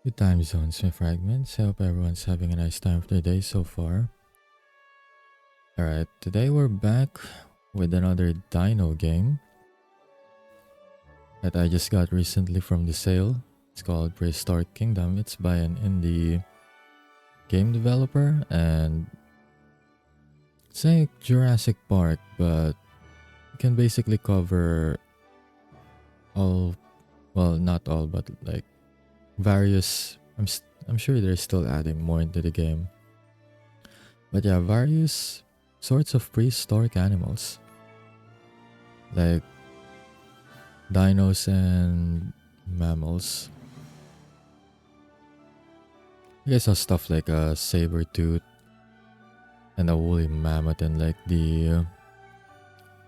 Two time zones, my fragments. I hope everyone's having a nice time of their day so far. Alright, today we're back with another dino game that I just got recently from the sale. It's called Prehistoric Kingdom. It's by an indie game developer and it's like Jurassic Park, but you can basically cover all, well, not all, but like various. I'm sure they're still adding more into the game. But yeah, various sorts of prehistoric animals like dinos and mammals. I saw stuff like a saber tooth and a woolly mammoth in like the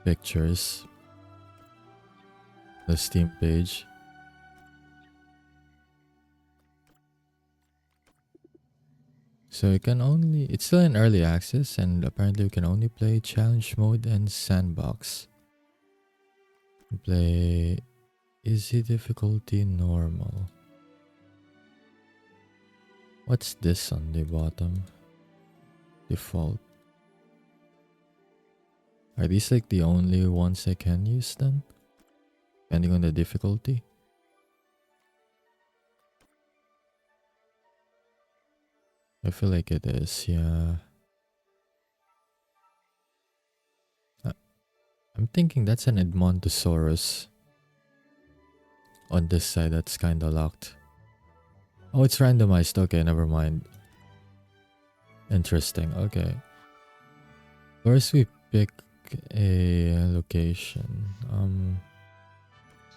pictures, the Steam page. So you can only, it's still in early access and apparently you can only play challenge mode and sandbox. You play easy difficulty normal. What's this on the bottom? Default. Are these like the only ones I can use then? Depending on the difficulty? I feel like it is, yeah. I'm thinking that's an Edmontosaurus. On this side, that's kinda locked. Oh, it's randomized. Okay, never mind. Interesting, okay. First we pick a location.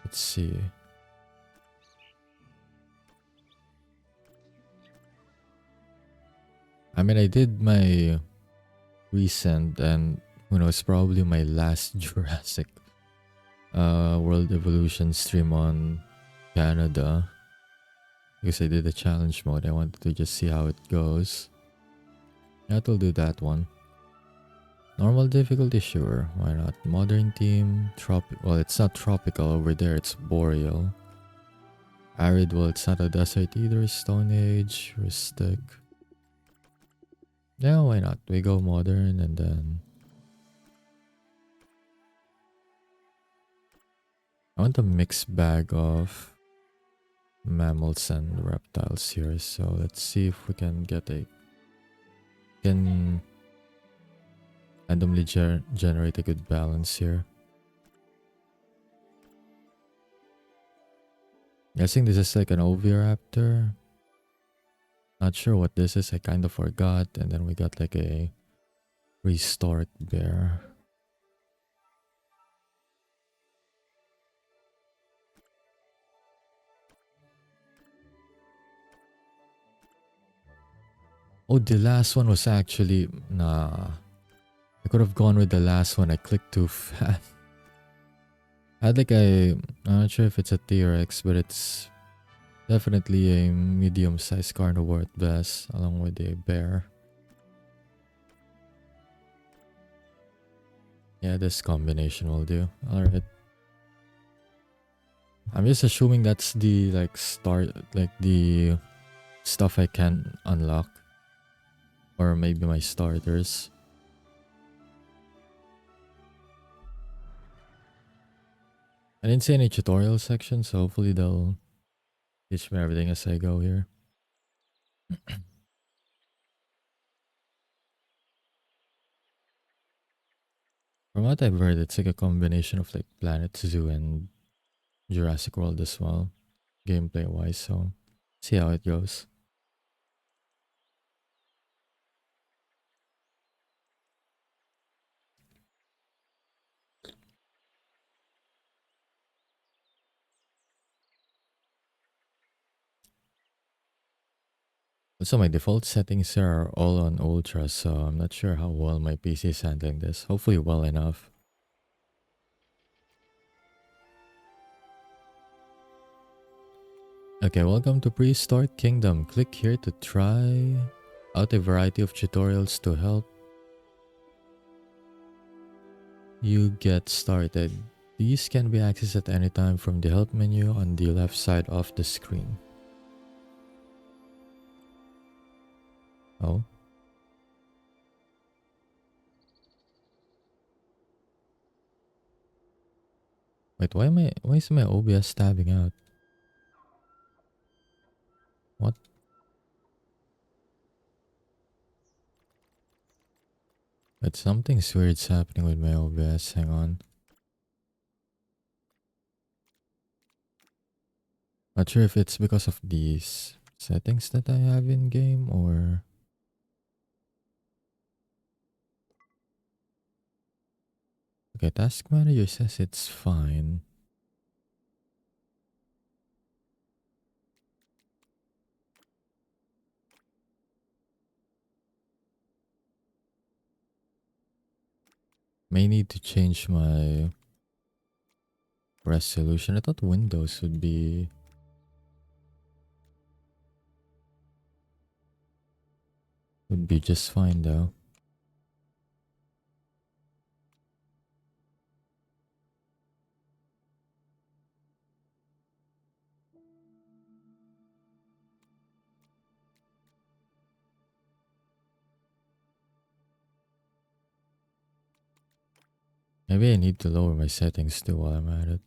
Let's see. I mean, I did my recent and who knows, probably my last Jurassic World Evolution stream on Canada because I did the challenge mode. I wanted to just see how it goes. That will do that one. Normal difficulty, sure, why not? Modern theme, well, it's not tropical over there, it's boreal. Arid, well, it's not a desert either. Stone Age, rustic. Yeah, why not? We go modern and then I want a mixed bag of mammals and reptiles here. So let's see if we can get can randomly generate a good balance here. Guessing this is like an oviraptor. Not sure what this is. I kind of forgot. And then we got like a prehistoric bear. Oh, the last one was actually... Nah. I could have gone with the last one. I clicked too fast. I had like I'm not sure if it's a T-Rex, but it's definitely a medium-sized carnivore at best, along with a bear. Yeah, this combination will do. Alright. I'm just assuming that's the the stuff I can unlock. Or maybe my starters. I didn't see any tutorial section, so hopefully they'll teach me everything as I go here. From what I've heard, it's like a combination of like Planet Zoo and Jurassic World as well, gameplay wise, so see how it goes. So my default settings here are all on Ultra, so I'm not sure how well my PC is handling this. Hopefully well enough. Okay, welcome to Prehistoric Kingdom. Click here to try out a variety of tutorials to help you get started. These can be accessed at any time from the help menu on the left side of the screen. Oh. Wait, why is my OBS tabbing out? What? But something's weird's happening with my OBS. Hang on. Not sure if it's because of these settings that I have in game or... Okay, Task Manager says it's fine. May need to change my resolution. I thought Windows would be just fine though. Maybe I need to lower my settings too while I'm at it.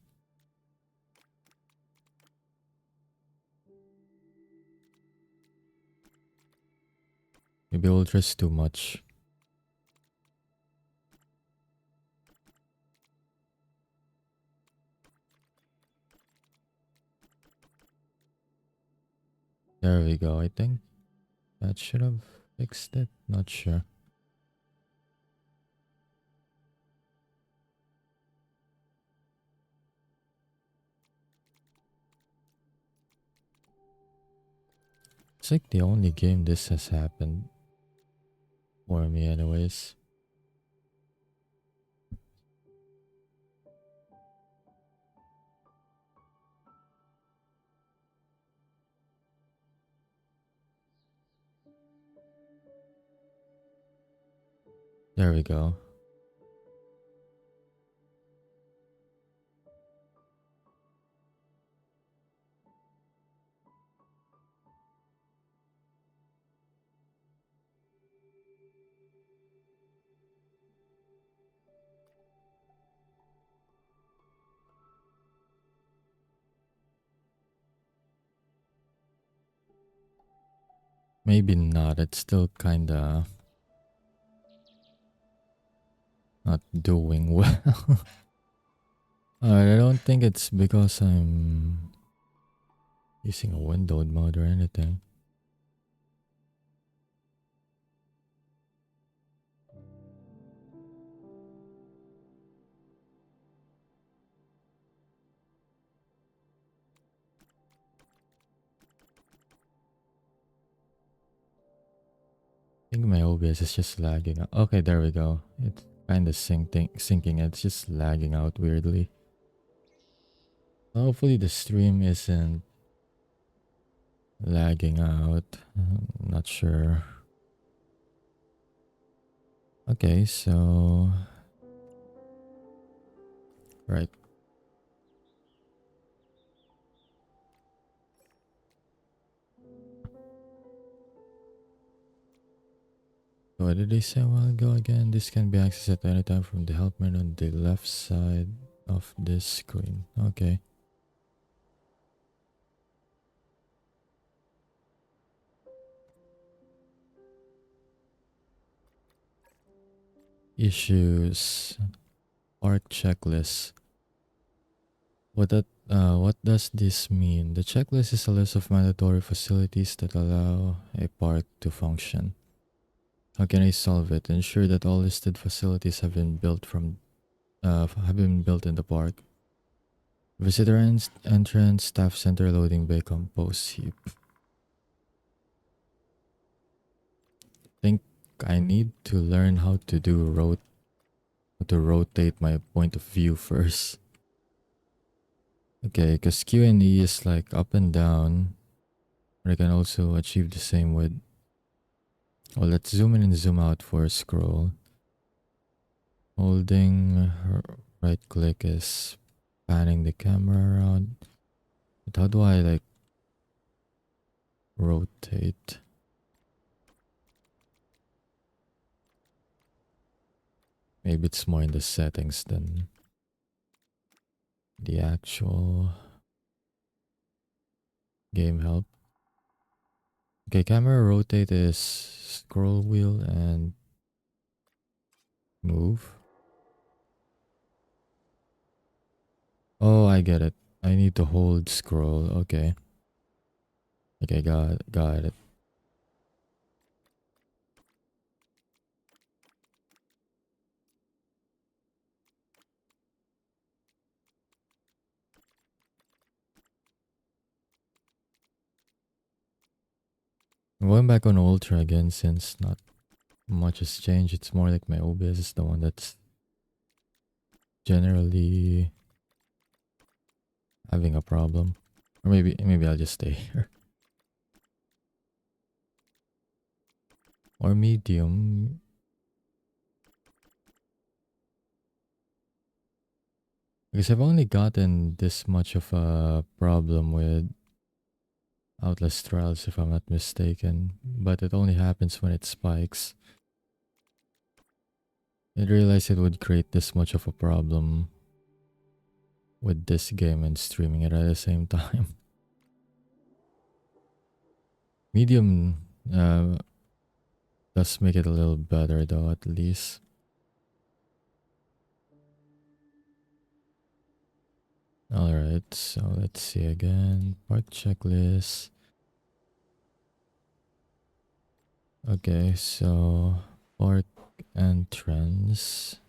Maybe ultra's too much. There we go. I think that should have fixed it. Not sure. It's like the only game this has happened for me anyways. There we go. Maybe not. It's still kinda not doing well. I don't think it's because I'm using a windowed mode or anything. I think my OBS is just lagging out. Okay, there we go. It's kind of syncing. It's just lagging out weirdly. Hopefully the stream isn't lagging out. I'm not sure. Okay, so... Right. What did they say a while ago again? This can be accessed at any time from the help menu on the left side of this screen. Okay. Issues. Park checklist. What does this mean? The checklist is a list of mandatory facilities that allow a park to function. How can I solve it? Ensure that all listed facilities have been built in the park. Visitor entrance, staff center, loading bay, compost heap. Think I need to learn how to rotate my point of view first. Okay, because Q and E is like up and down. But I can also achieve the same with... Well, let's zoom in and zoom out for a scroll. Holding right click is panning the camera around. But how do I like rotate? Maybe it's more in the settings than the actual game help. Okay, camera rotate is scroll wheel and move. Oh, I get it. I need to hold scroll. Okay. Okay, got it. I'm going back on Ultra again since not much has changed. It's more like my OBS is the one that's generally having a problem. Or maybe I'll just stay here. Or medium. Because I've only gotten this much of a problem with Outlast Trials if I'm not mistaken. But it only happens when it spikes. I didn't realize it would create this much of a problem with this game and streaming it at the same time. Medium does make it a little better though, at least. Alright, so let's see again. Park checklist. Okay, so park entrance.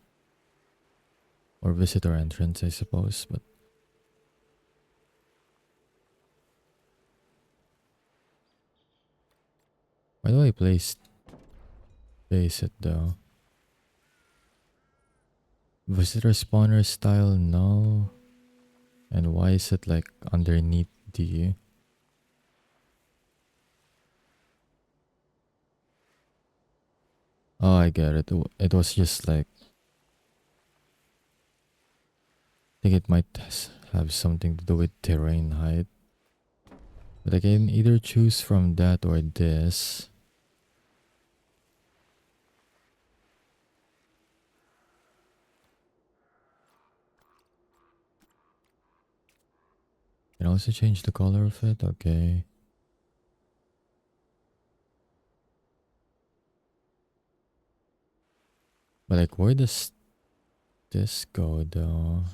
Or visitor entrance, I suppose, but why do I place it though? Visitor spawner style, no. And why is it like underneath the... Oh, I get it. It was just like... I think it might have something to do with terrain height. But I can either choose from that or this. Can also change the color of it, okay. But like, where does this go though?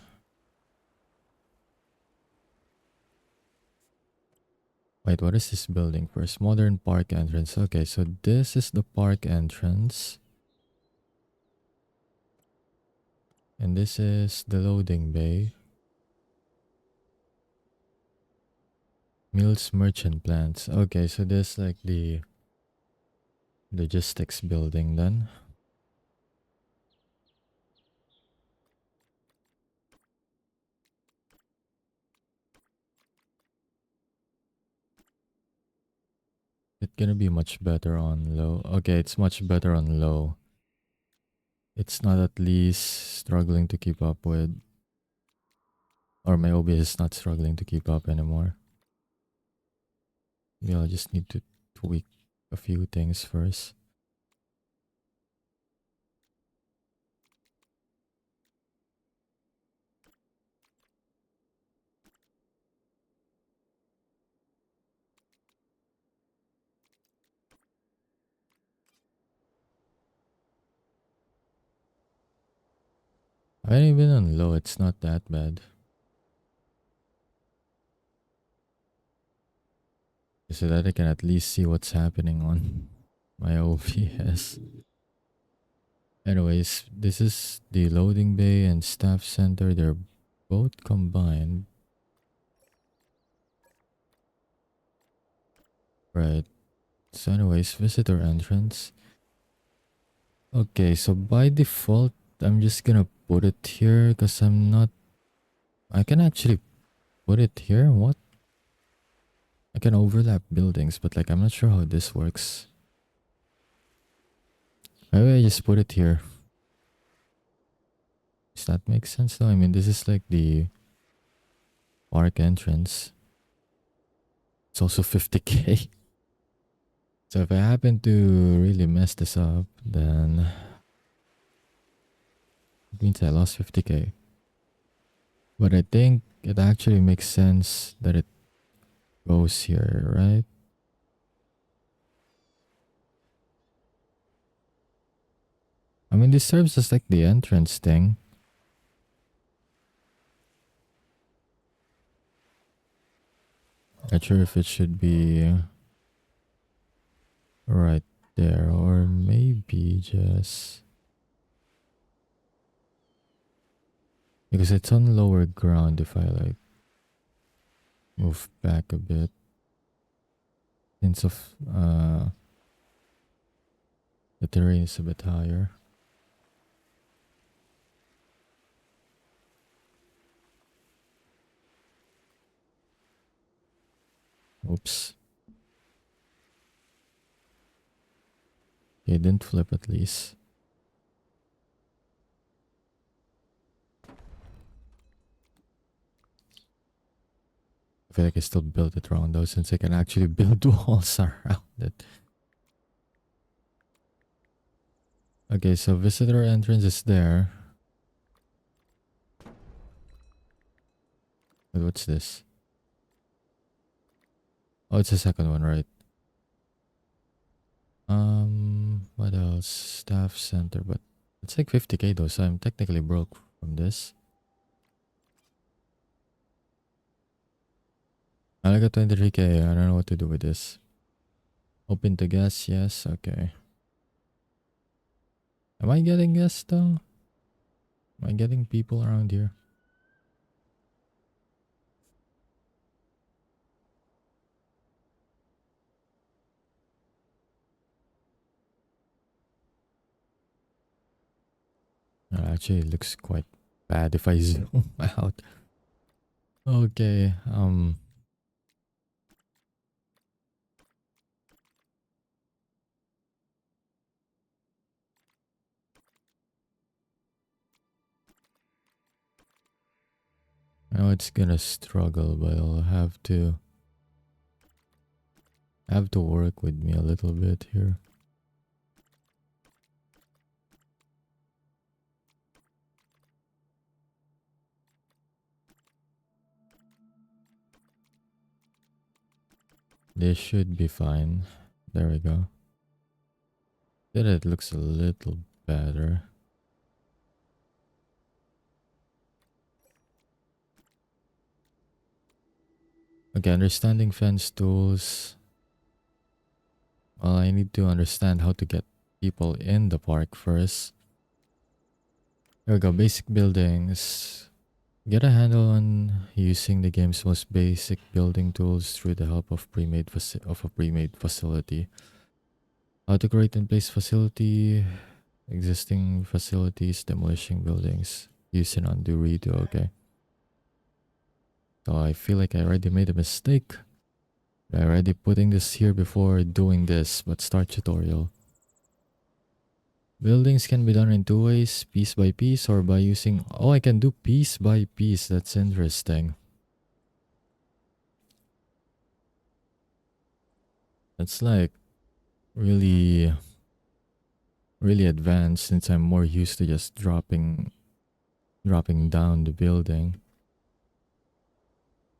Wait, what is this building first? Modern park entrance. Okay, so this is the park entrance. And this is the loading bay. Mills Merchant Plants. Okay, so this like the logistics building then. It's gonna be much better on low. Okay, it's much better on low. It's not at least struggling to keep up with, or my OBS is not struggling to keep up anymore. Yeah, I just need to tweak a few things first. I haven't even on low, it's not that bad. So that I can at least see what's happening on my OBS. Anyways, this is the loading bay and staff center. They're both combined. Right. So anyways, visitor entrance. Okay, so by default, I'm just gonna put it here because I'm not... I can actually put it here? What? I can overlap buildings, but like I'm not sure how this works. Maybe I just put it here. Does that make sense though? I mean, this is like the park entrance. It's also 50k. So if I happen to really mess this up, then It means I lost 50k. But I think it actually makes sense that it goes here, right? I mean, this serves as like the entrance thing. Not sure if it should be right there or maybe just because it's on lower ground. If I like move back a bit, since of the terrain is a bit higher. Oops. It didn't flip at least. I feel like I still built it wrong though, since I can actually build walls around it. Okay, so visitor entrance is there. But what's this? Oh, it's the second one, right? What else? Staff center, but it's like 50k though, so I'm technically broke from this. I got 23k. I don't know what to do with this. Open to guests, yes, okay. Am I getting guests though? Am I getting people around here? Actually, it looks quite bad if I zoom out. Okay, I know it's gonna struggle, but I'll have to work with me a little bit here. This should be fine. There we go. Then it looks a little better. Okay, understanding fence tools. Well, I need to understand how to get people in the park first. There we go, basic buildings. Get a handle on using the game's most basic building tools through the help of a pre-made facility. How to create and place facility, existing facilities, demolishing buildings, use an undo redo. Okay. So I feel like I already made a mistake. I already putting this here before doing this, but start tutorial. Buildings can be done in two ways, piece by piece or by using... Oh, I can do piece by piece. That's interesting. That's like really, really advanced since I'm more used to just dropping down the building.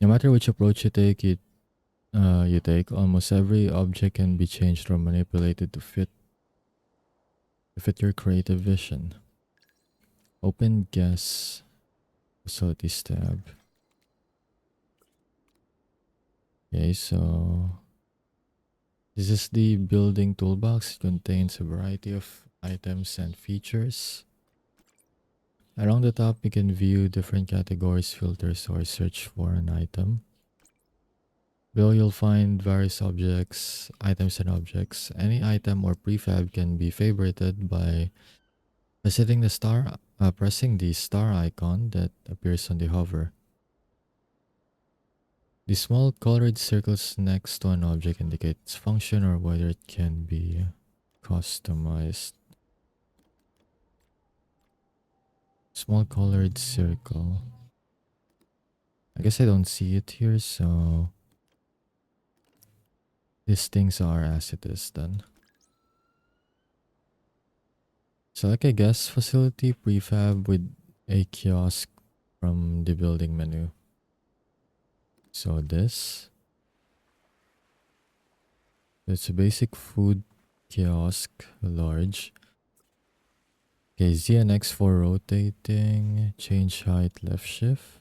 No matter which approach you take, almost every object can be changed or manipulated to fit your creative vision. Open guest facilities tab. Okay, so this is the building toolbox. It contains a variety of items and features. Along the top, you can view different categories, filters, or search for an item. Below, you'll find various items and objects. Any item or prefab can be favorited by pressing the star icon that appears on the hover. The small colored circles next to an object indicate its function or whether it can be customized. Small colored circle. I guess I don't see it here, so these things are as it is then. Select a guest facility prefab with a kiosk from the building menu. So this, it's a basic food kiosk, large. Okay, Z and X for rotating, change height, left shift.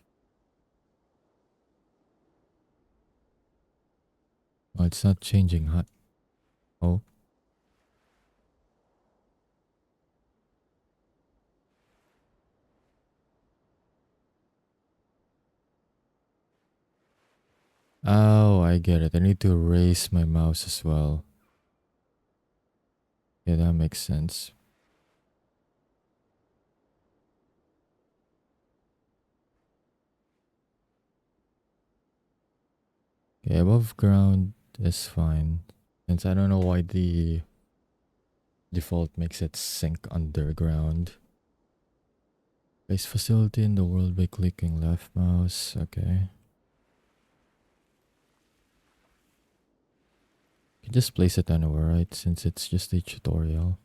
Oh, it's not changing height. Oh. Oh, I get it. I need to raise my mouse as well. Yeah, that makes sense. Okay, above ground is fine. Since I don't know why the default makes it sync underground. Place facility in the world by clicking left mouse. Okay. You just place it anywhere, right? Since it's just a tutorial.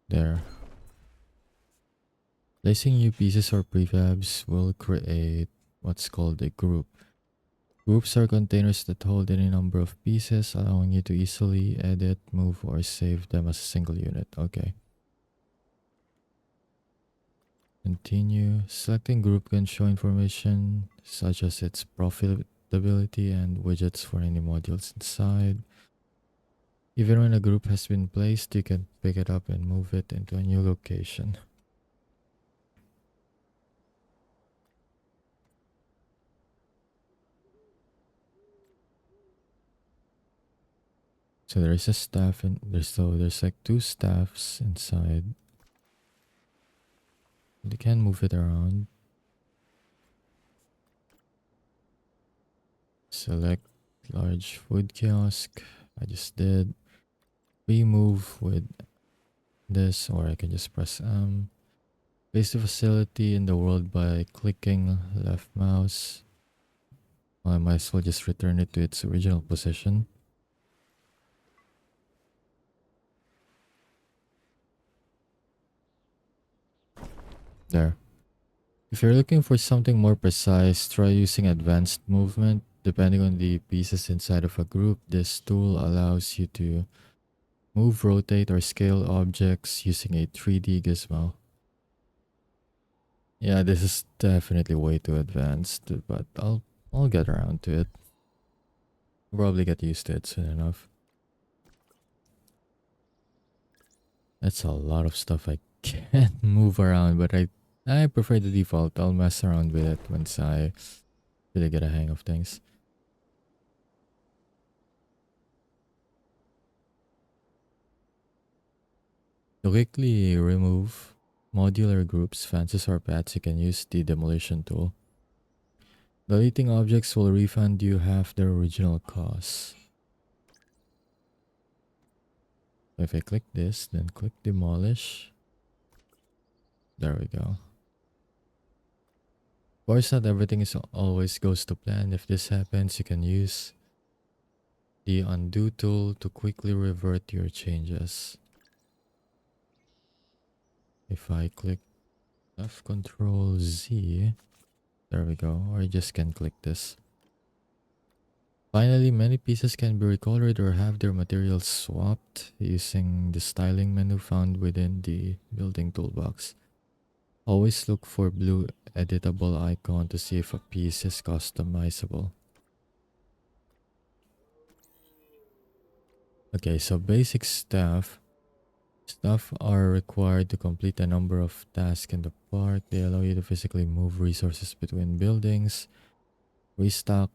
There. Placing new pieces or prefabs will create what's called a group. Groups are containers that hold any number of pieces, allowing you to easily edit, move, or save them as a single unit. Okay. Continue. Selecting group can show information such as its profitability and widgets for any modules inside. Even when a group has been placed, you can pick it up and move it into a new location. So there's a staff and there's like two staffs inside. You can move it around. Select large food kiosk. I just did. Remove with this, or I can just press M. Place the facility in the world by clicking left mouse. Well, I might as well just return it to its original position. There. If you're looking for something more precise, try using advanced movement. Depending on the pieces inside of a group, this tool allows you to move, rotate, or scale objects using a 3D gizmo. Yeah, this is definitely way too advanced, but I'll get around to it. Probably get used to it soon enough. That's a lot of stuff I can't move around, but I prefer the default. I'll mess around with it once I really get a hang of things. To quickly remove modular groups, fences, or paths, you can use the demolition tool. Deleting objects will refund you half their original cost. If I click this, then click demolish. There we go. Of course, not everything is always goes to plan. If this happens, you can use the undo tool to quickly revert your changes. If I click left control Z, there we go, or you just can click this. Finally, many pieces can be recolored or have their materials swapped using the styling menu found within the building toolbox. Always look for blue editable icon to see if a piece is customizable. Okay, so basic stuff. Staff are required to complete a number of tasks in the park. They allow you to physically move resources between buildings, restock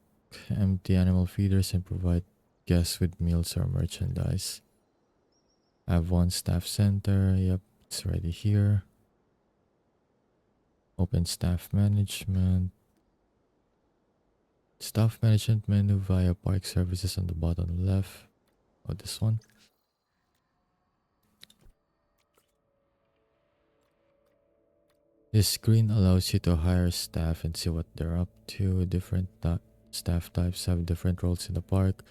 empty animal feeders, and provide guests with meals or merchandise. I have one staff center. Yep, it's already here. Open staff management. Staff management menu via park services on the bottom left. Oh, this one. This screen allows you to hire staff and see what they're up to. Different staff types have different roles in the park,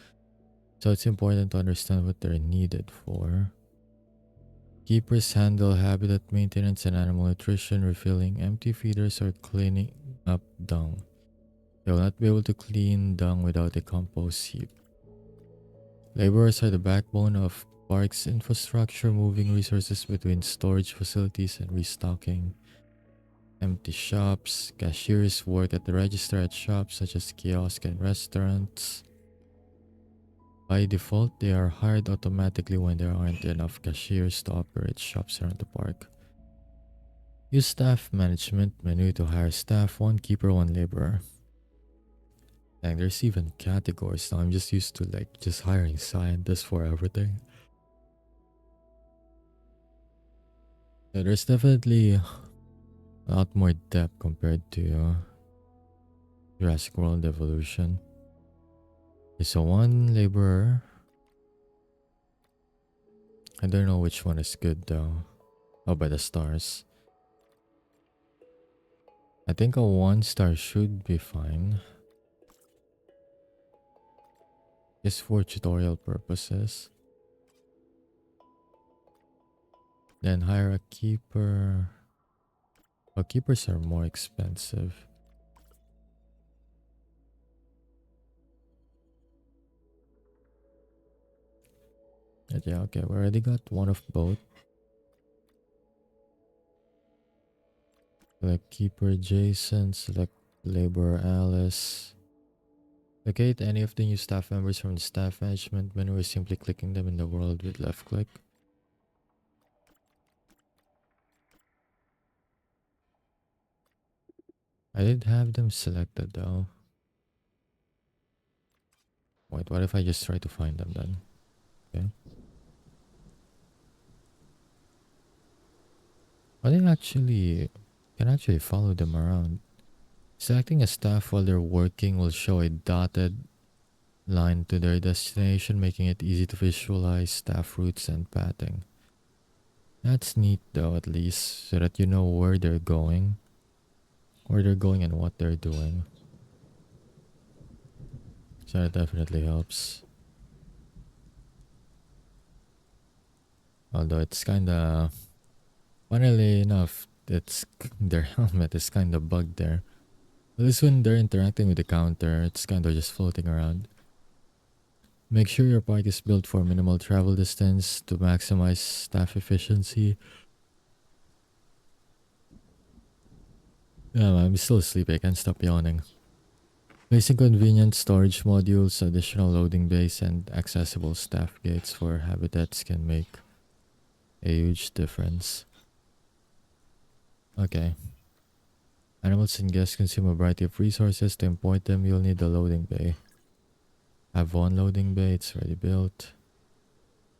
so it's important to understand what they're needed for. Keepers handle habitat maintenance and animal nutrition, refilling empty feeders or cleaning up dung. They will not be able to clean dung without a compost heap. Laborers are the backbone of parks infrastructure, moving resources between storage facilities and restocking empty shops. Cashiers work at the register at shops such as kiosks and restaurants. By default, they are hired automatically when there aren't enough cashiers to operate shops around the park. Use staff management menu to hire staff, one keeper, one laborer. Dang, there's even categories now. I'm just used to just hiring scientists for everything. Yeah, there's definitely a lot more depth compared to Jurassic World Evolution. Okay, so one laborer. I don't know which one is good though. Oh, by the stars. I think a 1-star should be fine. Just for tutorial purposes. Then hire a keeper. Oh, keepers are more expensive. But yeah, okay, we already got one of both. Select keeper Jason, select laborer Alice. Locate any of the new staff members from the staff management menu or simply clicking them in the world with left click. I did have them selected though. Wait, what if I just try to find them then? Okay. But I can actually follow them around. Selecting a staff while they're working will show a dotted line to their destination, making it easy to visualize staff routes and pathing. That's neat though, at least, so that you know where they're going and what they're doing. So that definitely helps. Although it's kinda, funnily enough, their helmet is kinda bugged there. At least when they're interacting with the counter, it's kinda just floating around. Make sure your park is built for minimal travel distance to maximize staff efficiency. Yeah, I'm still asleep. I can't stop yawning. Placing convenient storage modules, additional loading bays, and accessible staff gates for habitats can make a huge difference. Okay. Animals and guests consume a variety of resources. To import them, you'll need a loading bay. I have one loading bay, it's already built.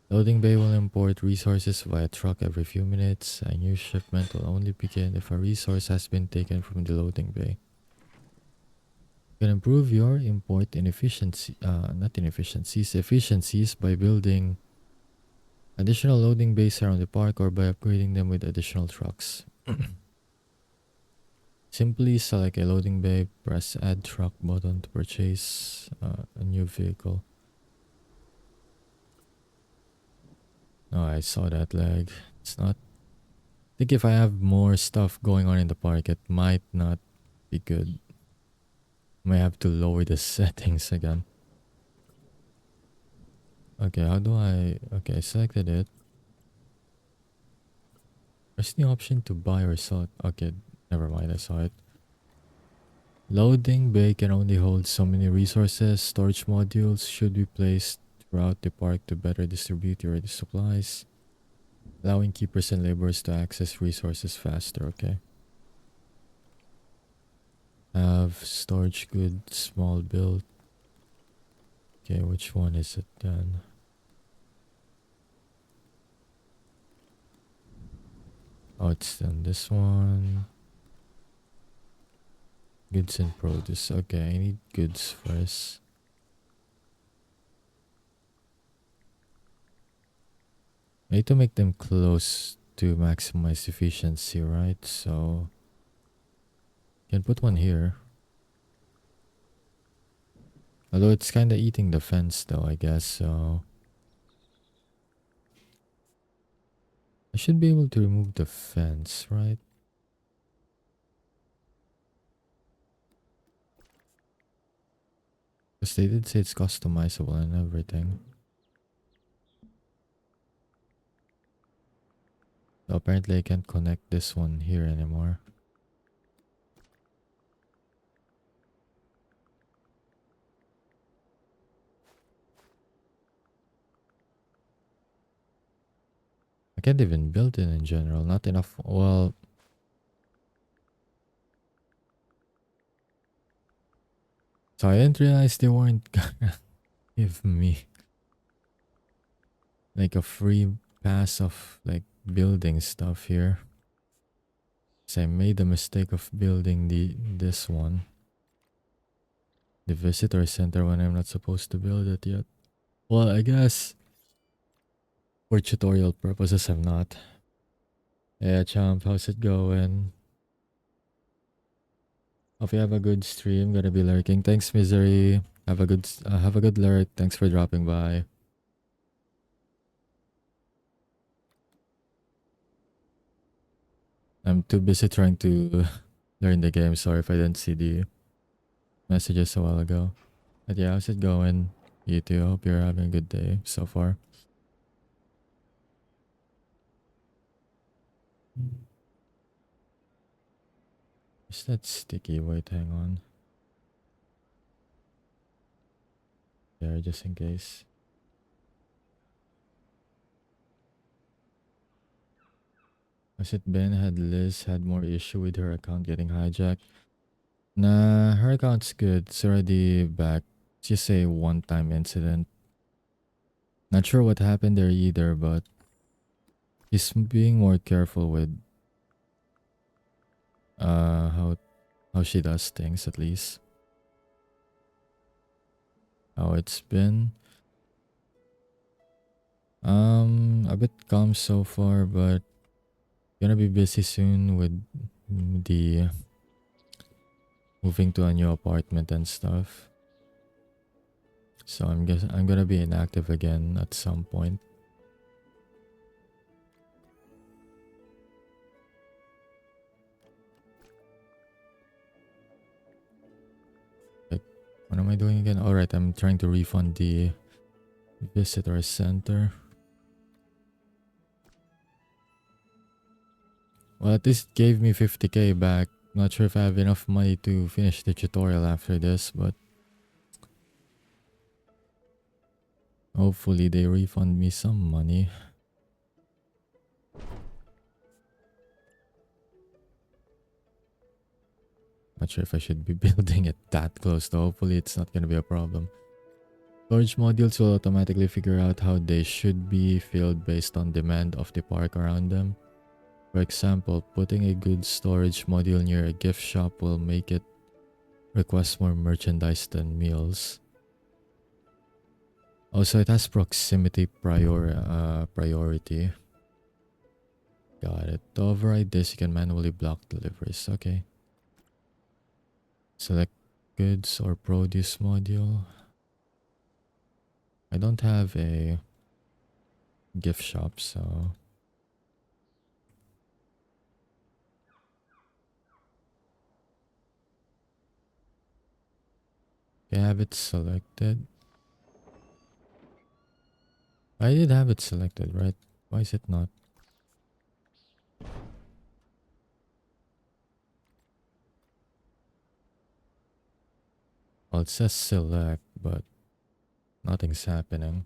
Loading bay will import resources via truck every few minutes. A new shipment will only begin if a resource has been taken from the loading bay. You can improve your import efficiencies by building additional loading bays around the park or by upgrading them with additional trucks. Simply select a loading bay, press add truck button to purchase a new vehicle. Oh, I saw that lag. It's not. I think if I have more stuff going on in the park, it might not be good. I might have to lower the settings again. Okay, how do I... Okay, I selected it. There's the option to buy or sell it. Okay, never mind, I saw it. Loading bay can only hold so many resources. Storage modules should be placed throughout the park to better distribute your supplies, allowing keepers and laborers to access resources faster. Okay. Have storage goods, small build. Okay, which one is it then? Oh, it's then this one. Goods and produce. Okay, I need goods first. I need to make them close to maximize efficiency, right? So Can put one here. Although it's kind of eating the fence though, I guess, so... I should be able to remove the fence, right? Because they did say it's customizable and everything. So apparently I can't connect this one here anymore. I can't even build it in general. Not enough. Well, so I didn't realize they weren't gonna give me like a free pass of like building stuff here. So I made the mistake of building this one, the visitor center, when I'm not supposed to build it yet. Well, I guess for tutorial purposes I'm not. Yeah, champ, how's it going? Hope you have a good stream. Gonna be lurking. Thanks, Misery. Have a good lurk. Thanks for dropping by. I'm too busy trying to learn the game. Sorry if I didn't see the messages a while ago. But yeah, how's it going? You too. Hope you're having a good day so far. Is that sticky? Wait, hang on. There, just in case. Has it been? Had Liz had more issue with her account getting hijacked? Nah, her account's good. It's already back. It's just a one-time incident. Not sure what happened there either, but she's being more careful with how she does things, at least. How it's been. A bit calm so far, but gonna be busy soon with the moving to a new apartment and stuff. So I'm gonna be inactive again at some point. But what am I doing again? Alright, I'm trying to refund the visitor center. Well, at least it gave me 50k back. Not sure if I have enough money to finish the tutorial after this, but hopefully they refund me some money. Not sure if I should be building it that close though. Hopefully it's not gonna be a problem. Storage modules will automatically figure out how they should be filled based on demand of the park around them. For example, putting a goods storage module near a gift shop will make it request more merchandise than meals. Also, it has proximity priority. Got it. To override this, you can manually block deliveries. Okay. Select goods or produce module. I don't have a gift shop, so... I have it selected. I did have it selected, right? Why is it not? Well, it says select, but nothing's happening.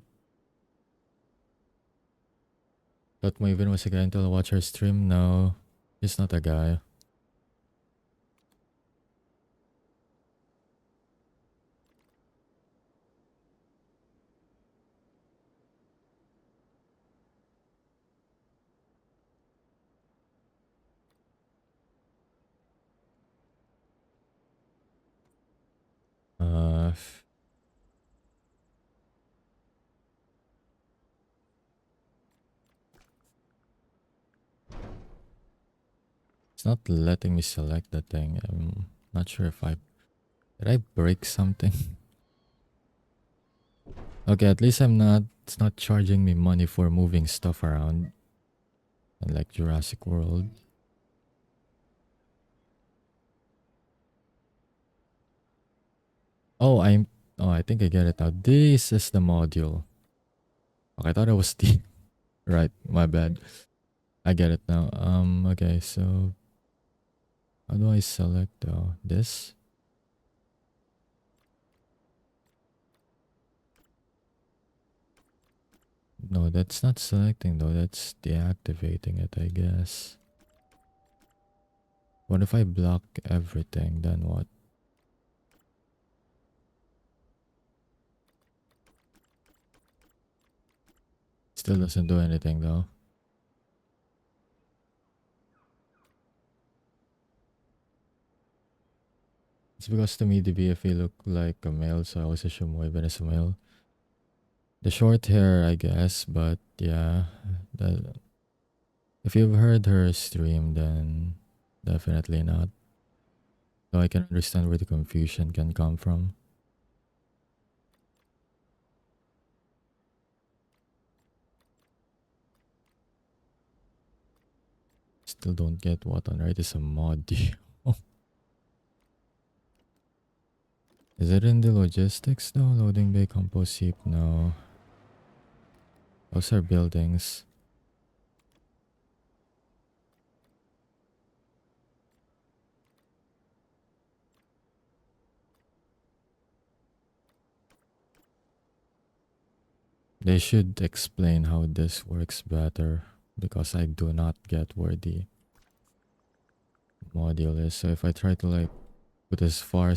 Thought Maven was a guy until I watched her stream. No, he's not a guy. Uh, It's not letting me select the thing. I'm not sure if did I break something? Okay, at least it's not charging me money for moving stuff around. And like Jurassic World. Oh, I think I get it now. This is the module. Okay, I thought it was the right, my bad. I get it now. Okay, so how do I select this? No, that's not selecting though. That's deactivating it, I guess. What if I block everything? Then what? Still doesn't do anything though. It's because to me the BFA look like a male, so I always assume Wyvern is a male. The short hair, I guess, but yeah, if you've heard her stream, then definitely not. So I can understand where the confusion can come from. Still don't get what on earth is a mod deal. Is it in the logistics though? Loading bay, compost heap? No. Those are buildings. They should explain how this works better because I do not get where the module is. So if I try to like put as far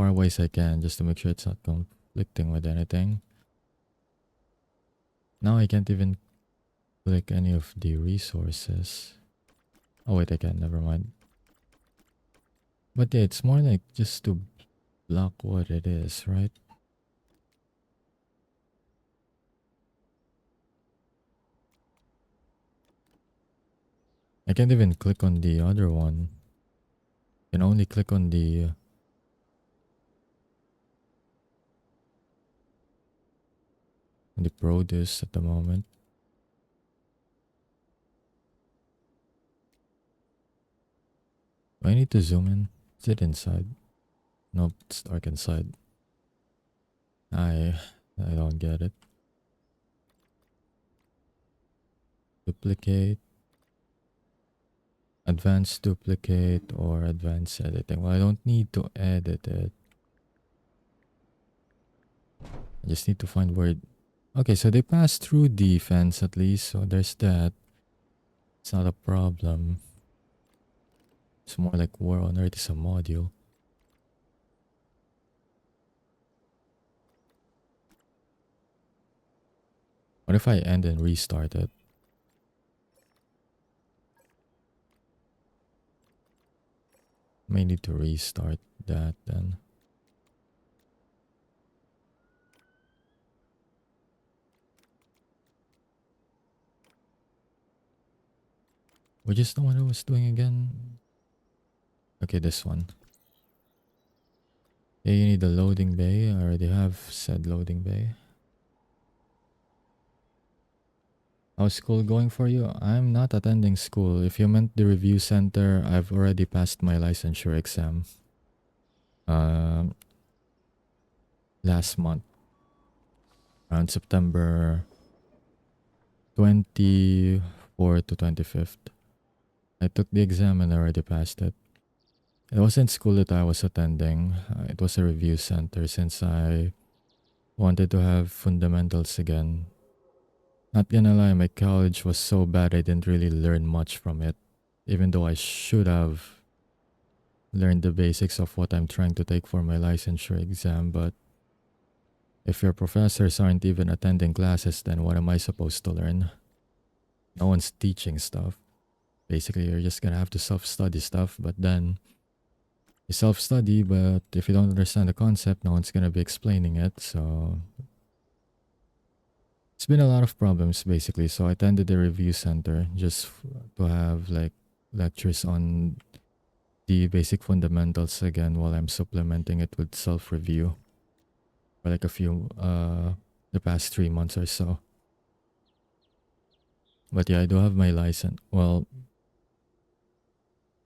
away as I can just to make sure it's not conflicting with anything. Now I can't even click any of the resources. Oh wait, I can, never mind. But yeah, it's more like just to block what it is, right? I can't even click on the other one. I can only click on the produce at the moment. Do I need to zoom in? Is it inside? Nope, it's dark inside. I don't get it. Duplicate. Advanced duplicate or advanced editing. Well, I don't need to edit it. I just need to find where okay, so they passed through defense at least, so there's that. It's not a problem. It's more like where on earth is a module. What if I end and restart it? May need to restart that then. Which is the one I was doing again? Okay, this one. Yeah, you need the loading bay. I already have said loading bay. How's school going for you? I'm not attending school. If you meant the review center, I've already passed my licensure exam. Last month. Around September 24th to 25th. I took the exam and I already passed it. It wasn't school that I was attending. It was a review center since I wanted to have fundamentals again. Not gonna lie, my college was so bad I didn't really learn much from it. Even though I should have learned the basics of what I'm trying to take for my licensure exam, but if your professors aren't even attending classes, then what am I supposed to learn? No one's teaching stuff. Basically, you're just gonna have to self-study stuff, but then you self-study, but if you don't understand the concept, no one's gonna be explaining it, so it's been a lot of problems basically. So I attended the review center just to have like lectures on the basic fundamentals again while I'm supplementing it with self-review for like a few, the past 3 months or so. But yeah, I do have my license. Well,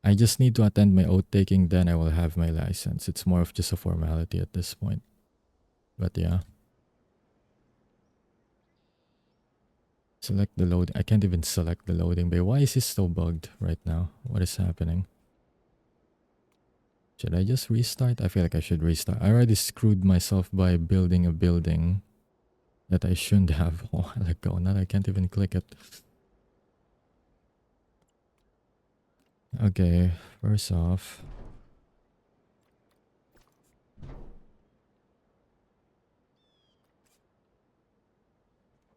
I just need to attend my oath taking, then I will have my license. It's more of just a formality at this point. But yeah. Select the load. I can't even select the loading bay. Why is this so bugged right now? What is happening? Should I just restart? I feel like I should restart. I already screwed myself by building a building that I shouldn't have a while ago. Now I can't even click it. Okay, first off.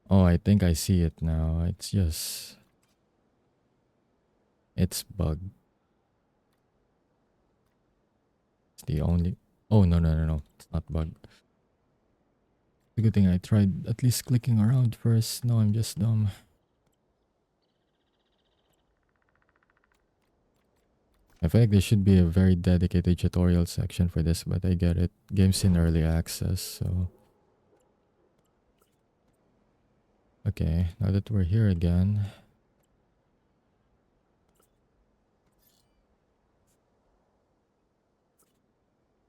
Oh, I think I see it now. It's just... It's bugged. It's the only... Oh, no. It's not bugged. It's a good thing I tried at least clicking around first. No, I'm just dumb. I feel like there should be a very dedicated tutorial section for this, but I get it. Game's in early access, so... Okay, now that we're here again...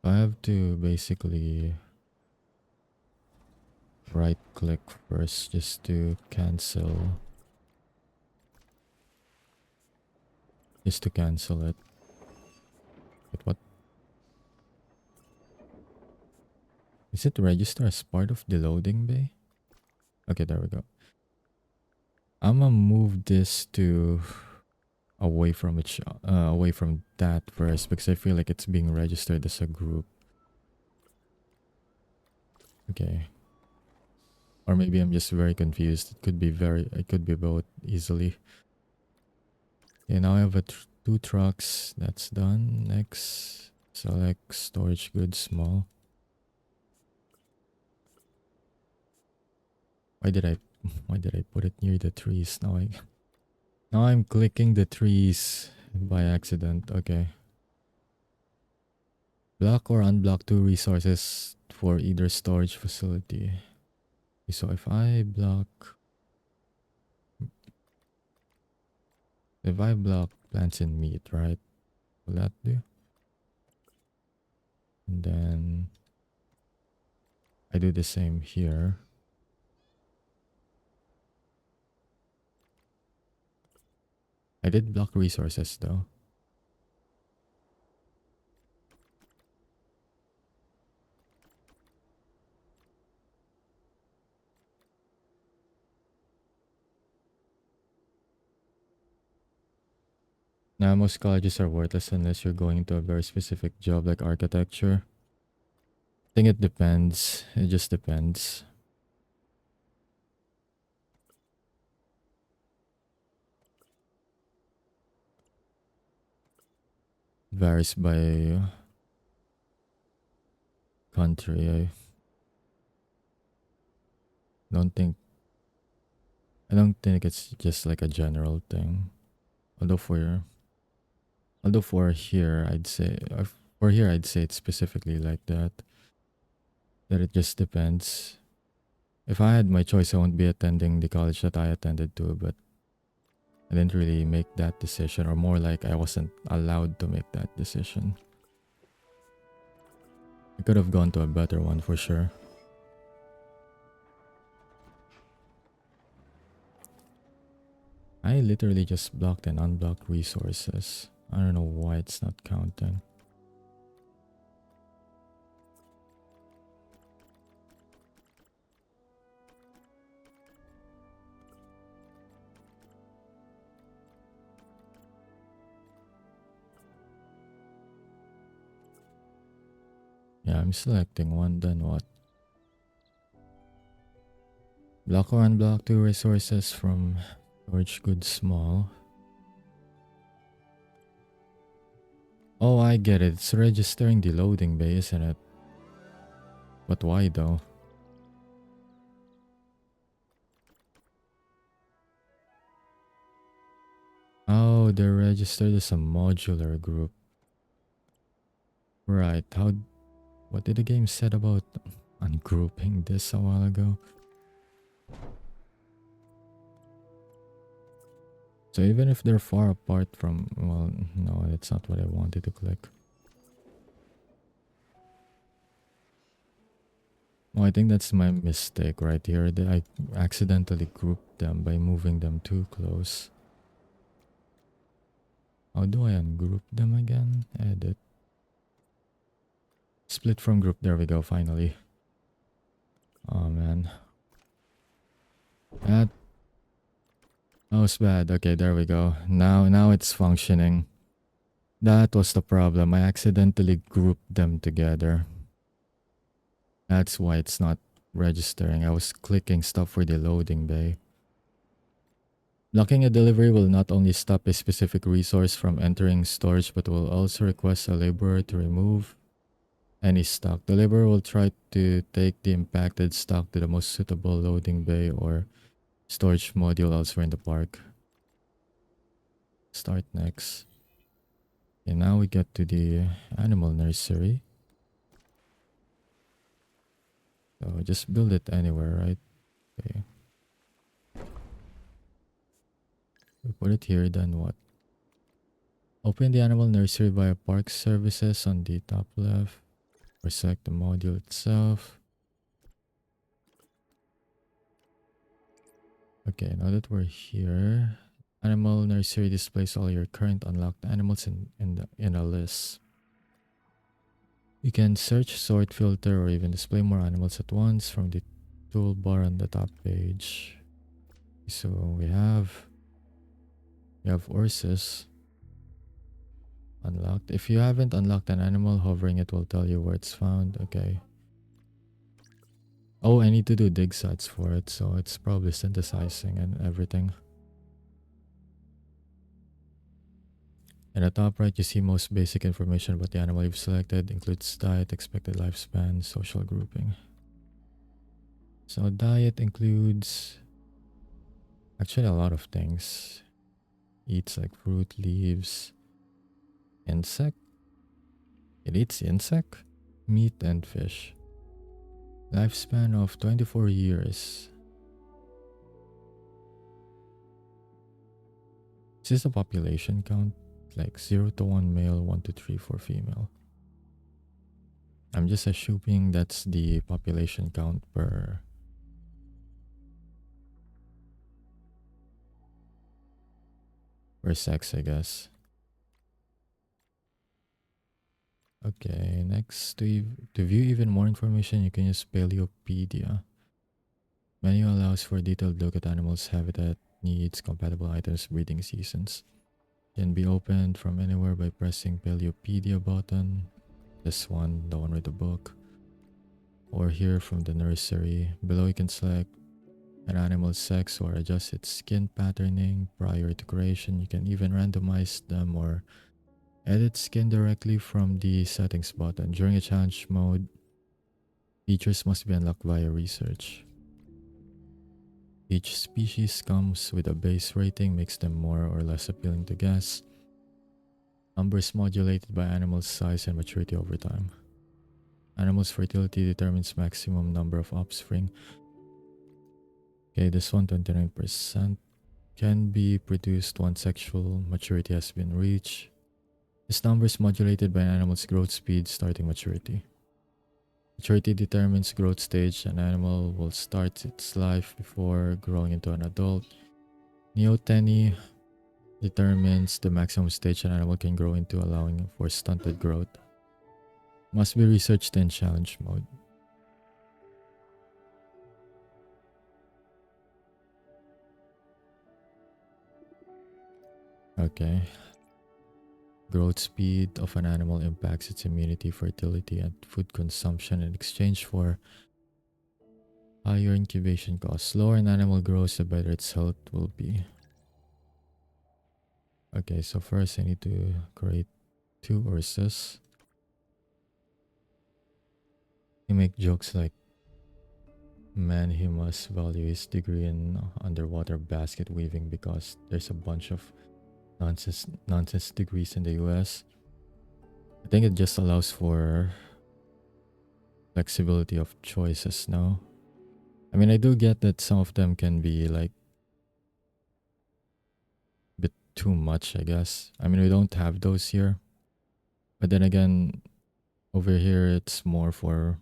I have to basically... right click first just to cancel... Just to cancel it. Wait, what? Is it register as part of the loading bay? Okay, there we go. I'm gonna move this to away from it, away from that first because I feel like it's being registered as a group. Okay. Or maybe I'm just very confused. It could be both easily. Okay, now I have two trucks. That's done. Next, select storage goods small. Why did I put it near the trees? Now I'm clicking the trees by accident. Okay. Block or unblock two resources for either storage facility. So if I block plants and meat, right? Will that do? And then I do the same here. I did block resources though. Now most colleges are worthless unless you're going into a very specific job like architecture. I think it depends. It just depends. Varies by country. I don't think it's just like a general thing. Although for here I'd say it's specifically like that. That it just depends. If I had my choice, I won't be attending the college that I attended to, but I didn't really make that decision, or more like I wasn't allowed to make that decision. I could have gone to a better one for sure. I literally just blocked and unblocked resources. I don't know why it's not counting. Yeah, I'm selecting one, then what? Block or unblock two resources from storage goods small. Oh, I get it. It's registering the loading bay, isn't it? But why though? Oh, Oh, they're registered as a modular group. Right. What did the game said about ungrouping this a while ago? So even if they're far apart from, well, no, that's not what I wanted to click. Oh, I think that's my mistake right here. I accidentally grouped them by moving them too close. How do I ungroup them again? Edit. Split from group. There we go, finally. Oh, man. That was bad. Okay, there we go. Now it's functioning. That was the problem. I accidentally grouped them together. That's why it's not registering. I was clicking stuff for the loading bay. Blocking a delivery will not only stop a specific resource from entering storage, but will also request a laborer to remove any stock. The laborer will try to take the impacted stock to the most suitable loading bay or storage module elsewhere in the park. Start next. Okay, now we get to the animal nursery. So just build it anywhere, right? Okay. We put it here, then what? Open the animal nursery via park services on the top left. Or select the module itself. Okay, now that we're here, animal nursery displays all your current unlocked animals in a list. You can search, sort, filter, or even display more animals at once from the toolbar on the top page. So we have horses unlocked. If you haven't unlocked an animal, hovering it will tell you where it's found. Okay. Oh, I need to do dig sites for it, so it's probably synthesizing and everything. In the top right, you see most basic information about the animal you've selected, includes diet, expected lifespan, social grouping. So diet includes actually a lot of things. Eats like fruit, leaves, insect. It eats insect, meat, and fish. Lifespan of 24 years. Is this the population count? Like 0 to 1 male, 1 to 3 for female. I'm just assuming that's the population count per sex, I guess. Okay, next, to view even more information, you can use Paleopedia. Menu allows for a detailed look at animals' habitat, needs, compatible items, breeding seasons. Can be opened from anywhere by pressing Paleopedia button. This one, the one with the book. Or here from the nursery. Below you can select an animal's sex or adjust its skin patterning prior to creation. You can even randomize them or edit skin directly from the settings button. During a challenge mode, features must be unlocked via research. Each species comes with a base rating, makes them more or less appealing to guests. Numbers modulated by animal size and maturity over time. Animal's fertility determines maximum number of offspring. Okay, this one, 29%. Can be produced once sexual maturity has been reached. This number is modulated by an animal's growth speed starting maturity. Maturity determines growth stage. An animal will start its life before growing into an adult. Neoteny determines the maximum stage an animal can grow into, allowing for stunted growth. Must be researched in challenge mode. Okay. Growth speed of an animal impacts its immunity, fertility, and food consumption in exchange for higher incubation costs. Slower an animal grows, the better its health will be. Okay, so first I need to create 2 horses. You make jokes like, man, he must value his degree in underwater basket weaving because there's a bunch of nonsense degrees in the US. I think it just allows for flexibility of choices now. I mean, I do get that some of them can be like a bit too much, I guess. I mean, we don't have those here. But then again, over here, it's more for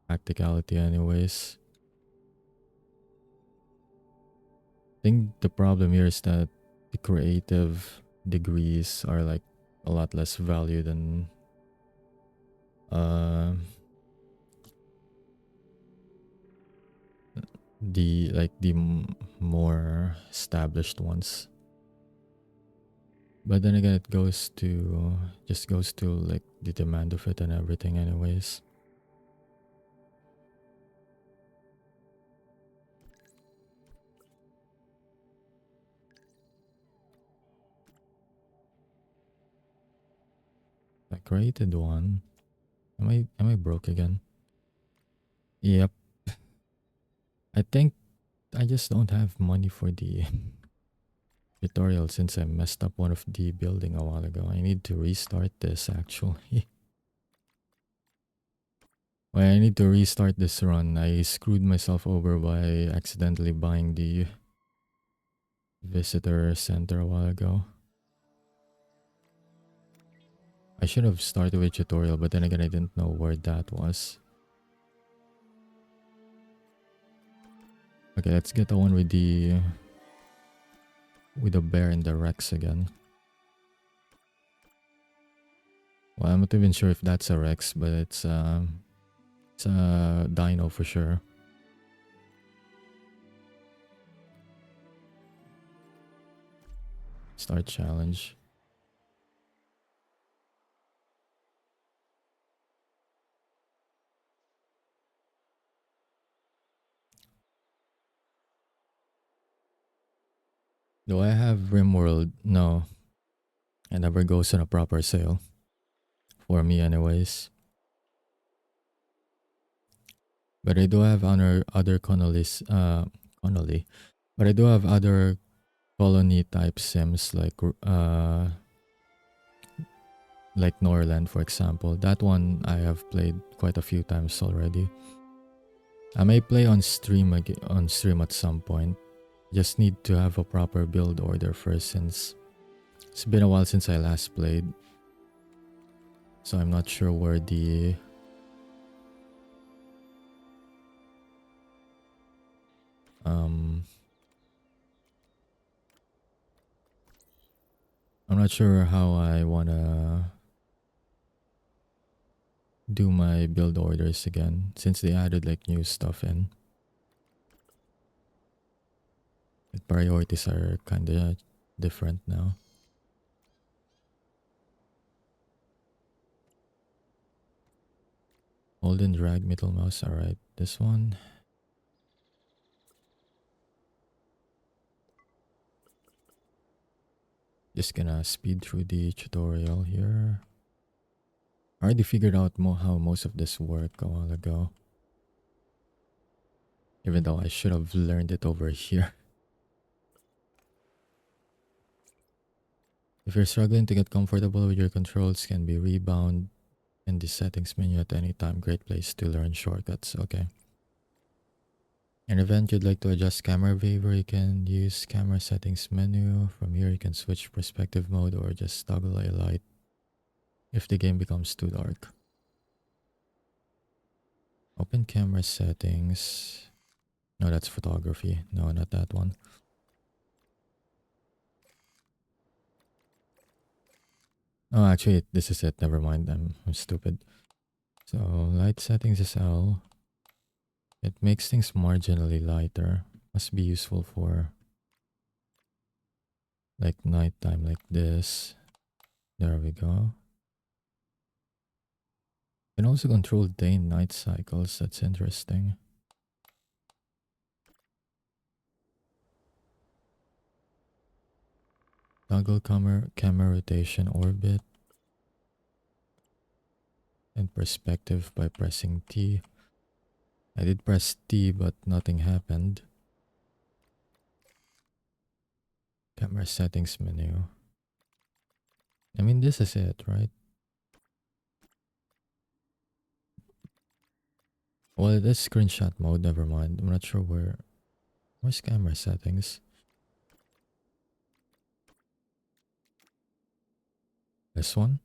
practicality anyways. I think the problem here is that the creative degrees are like a lot less value than the more established ones. But then again, it goes to like the demand of it and everything anyways. I created one. Am I broke again? Yep. I think I just don't have money for the tutorial since I messed up one of the building a while ago. I need to restart this actually. Well, I need to restart this run. I screwed myself over by accidentally buying the visitor center a while ago. I should have started with tutorial, but then again, I didn't know where that was. Okay, let's get the one with the bear and the Rex again. Well, I'm not even sure if that's a Rex, but it's a dino for sure. Start challenge. Do I have RimWorld? No. It never goes on a proper sale. For me anyways. But I do have other colonies, colony. But I do have other colony type sims like Norland, for example. That one I have played quite a few times already. I may play on stream at some point. Just need to have a proper build order first since it's been a while since I last played. So I'm not sure where the I'm not sure how I wanna do my build orders again since they added like new stuff in. The priorities are kinda different now. Hold and drag middle mouse. Alright, this one. Just gonna speed through the tutorial here. I already figured out how most of this worked a while ago. Even though I should have learned it over here. If you're struggling to get comfortable with your controls, can be rebound in the settings menu at any time. Great place to learn shortcuts. Okay. An event you'd like to adjust camera behavior, you can use camera settings menu. From here you can switch perspective mode or just toggle a light if the game becomes too dark. Open camera settings. No, that's photography. No, not that one. Oh, actually, this is it. Never mind. I'm stupid. So, light settings is L. It makes things marginally lighter. Must be useful for like nighttime like this. There we go. You can also control day and night cycles. That's interesting. Toggle camera rotation orbit and perspective by pressing T. I did press T, but nothing happened. Camera settings menu. I mean, this is it, right? Well, it is screenshot mode. Never mind. I'm not sure where's camera settings. This one.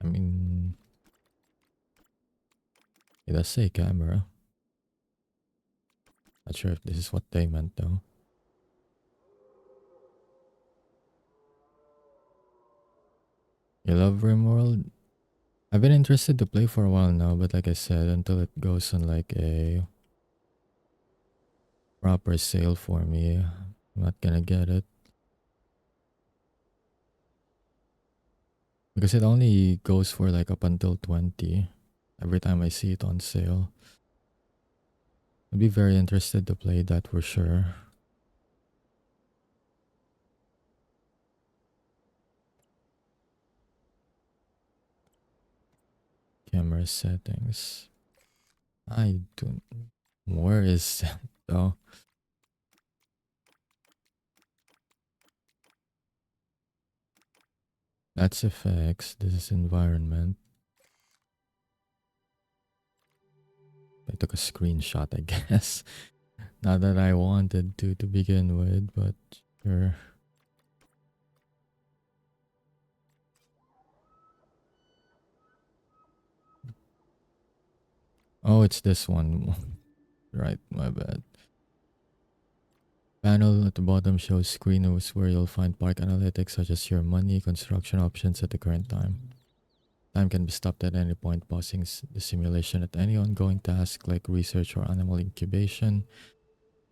I mean, it does say camera. Not sure if this is what they meant though. You love RimWorld? I've been interested to play for a while now, but like I said, until it goes on like a proper sale for me, I'm not gonna get it. Because it only goes for like up until 20 every time I see it on sale. I'd be very interested to play that for sure. Camera settings. I don't. Where is that though? That's effects. This is environment. I took a screenshot, I guess. Not that I wanted to begin with, but sure. Oh, it's this one. Right, my bad. Panel at the bottom shows screen where you'll find park analytics such as your money, construction options at the current time. Time can be stopped at any point, pausing the simulation at any ongoing task like research or animal incubation.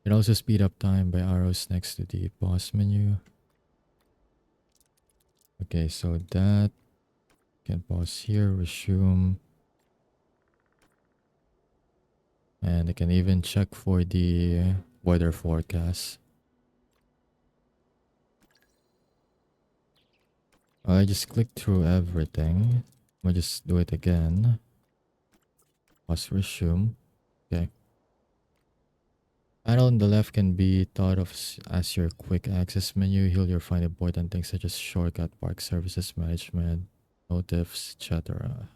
It also speed up time by arrows next to the pause menu. Okay, so that can pause here, resume. And I can even check for the weather forecast. I just clicked through everything. I'll just do it again. Pause, resume. Okay. Panel on the left can be thought of as your quick access menu. Here you'll find important things such as shortcut, park services management, notifs, etc.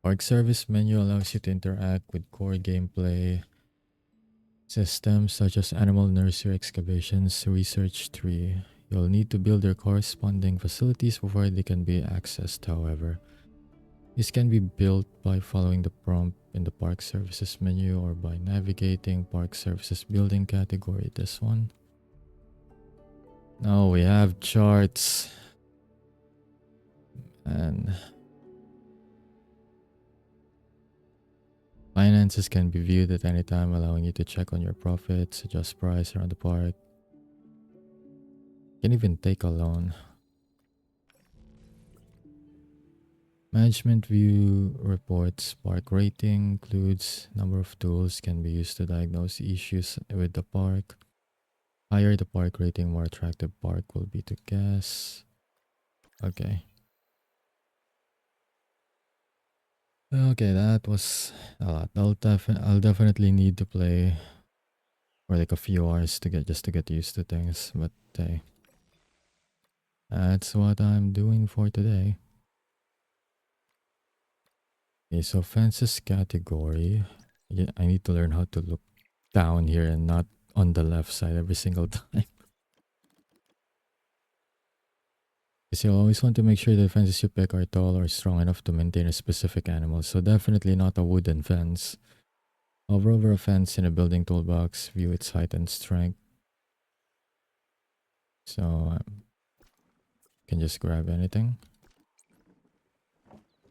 Park service menu allows you to interact with core gameplay systems such as animal nursery excavations, research tree. You'll need to build your corresponding facilities before they can be accessed, however. This can be built by following the prompt in the Park Services menu or by navigating Park Services building category, this one. Now we have charts. And finances can be viewed at any time, allowing you to check on your profits, adjust price around the park. You can even take a loan. Management view reports. Park rating includes number of tools can be used to diagnose issues with the park. Higher the park rating, more attractive park will be to guess. Okay. Okay, that was a lot. I'll definitely need to play for like a few hours to get used to things, but hey, that's what I'm doing for today. Okay, so fences category. I need to learn how to look down here and not on the left side every single time. Because you always want to make sure the fences you pick are tall or strong enough to maintain a specific animal. So definitely not a wooden fence. Hover over a fence in a building toolbox, view its height and strength. So you can just grab anything.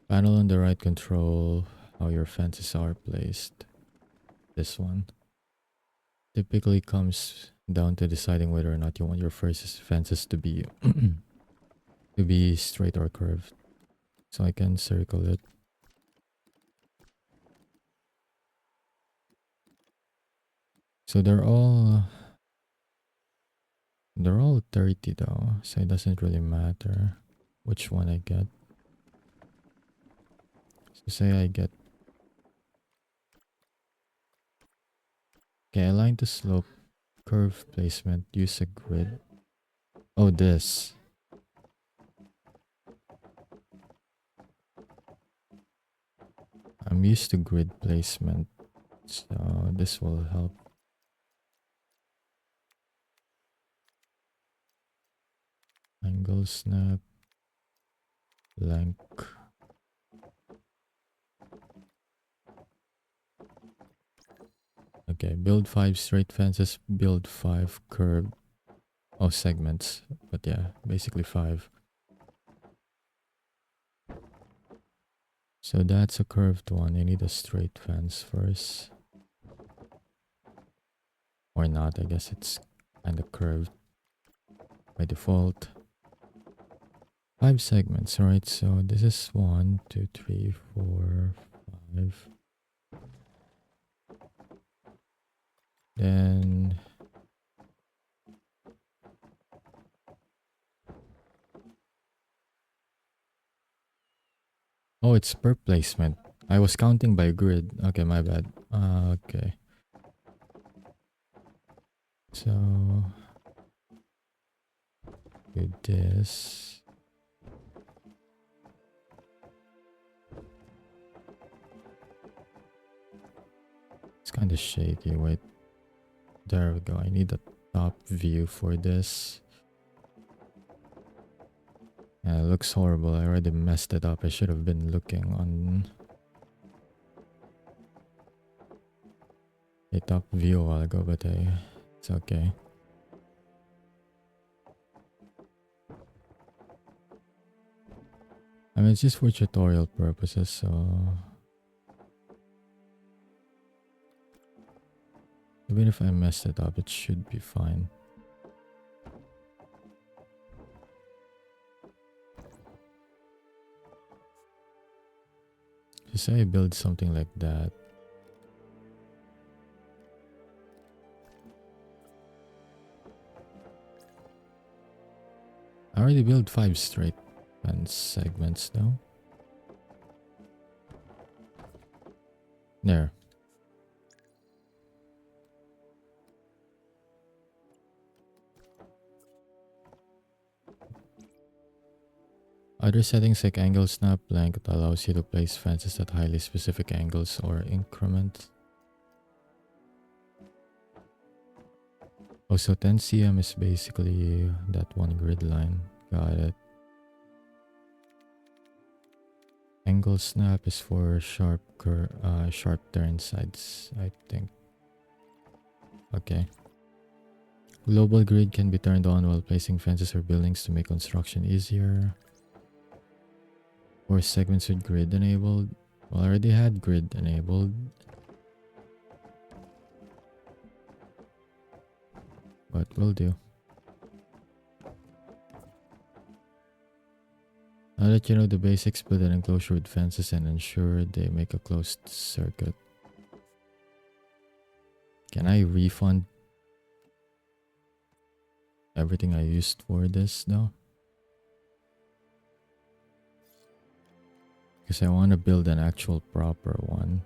Panel on the right control how your fences are placed. This one typically comes down to deciding whether or not you want your first fences to be to be straight or curved. So I can circle it. So they're all 30 though, so it doesn't really matter which one I get. So say I get Okay, align to slope, curve placement, use a grid. Oh, this. I'm used to grid placement, so this will help. Angle snap, length. Okay, build 5 straight fences, build 5 curved, oh, segments, but yeah, basically 5. So that's a curved one. I need a straight fence first. Or not, I guess it's kind of curved by default. 5 segments, alright, so this is 1, 2, 3, 4, 5. Then oh, it's per placement. I was counting by grid. Okay, my bad. Okay. So do this. It's kind of shaky. Wait. There we go. I need a top view for this. Yeah, it looks horrible. I already messed it up. I should have been looking on a top view a while ago, but it's okay. I mean, it's just for tutorial purposes, so even if I messed it up, it should be fine. Just say I build something like that. I already built 5 straight fence segments though. There. Other settings like angle snap length allows you to place fences at highly specific angles or increments. Also 10 cm is basically that one grid line. Got it. Angle snap is for sharp turn sides, I think. Okay. Global grid can be turned on while placing fences or buildings to make construction easier. Or segments with grid enabled. Well, I already had grid enabled. But will do. Now that you know the basics, build an enclosure with fences and ensure they make a closed circuit. Can I refund everything I used for this though? Because I want to build an actual proper one.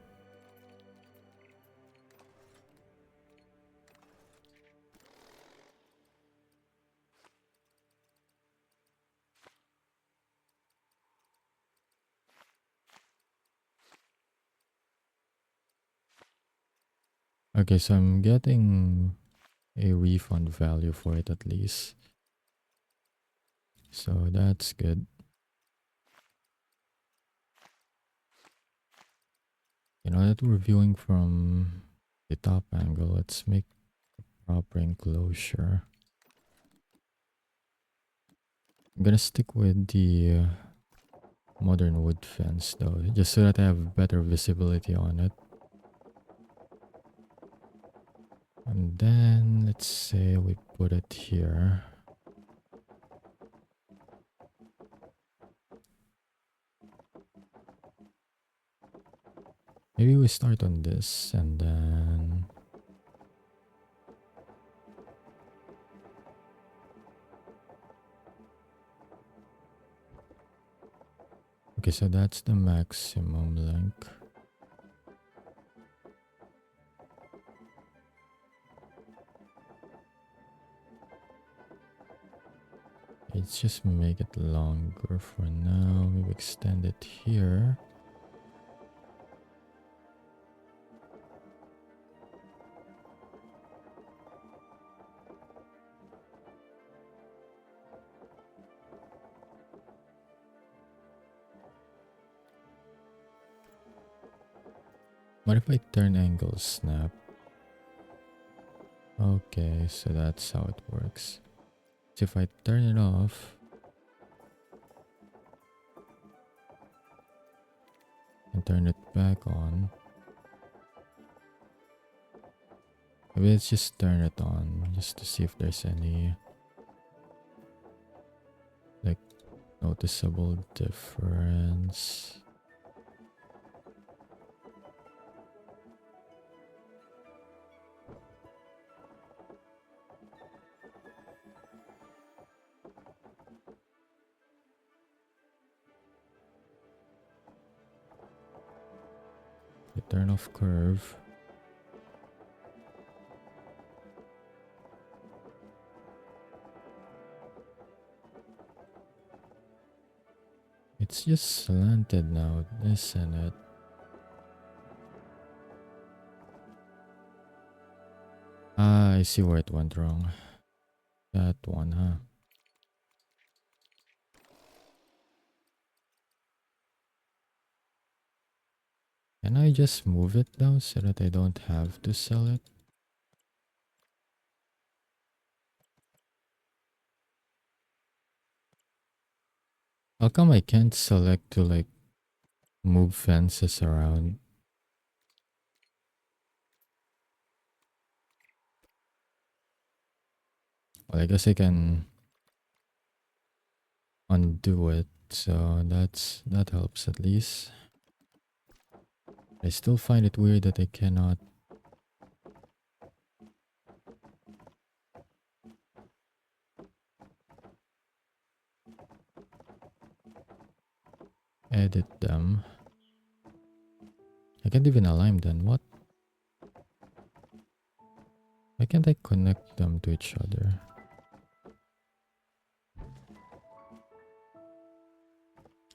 Okay, so I'm getting a refund value for it at least. So that's good. You know that we're viewing from the top angle, let's make a proper enclosure. I'm gonna stick with the modern wood fence though, just so that I have better visibility on it. And then let's say we put it here. Maybe we start on this and then okay, so that's the maximum length. Let's just make it longer for now. Maybe extend it here. What if I turn angle snap? Okay, so that's how it works. So if I turn it off and turn it back on, maybe let's just turn it on just to see if there's any like noticeable difference. Turn off curve. It's just slanted now, isn't it? Ah, I see where it went wrong. That one, huh? Can I just move it though so that I don't have to sell it? How come I can't select to like move fences around? Well, I guess I can undo it, so that helps at least. I still find it weird that I cannot edit them. I can't even align them. What? Why can't I connect them to each other?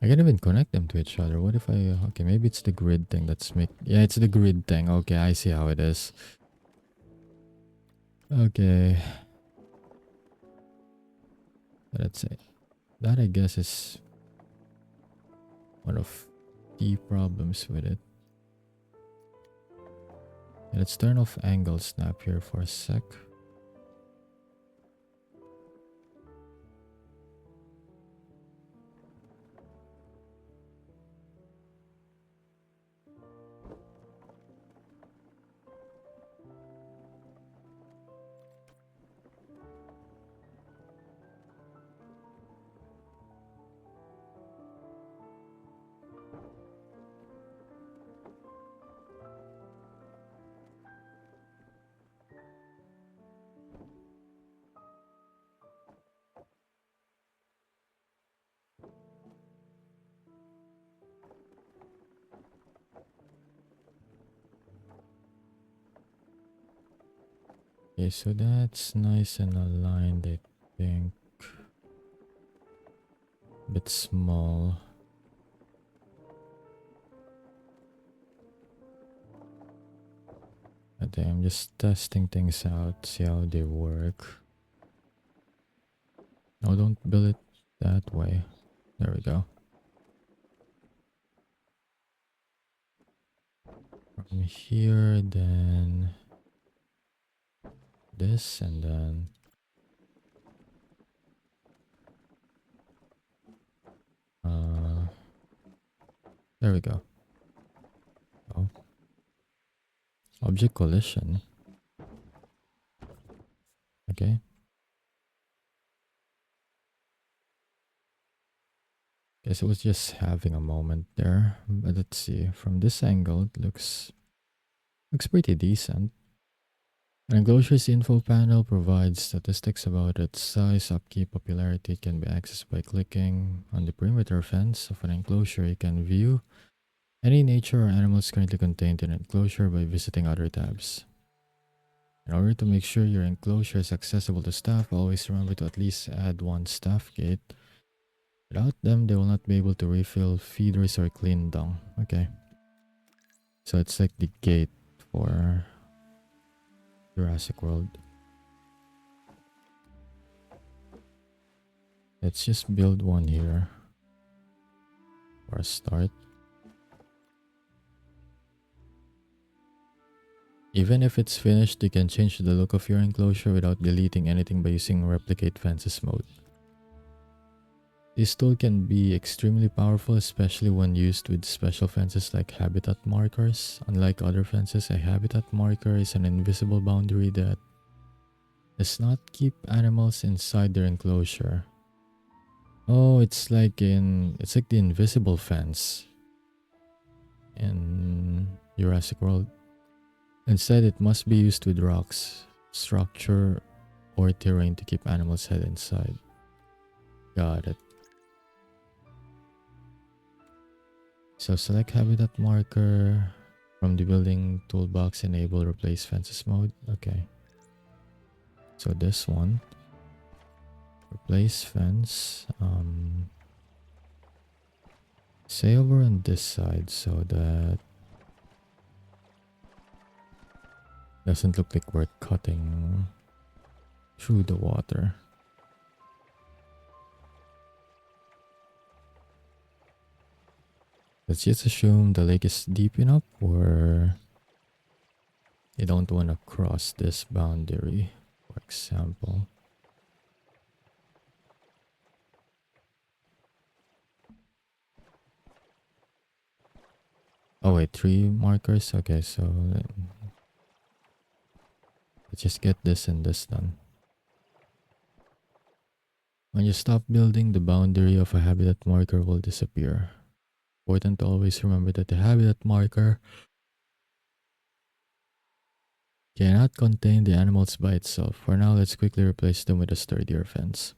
I can't even connect them to each other. What if I... Okay, maybe it's the grid thing that's make... Yeah, it's the grid thing. Okay, I see how it is. Okay. Let's say that I guess is one of the problems with it. Let's turn off angle snap here for a sec. Okay, so that's nice and aligned, I think. A bit small. I think I'm just testing things out, see how they work. No, don't build it that way. There we go. From here, then this, and then there we go. Oh, object collision. Okay. Guess it was just having a moment there. But let's see. From this angle, it looks pretty decent. An enclosure's info panel provides statistics about its size, upkeep, popularity. It can be accessed by clicking on the perimeter fence of an enclosure. You can view any nature or animals currently contained in an enclosure by visiting other tabs. In order to make sure your enclosure is accessible to staff, always remember to at least add one staff gate. Without them, they will not be able to refill feeders or clean dung. Okay. So it's like the gate for Jurassic World. Let's just build one here for a start. Even if it's finished, you can change the look of your enclosure without deleting anything by using Replicate Fences mode. This tool can be extremely powerful, especially when used with special fences like habitat markers. Unlike other fences, a habitat marker is an invisible boundary that does not keep animals inside their enclosure. Oh, it's like the invisible fence in Jurassic World. Instead, it must be used with rocks, structure, or terrain to keep animals hid inside. Got it. So select habitat marker from the building toolbox, enable replace fences mode. Okay. So this one, replace fence. Say over on this side so that doesn't look like we're cutting through the water. Let's just assume the lake is deep enough, or you don't want to cross this boundary, for example. Oh wait, 3 markers? Okay, so let's just get this and this done. When you stop building, the boundary of a habitat marker will disappear. Important to always remember that the habitat marker cannot contain the animals by itself. For now, let's quickly replace them with a sturdier fence.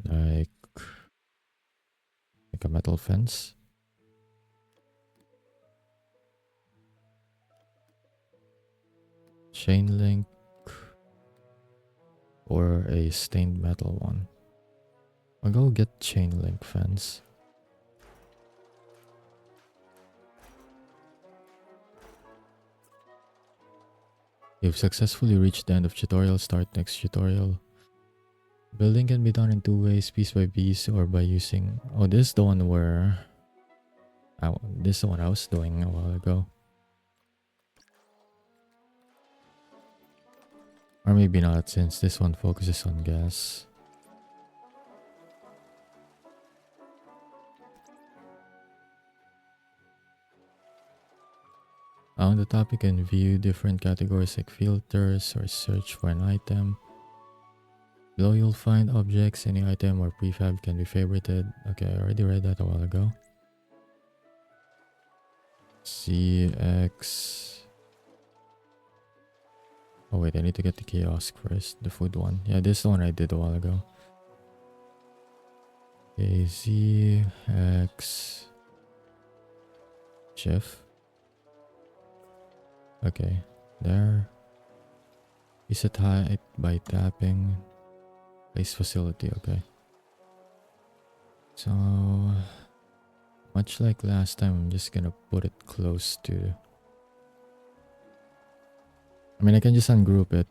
Like a metal fence. Chain link or a stained metal one. I'll go get chain link fence. You've successfully reached the end of tutorial. Start next tutorial. Building can be done in 2 ways, piece by piece or by using... Oh, this is the one where... this is the one I was doing a while ago. Or maybe not, since this one focuses on gas. On the top, you can view different categories like filters or search for an item. Below, you'll find objects. Any item or prefab can be favorited. Okay, I already read that a while ago. CX. Oh wait, I need to get the kiosk first. The food one. Yeah, this is the one I did a while ago. Okay, ZX. Chef. Okay, there. Is it height by tapping? Place facility, okay. So, much like last time, I'm just gonna put it close to... I mean, I can just ungroup it,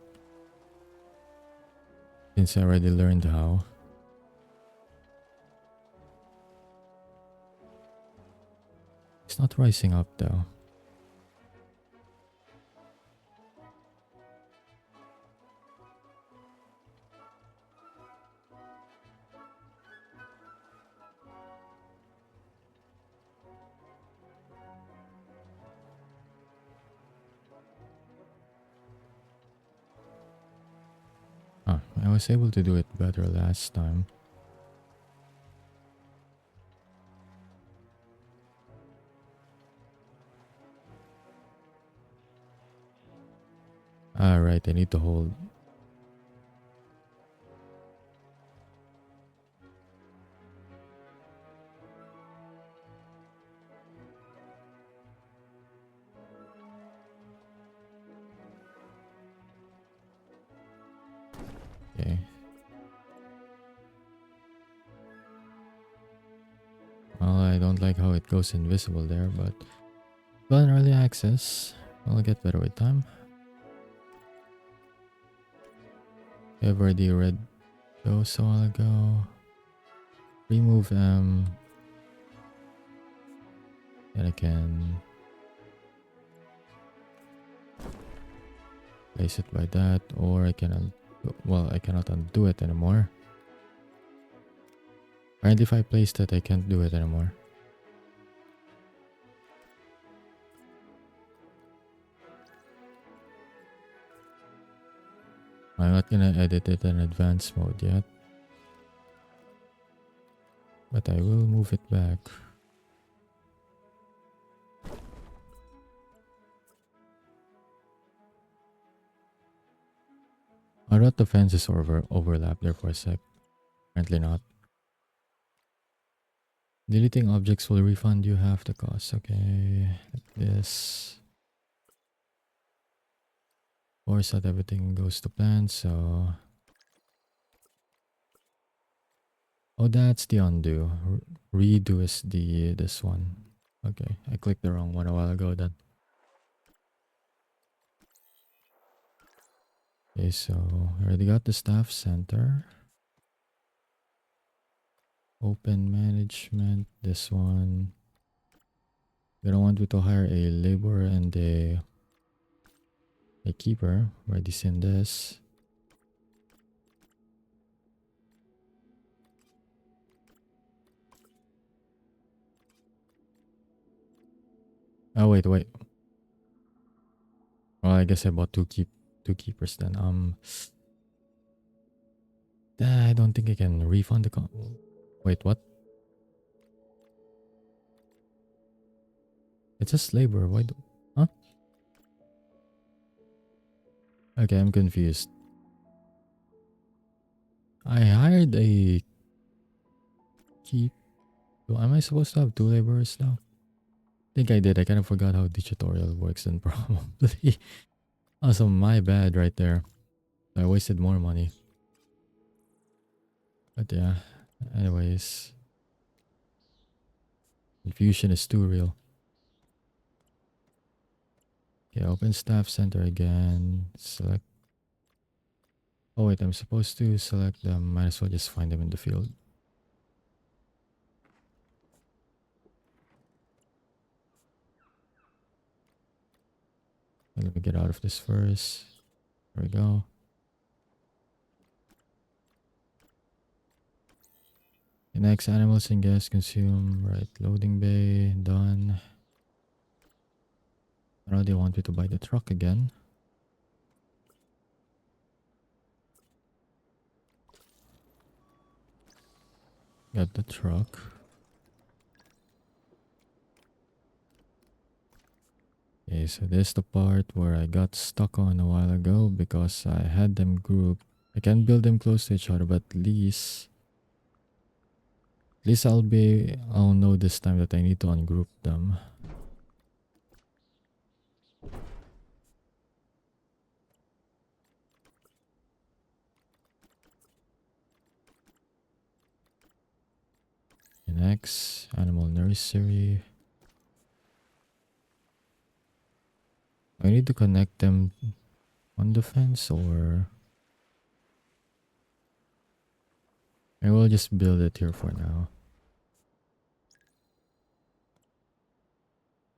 since I already learned how. It's not rising up though. I was able to do it better last time. Alright, I need to hold. Okay. Well, I don't like how it goes invisible there, but well, in early access, I'll get better with time. I've already read those a while ago. Remove M. And I can place it by that, or I can I cannot undo it anymore. And if I placed it, I can't do it anymore. I'm not gonna edit it in advanced mode yet, but I will move it back. I thought the fences overlap there for a sec. Apparently not. Deleting objects will refund you half the cost. Okay, like this. Of course, not everything goes to plan, so... Oh, that's the undo. Redo is this one. Okay, I clicked the wrong one a while ago then. Okay, so I already got the staff center. Open management, this one. Gonna want you to hire a laborer and a keeper. Already seen this. Oh wait. Well, I guess I bought two keepers then. I don't think I can refund the wait, what? It's just labor. Why huh? Okay, I'm confused. I hired a keep. Am I supposed to have two laborers now? I think I did. I kind of forgot how the tutorial works then probably. Also, my bad right there. I wasted more money. But yeah, anyways. Confusion is too real. Okay, open staff center again. Select. Oh wait, I'm supposed to select them. Might as well just find them in the field. Let me get out of this first. There we go. The next animals and guests consume. Right, loading bay, done. Now they want me to buy the truck again. Got the truck. Okay, so this is the part where I got stuck on a while ago because I had them grouped. I can build them close to each other, but at least I'll know this time that I need to ungroup them. Next, animal nursery. I need to connect them on the fence, or I will just build it here for now.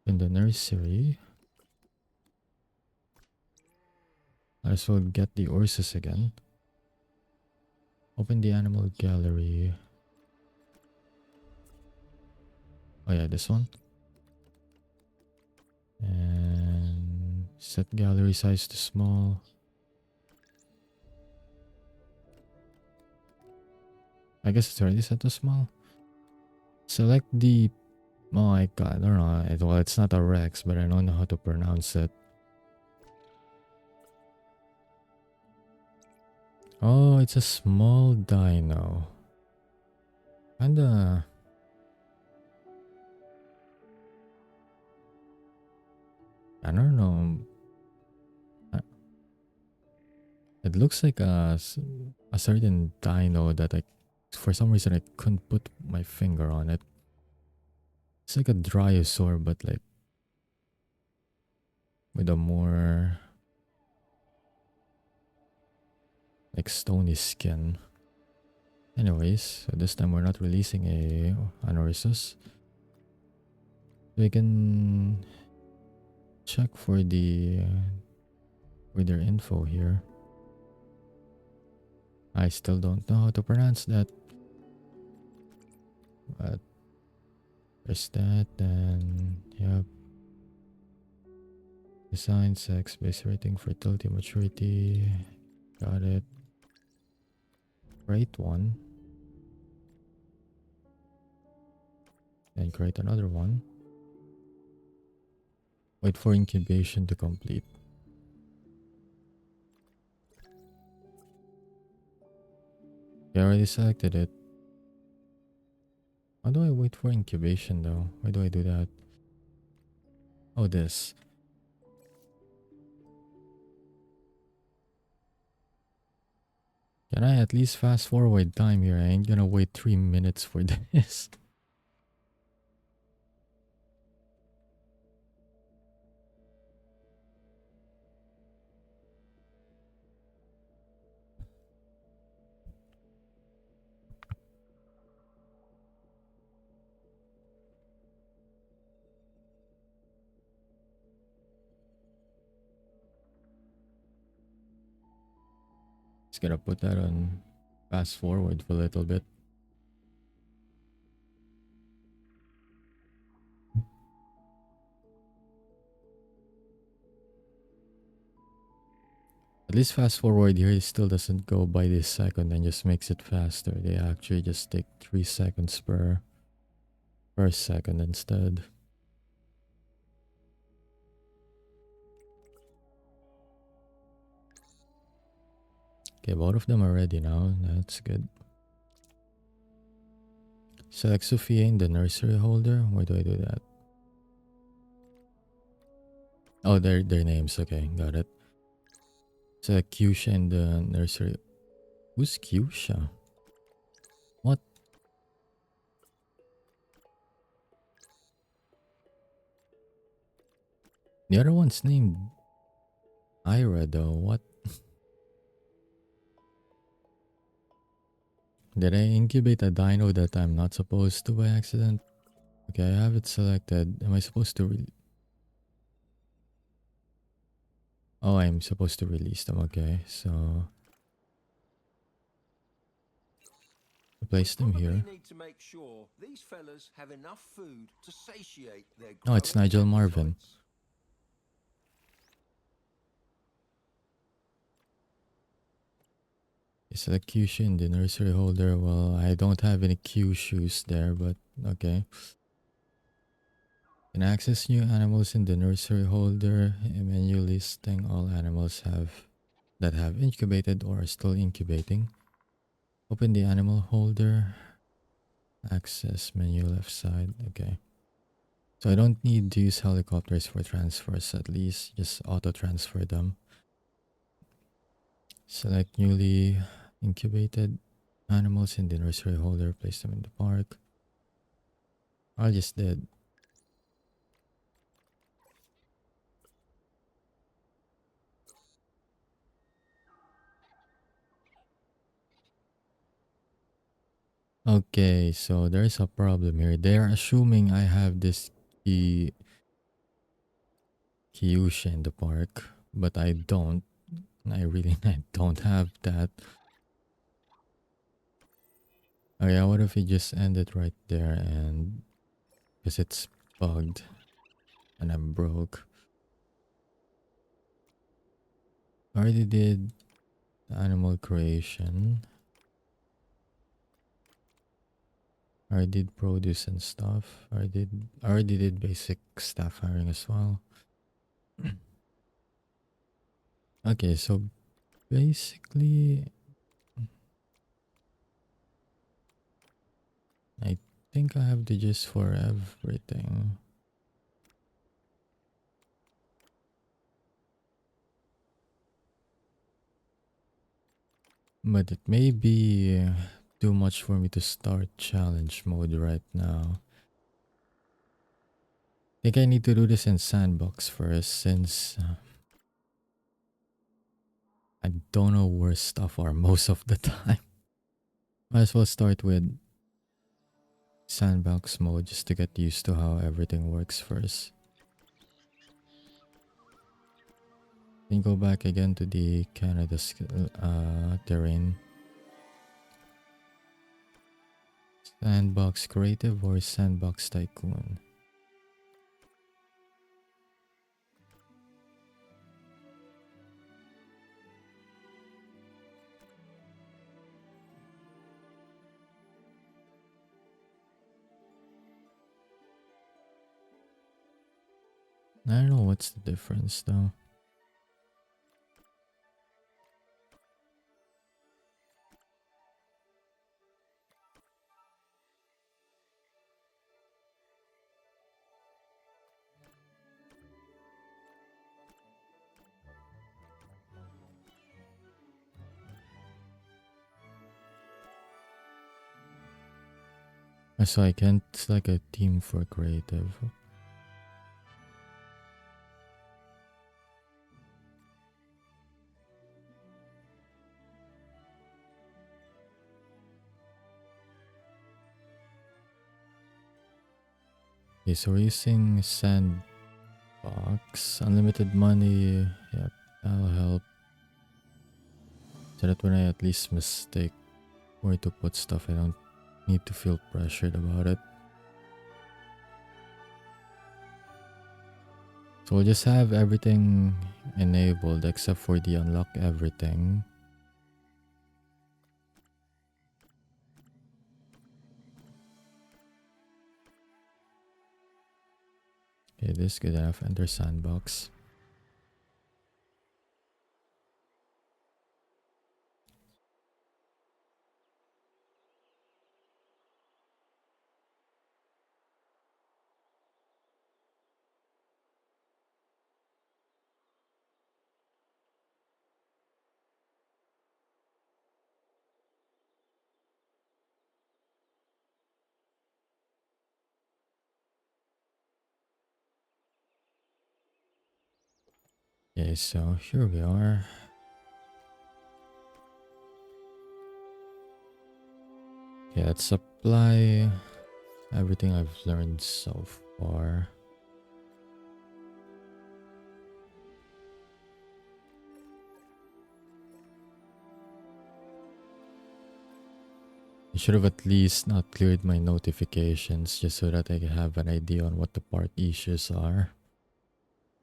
In the nursery, I as well get the horses again. Open the animal gallery. Oh yeah, this one. And set gallery size to small. I guess it's already set to small. Select the... Oh my god, I don't know. Well, it's not a Rex, but I don't know how to pronounce it. Oh, it's a small dino. Kinda... I don't know. It looks like a certain dino that I, for some reason, I couldn't put my finger on it. It's like a Dryosaur, but like with a more like stony skin. Anyways, so this time we're not releasing a Anorsus. We can check for their info here. I still don't know how to pronounce that. But there's that, and yep. Design, sex, base rating, fertility, maturity. Got it. Create one. And create another one. Wait for incubation to complete. I already selected it. How do I wait for incubation though? Why do I do that? Oh, this. Can I at least fast forward time here? I ain't gonna wait 3 minutes for this. Just gonna put that on fast forward for a little bit. At least fast forward here, it still doesn't go by this second and just makes it faster. They actually just take 3 seconds per second instead. Okay, both of them are ready now. That's good. Select Sophia in the nursery holder. Why do I do that? Oh, their names. Okay, got it. Select Kyusha in the nursery. Who's Kyusha? What? The other one's named Ira though. What? Did I incubate a dino that I'm not supposed to by accident? Okay, I have it selected. Am I supposed to Oh, I'm supposed to release them. Okay, so place them here. Need to make sure these fellas have enough food to satiate their Oh, it's Nigel Marvin. appetites. Select Kyushu in the nursery holder. Well, I don't have any Kyushus there, but okay. Can access new animals in the nursery holder. A menu listing all animals that have incubated or are still incubating. Open the animal holder. Access menu left side. Okay. So I don't need to use helicopters for transfers, at least just auto transfer them. Select newly incubated animals in the nursery holder, place them in the park. I just did. Okay, so there's a problem here. They're assuming I have this Kyusha in the park, but I don't. I don't have that. Oh yeah, what if we just end it right there and because it's bugged and I'm broke. Already did animal creation. I did produce and stuff. I already did basic staff hiring as well. Okay, so basically I think I have the gist for everything. But it may be too much for me to start challenge mode right now. I think I need to do this in sandbox first since I don't know where stuff are most of the time. Might as well start with sandbox mode just to get used to how everything works first. Then go back again to the Canada terrain. Sandbox Creative or Sandbox Tycoon? I don't know what's the difference though. So I can't select a team for creative. Okay, so we're using sandbox, unlimited money. Yep, that'll help. So that when I at least mistake where to put stuff, I don't need to feel pressured about it. So we'll just have everything enabled except for the unlock everything. Okay, this is good enough. Enter sandbox. Okay, so here we are. Okay, let's apply everything I've learned so far. I should have at least not cleared my notifications just so that I can have an idea on what the park issues are.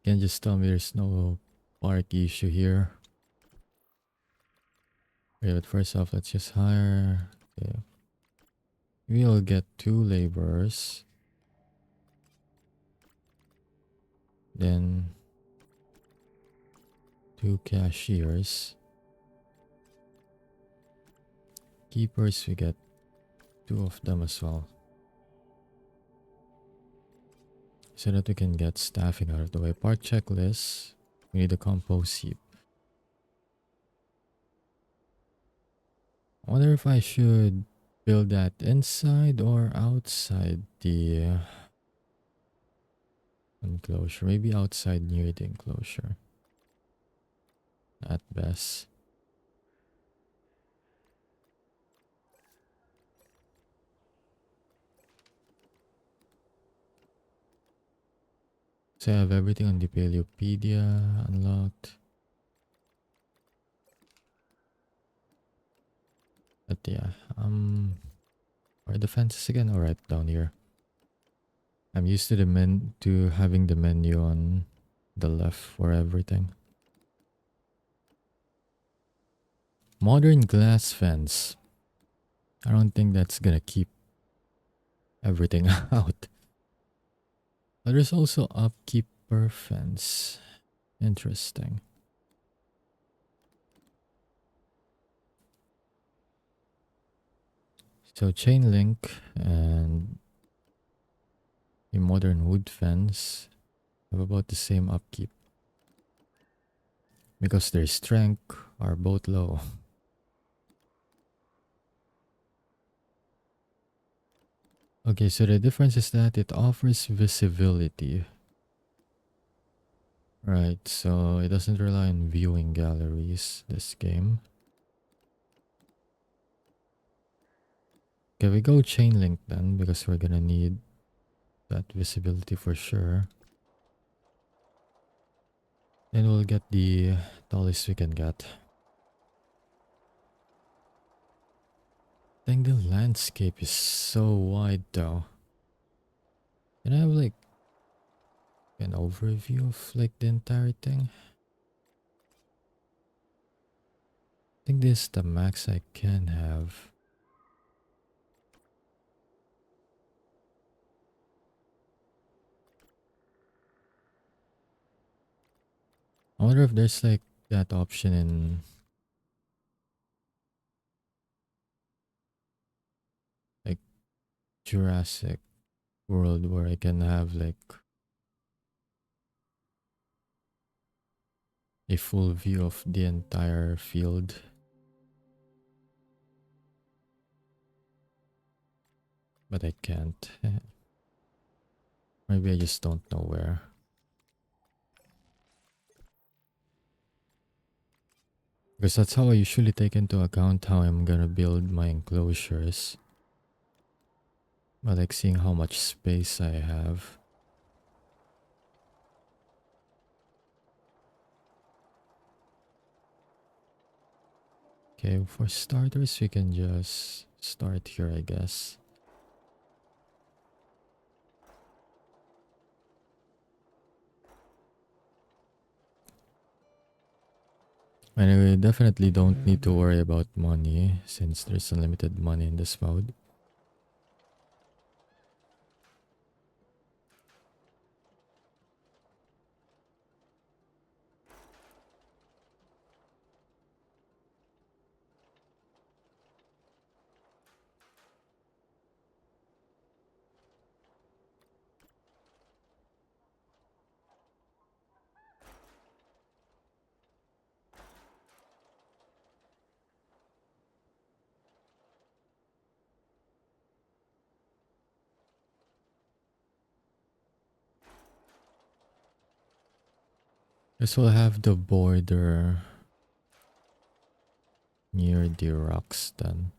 You can just tell me there's no park issue here. Okay, but first off, let's just hire. Okay. We'll get 2 laborers. Then 2 cashiers. Keepers, we get 2 of them as well. So that we can get staffing out of the way. Park checklist. We need a compost heap. I wonder if I should build that inside or outside the enclosure. Maybe outside near the enclosure. At best. So I have everything on the Paleopedia unlocked. But yeah, where the fences again? All right, down here. I'm used to to having the menu on the left for everything. Modern glass fence. I don't think that's gonna keep everything out. But there's also upkeeper fence. Interesting. So chain link and a modern wood fence have about the same upkeep. Because their strength are both low. Okay, so the difference is that it offers visibility. Right, so it doesn't rely on viewing galleries, this game. Okay, we go chain link then, because we're gonna need that visibility for sure. Then we'll get the tallest we can get. I think the landscape is so wide though. Can I have like an overview of like the entire thing? I think this is the max I can have. I wonder if there's like that option in like Jurassic World where I can have like a full view of the entire field. But I can't. Maybe I just don't know where. Because that's how I usually take into account how I'm gonna build my enclosures. But like seeing how much space I have. Okay, for starters, we can just start here, I guess. And we definitely don't need to worry about money since there's unlimited money in this mode. This will have the border near the rocks then.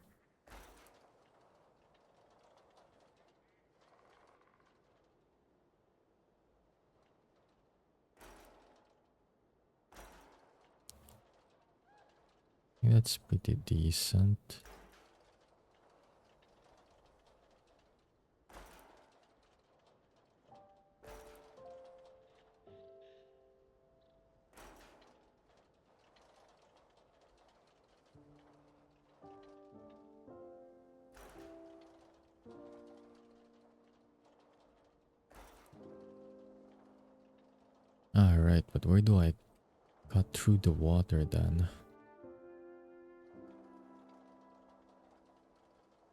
I think that's pretty decent. Alright, but where do I cut through the water then?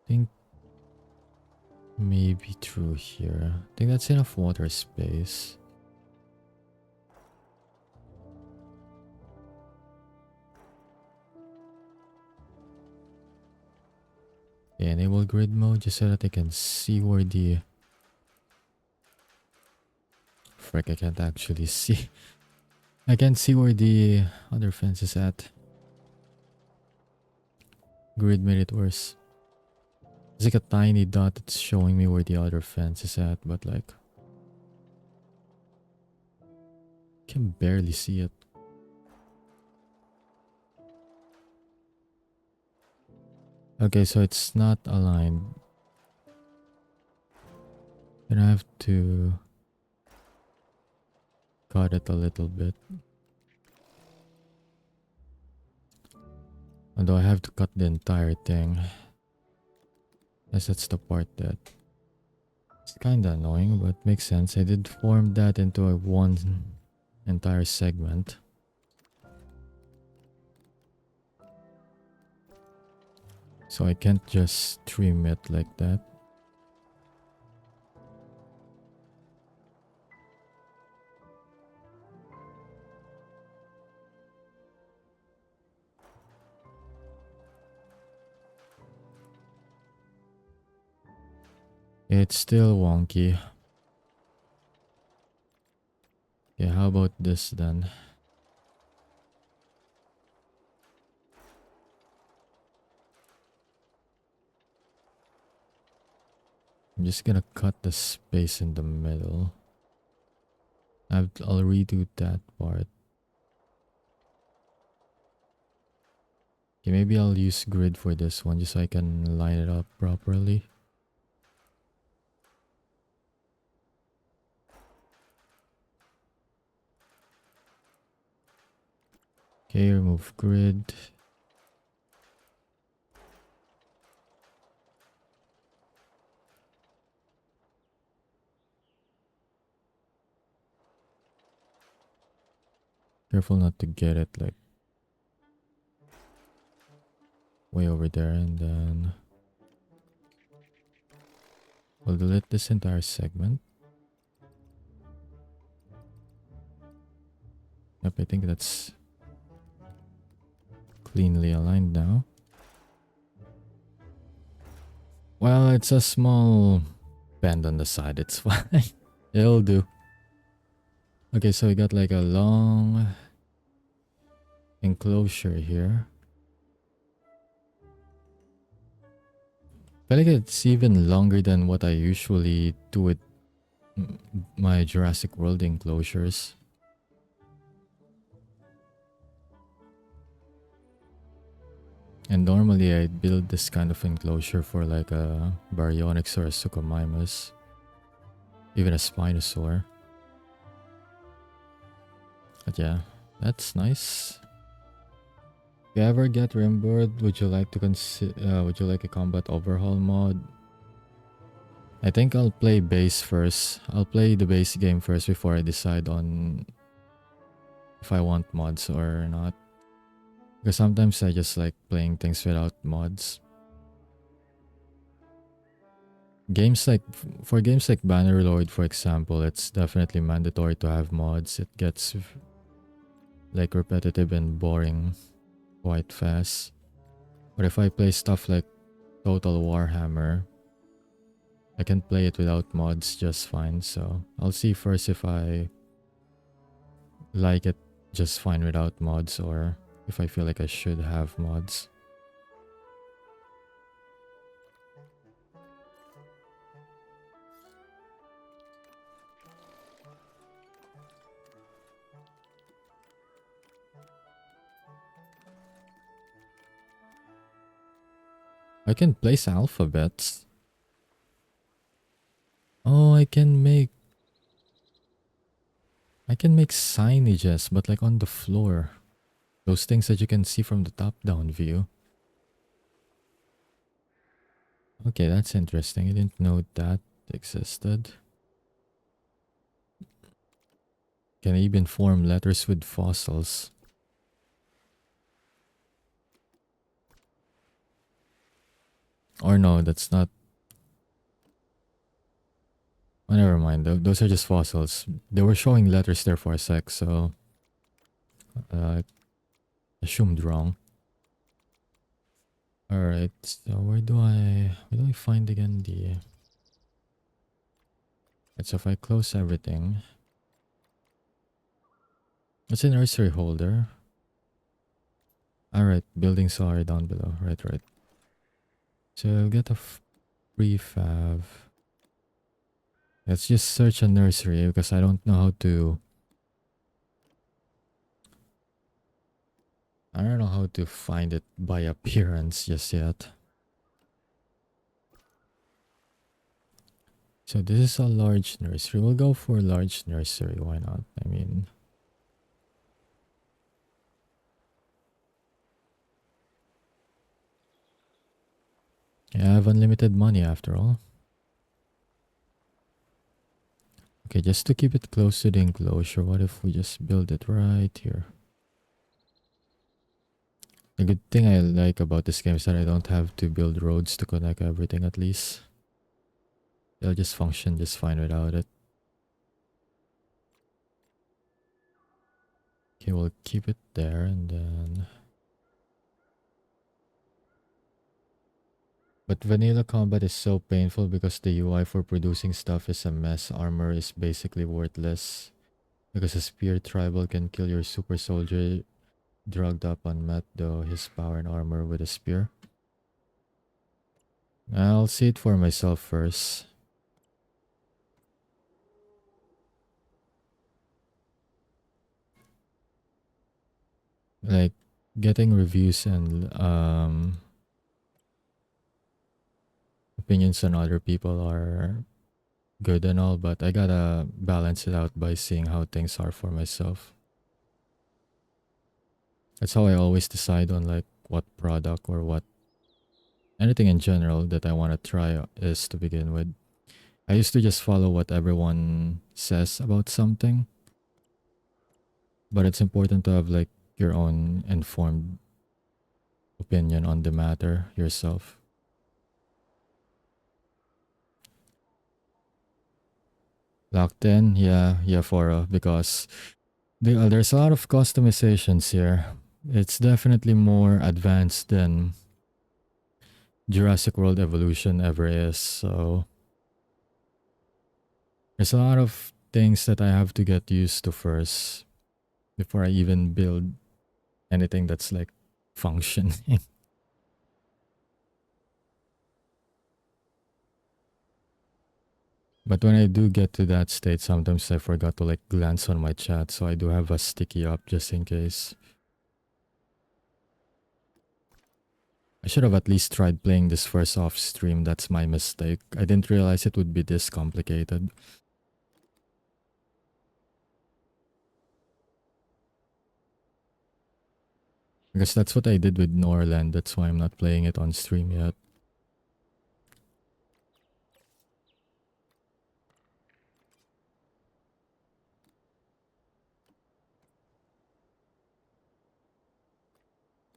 I think maybe through here. I think that's enough water space. Okay, enable grid mode just so that I can see where the... Frick, I can't actually see. I can't see where the other fence is at. Grid made it worse. It's like a tiny dot that's showing me where the other fence is at, but like... I can barely see it. Okay, so it's not aligned. Then I have to cut it a little bit. Although I have to cut the entire thing. Yes, that's the part that it's kinda annoying, but makes sense. I did form that into a one entire segment. So I can't just trim it like that. It's still wonky. Okay, how about this then? I'm just gonna cut the space in the middle. I'll redo that part. Okay, maybe I'll use grid for this one just so I can line it up properly. Okay, remove grid. Careful not to get it like way over there, and then we'll delete this entire segment. Yep, I think that's cleanly aligned now. Well, it's a small bend on the side, it's fine. It'll do. Okay, so we got like a long enclosure here. I feel like it's even longer than what I usually do with my Jurassic World enclosures. And normally I build this kind of enclosure for like a Baryonyx or a Suchomimus. Even a Spinosaur. But yeah, that's nice. If you ever get Rimboard, would you like a combat overhaul mod? I think I'll play base first. I'll play the base game first before I decide on if I want mods or not. Because sometimes I just like playing things without mods. For games like Bannerlord, for example, it's definitely mandatory to have mods. It gets like repetitive and boring quite fast. But if I play stuff like Total Warhammer, I can play it without mods just fine. So I'll see first if I like it just fine without mods or if I feel like I should have mods. I can place alphabets. Oh, I can make signages, but like on the floor. Those things that you can see from the top-down view. Okay, that's interesting. I didn't know that existed. Can even form letters with fossils. Or no, that's not. Oh, never mind. Those are just fossils. They were showing letters there for a sec, so I assumed wrong. Alright, so where do I find again the... Right, so if I close everything... It's a nursery holder. Alright, buildings are down below. Right. So I'll get a prefab. Let's just search a nursery because I don't know how to... I don't know how to find it by appearance just yet. So this is a large nursery. We'll go for a large nursery. Why not? I mean... Yeah, I have unlimited money after all. Okay, just to keep it close to the enclosure, what if we just build it right here? The good thing I like about this game is that I don't have to build roads to connect everything at least. They'll just function just fine without it. Okay, we'll keep it there and then... But vanilla combat is so painful because the UI for producing stuff is a mess. Armor is basically worthless because a spear tribal can kill your super soldier drugged up on meth, though his power and armor with a spear. I'll see it for myself first. Like getting reviews and opinions on other people are good and all, but I gotta balance it out by seeing how things are for myself. That's how I always decide on like what product or what anything in general that I want to try is to begin with. I used to just follow what everyone says about something, but it's important to have like your own informed opinion on the matter yourself. Locked in, yeah, Foro, because there's a lot of customizations here. It's definitely more advanced than Jurassic World Evolution ever is, so there's a lot of things that I have to get used to first before I even build anything that's like functioning. But when I do get to that state, sometimes I forgot to like glance on my chat, so I do have a sticky up just in case. I should have at least tried playing this first off stream. That's my mistake. I didn't realize it would be this complicated. Because that's what I did with Norland. That's why I'm not playing it on stream yet.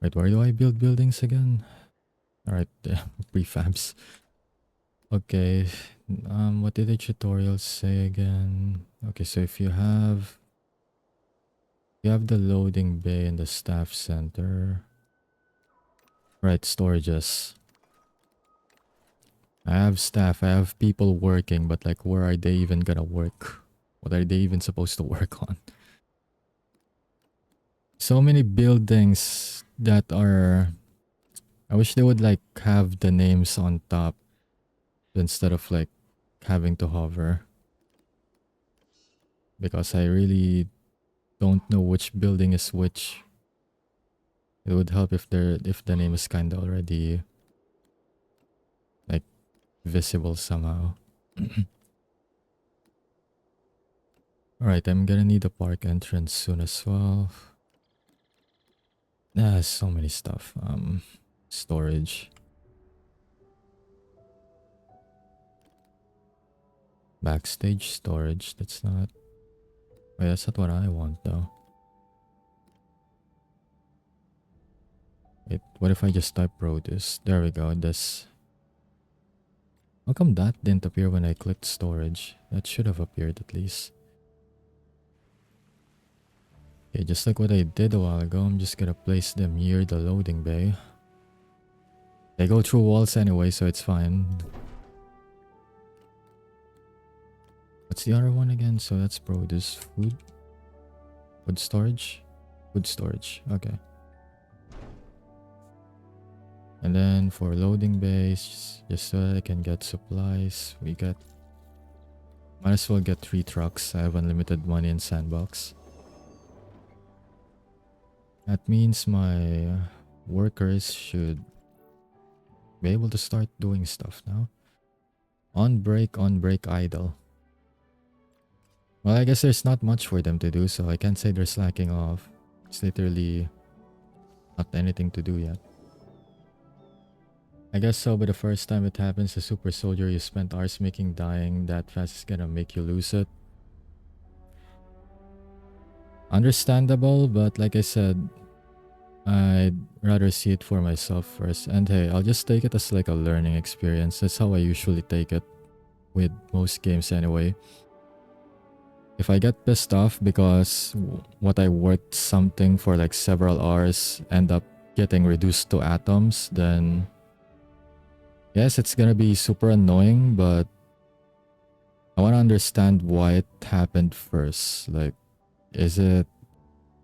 Wait, where do I build buildings again? Alright, prefabs. Okay, what did the tutorial say again? Okay, so if you have the loading bay and the staff center. Right, storages. I have staff, I have people working, but like where are they even gonna work? What are they even supposed to work on? So many buildings that are... I wish they would like have the names on top instead of like having to hover. Because I really don't know which building is which. It would help if the name is kinda already like visible somehow. Alright, I'm gonna need a park entrance soon as well. So many stuff. Storage. Backstage storage. That's not... Wait, that's not what I want though. Wait, what if I just type produce? There we go, this... How come that didn't appear when I clicked storage? That should have appeared at least. Okay, just like what I did a while ago, I'm just gonna place them near the loading bay. They go through walls anyway, so it's fine. What's the other one again? So that's produce, food. Food storage? Food storage, okay. And then for loading bays, just so that I can get supplies, we get... Might as well get 3 trucks. I have unlimited money in sandbox. That means my workers should be able to start doing stuff now. On break, idle. Well, I guess there's not much for them to do, so I can't say they're slacking off. It's literally not anything to do yet. I guess so, but the first time it happens, a super soldier you spent hours making dying that fast is gonna make you lose it. Understandable, but like I said, I'd rather see it for myself first. And hey, I'll just take it as like a learning experience. That's how I usually take it with most games anyway. If I get pissed off because what I worked something for like several hours end up getting reduced to atoms, then Yes, it's gonna be super annoying, but I want to understand why it happened first. Like, is it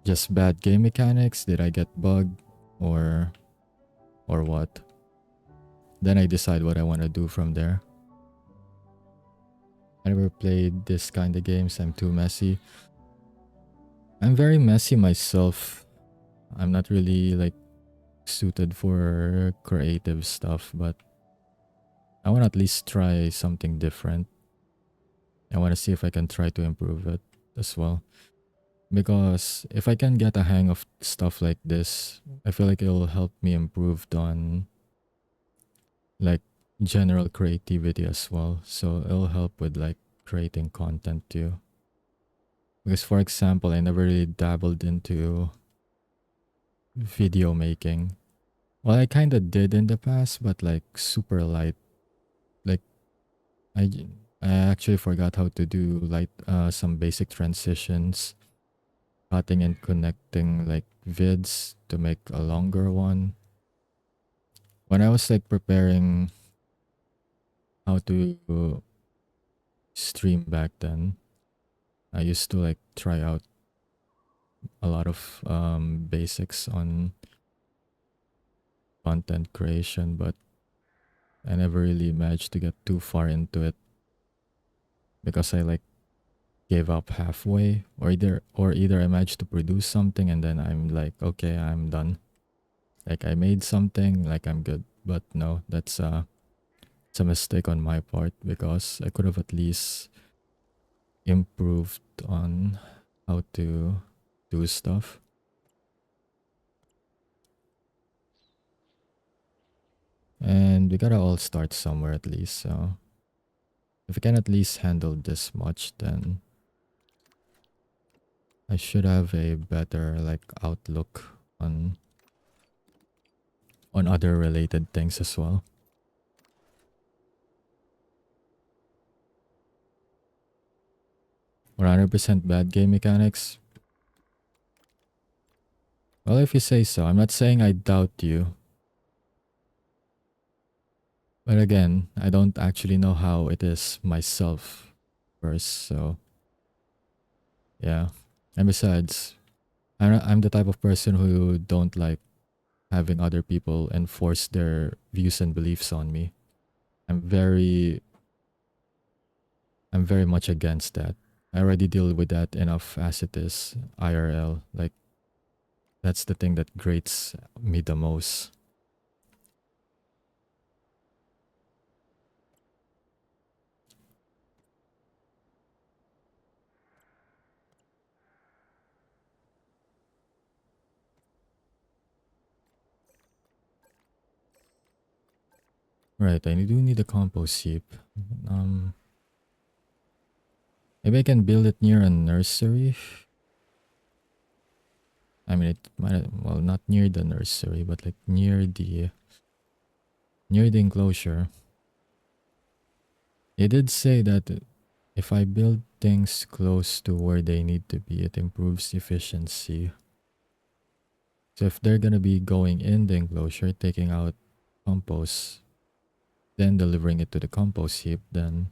just bad game mechanics? Did I get bugged? Or what? Then I decide what I want to do from there. I never played this kind of games. I'm too messy. I'm very messy myself. I'm not really like suited for creative stuff, but I want to at least try something different. I want to see if I can try to improve it as well. Because if I can get a hang of stuff like this, I feel like it'll help me improve on like general creativity as well. So it'll help with like creating content too. Because for example, I never really dabbled into video making. Well, I kind of did in the past, but like super light. Like I I actually forgot how to do like some basic transitions, cutting and connecting like vids to make a longer one. When I was like preparing how to stream back then, I used to like try out a lot of basics on content creation, but I never really managed to get too far into it because I like gave up halfway, or either I managed to produce something and then I'm like, okay, I'm done. Like I made something, like I'm good. But no, it's a mistake on my part because I could have at least improved on how to do stuff. And we gotta all start somewhere at least. So if I can at least handle this much, then I should have a better like outlook on other related things as well. 100% bad game mechanics. Well, if you say so. I'm not saying I doubt you. But again, I don't actually know how it is myself first, so yeah. And besides, I'm the type of person who don't like having other people enforce their views and beliefs on me. I'm very I'm very much against that. I already deal with that enough as it is IRL. Like that's the thing that grates me the most. Right, I do need a compost heap. Um, Maybe I can build it near a nursery. I mean, it might well not near the nursery, but like near the enclosure. It did say that if I build things close to where they need to be, it improves efficiency. So if they're gonna be going in the enclosure, taking out compost, then delivering it to the compost heap, then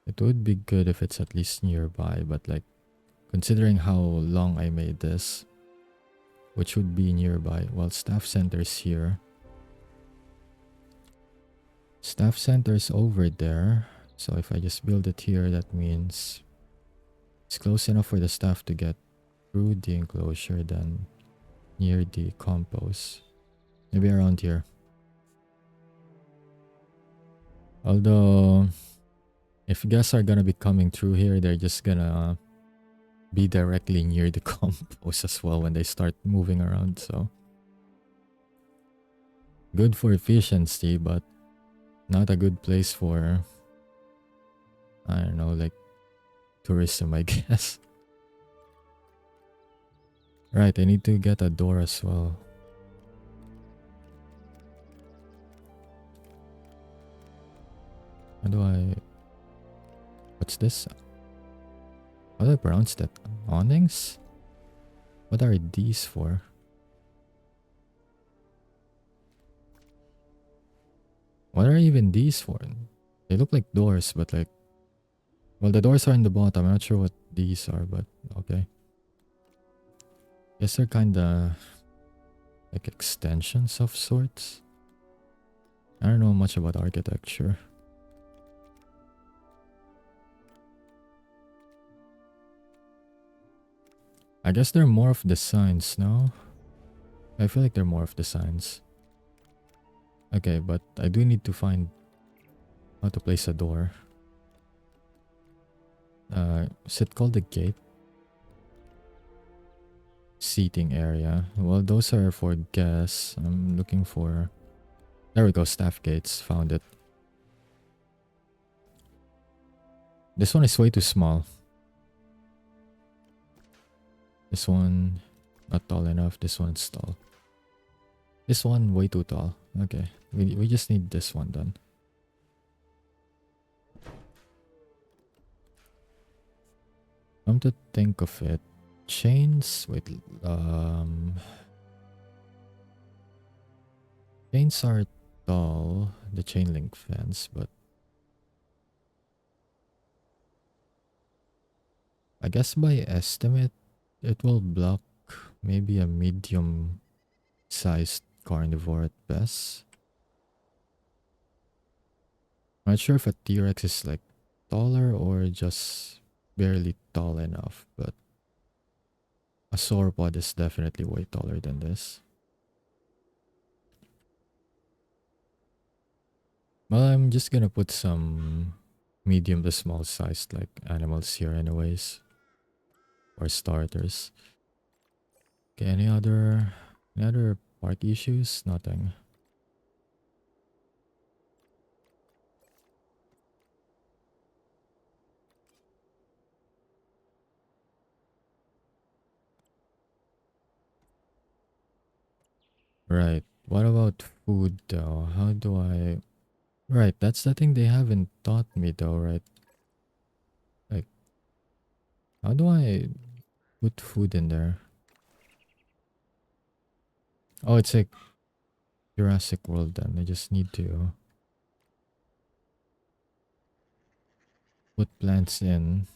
it would be good if it's at least nearby. But like considering how long I made this, which would be nearby, well, staff center's here. Staff center's over there. So if I just build it here, that means it's close enough for the staff to get through the enclosure than near the compost. Maybe around here. Although, if guests are gonna be coming through here, they're just gonna be directly near the compost as well when they start moving around. So, good for efficiency, but not a good place for, I don't know, like tourism, I guess. Right, I need to get a door as well. How do I... What's this? How do I pronounce that? Awnings? What are these for? What are even these for? They look like doors, but like, well, the doors are in the bottom. I'm not sure what these are, but okay. Guess they're kinda like extensions of sorts. I don't know much about architecture. I guess they're more of the signs, no? I feel like they're more of the signs. Okay, but I do need to find how to place a door. Is it called the gate? Seating area. Well, those are for guests. I'm looking for... There we go, staff gates. Found it. This one is way too small. This one, not tall enough. This one's tall. This one, way too tall. Okay, we just need this one done. Come to think of it, chains, wait, chains are tall, the chain link fence, but I guess by estimate, it will block maybe a medium sized carnivore at best. I'm not sure if a T-Rex is like taller or just barely tall enough, but a sauropod is definitely way taller than this. Well, I'm just gonna put some medium to small sized like animals here anyways. Or starters. Okay, any other park issues? Nothing. Right. What about food though? How do I... Right, that's the thing they haven't taught me though, right? Like, how do I put food in there? Oh, it's like Jurassic World then. I just need to put plants in.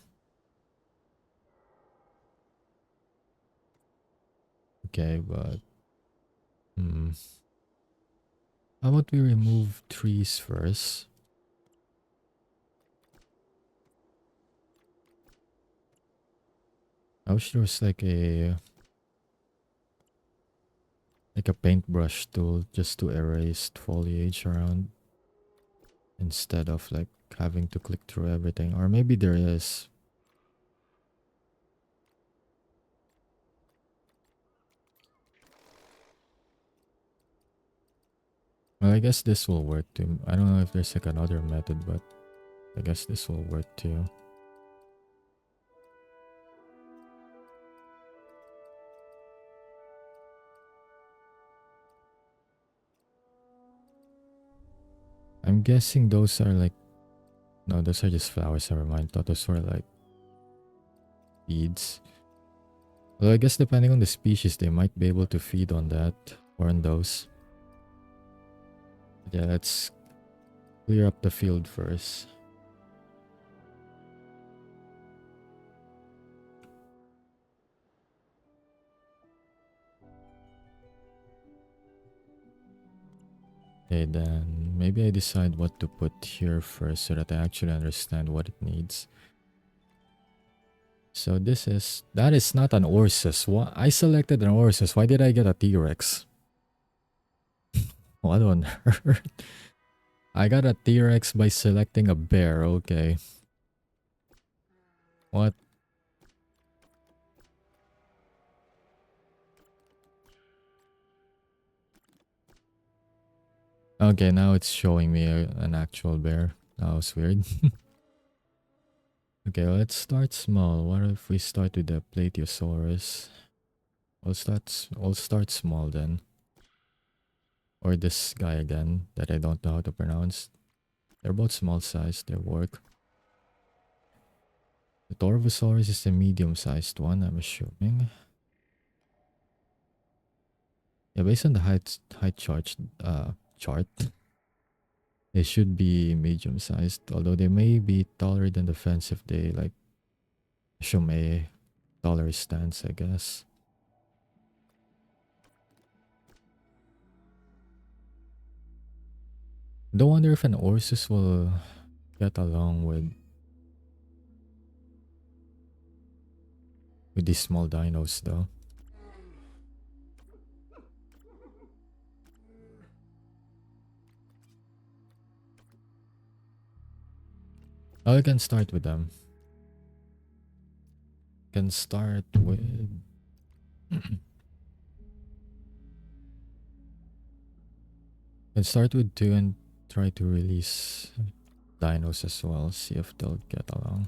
Okay, but... How about we remove trees first? I wish there was like a paintbrush tool just to erase foliage around instead of like having to click through everything. Or maybe there is. Well, I guess this will work too. I don't know if there's like another method, but I guess this will work too. I'm guessing those are like... No, those are just flowers. Never mind. Thought those were like seeds. Well, I guess depending on the species, they might be able to feed on that or on those. But yeah, let's clear up the field first. Okay, then maybe I decide what to put here first so that I actually understand what it needs. So that is not an Ursus. What? I selected an Ursus. Why did I get a T-Rex? What on earth? I got a T-Rex by selecting a bear. Okay. What? Okay, now it's showing me an actual bear. That was weird. Okay, let's start small. What if we start with the Plateosaurus? We'll start small then. Or this guy again that I don't know how to pronounce. They're both small size, they work. The Torvosaurus is a medium-sized one, I'm assuming. Yeah, based on the height chart, They should be medium sized, although they may be taller than the fence if they like assume a taller stance, I guess. Don't wonder if an Ursus will get along with these small dinos though. Oh, I can start with them. Can start with can start with two and try to release dinos as well. See if they'll get along.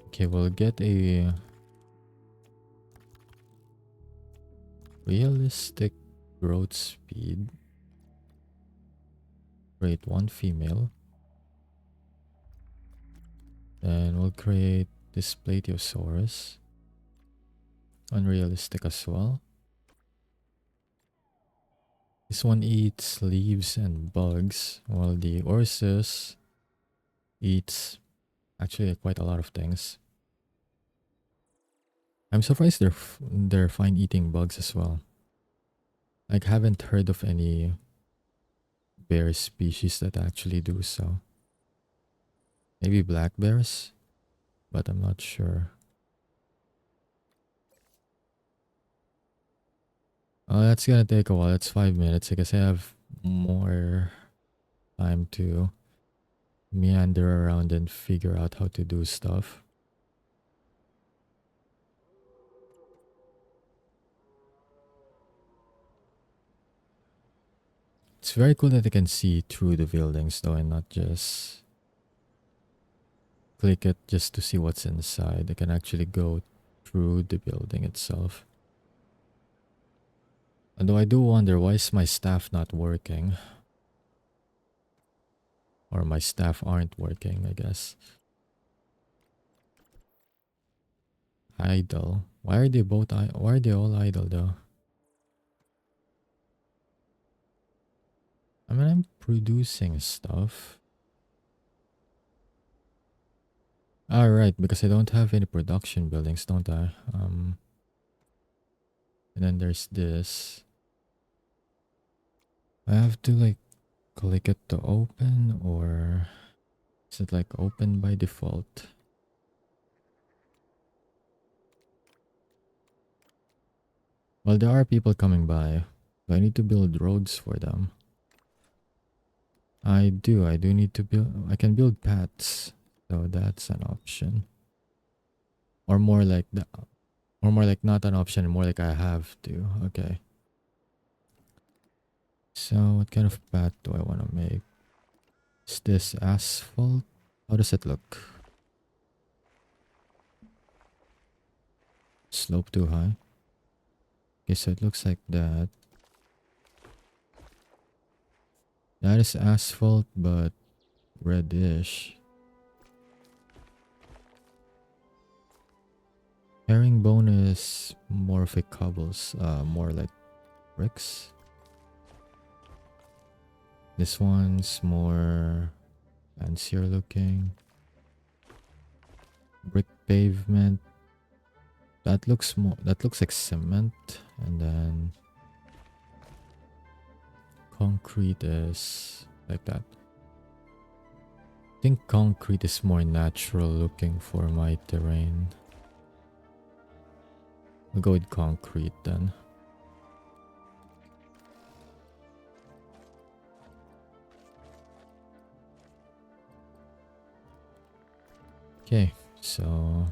Okay, we'll get a realistic growth speed. Create one female. Then we'll create this Platyosaurus. Unrealistic as well. This one eats leaves and bugs, while the Ursus eats actually quite a lot of things. I'm surprised they're fine eating bugs as well. Like, haven't heard of any bear species that actually do so. Maybe black bears, but I'm not sure. Oh, that's gonna take a while. It's 5 minutes. I guess I have more time to meander around and figure out how to do stuff. It's very cool that I can see through the buildings though and not just click it just to see what's inside. I can actually go through the building itself. Although I do wonder, why is my staff not working? Or my staff aren't working, I guess. Idle. Why are they why are they all idle though? I mean, I'm producing stuff. Alright, because I don't have any production buildings, don't I? And then there's this. I have to like click it to open, or is it like open by default? Well, there are people coming by. Do I need to build roads for them? I do need to build. I can build paths, so that's an option. Or more like not an option, more like I have to. Okay. So what kind of path do I want to make? Is this asphalt? How does it look? Slope too high. Okay, so it looks like that. That is asphalt, but reddish. Herringbone is more of a cobbles, more like bricks. This one's more fancier looking. Brick pavement. That looks like cement, and then concrete is like that. I think concrete is more natural looking for my terrain. I'll go with concrete then. Okay, so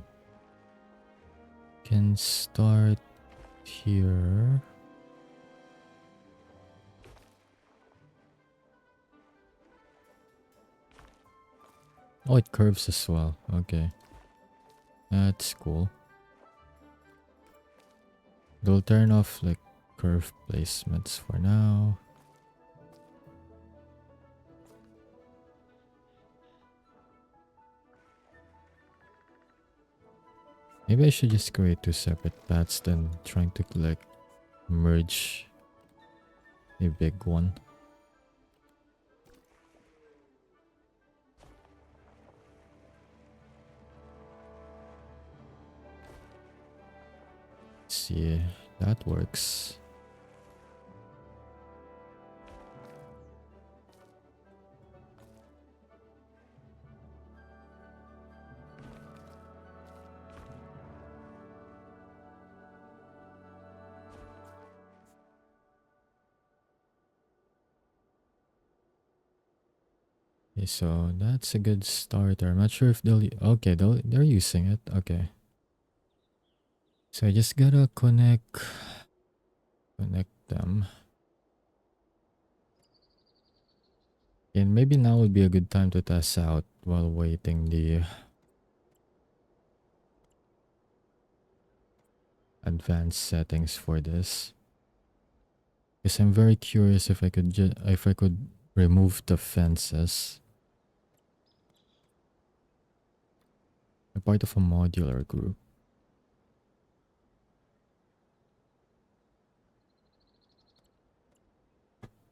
can start here. Oh, it curves as well. Okay, that's cool. We'll turn off like curve placements for now. Maybe I should just create two separate paths than trying to like merge a big one. Let's see, that works. Okay, so that's a good starter. I'm not sure if they'll... Okay, they're using it. Okay. So I just gotta connect them. And maybe now would be a good time to test out while waiting the advanced settings for this. Because I'm very curious if I could remove the fences. A part of a modular group.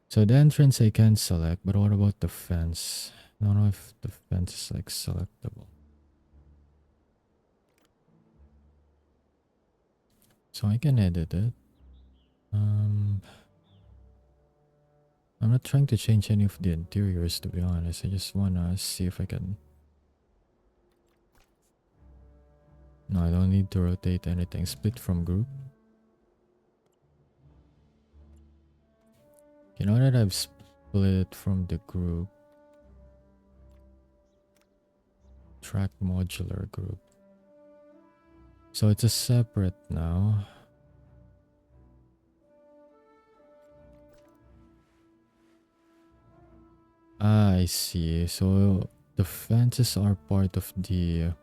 So the entrance I can select, but what about the fence? I don't know if the fence is like selectable. So I can edit it. I'm not trying to change any of the interiors, to be honest. I just wanna see if I can... No, I don't need to rotate anything. Split from group. You know that I've split from the group. Track modular group. So it's a separate now. Ah, I see. So the fences are part of the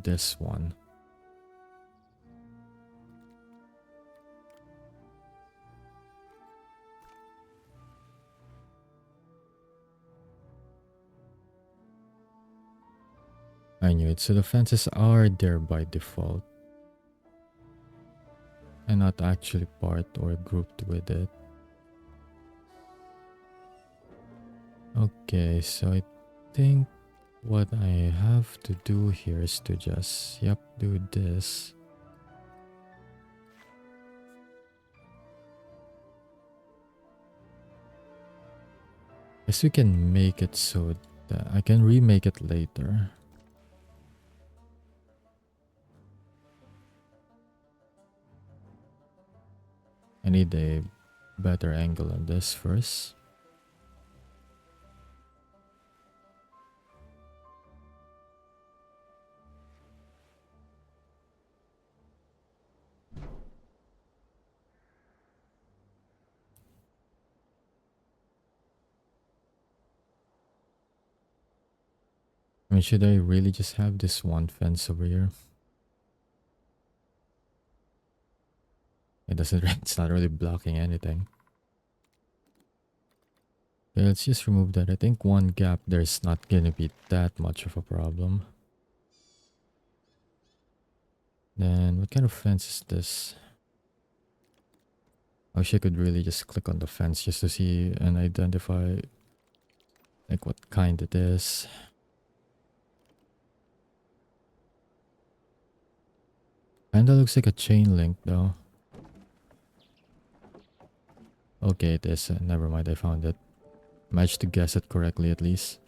this one. I knew it. So the fences are there by default and not actually part or grouped with it. Okay, so I think what I have to do here is to just, yep, do this. Guess we can make it so that I can remake it later. I need a better angle on this first. I mean, should I really just have this one fence over here? It doesn't, it's not really blocking anything. Okay, let's just remove that. I think one gap there's not gonna be that much of a problem. Then what kind of fence is this? I wish I could really just click on the fence just to see and identify like what kind it is. Kinda looks like a chain link though. Okay, it is. Never mind, I found it. Managed to guess it correctly at least.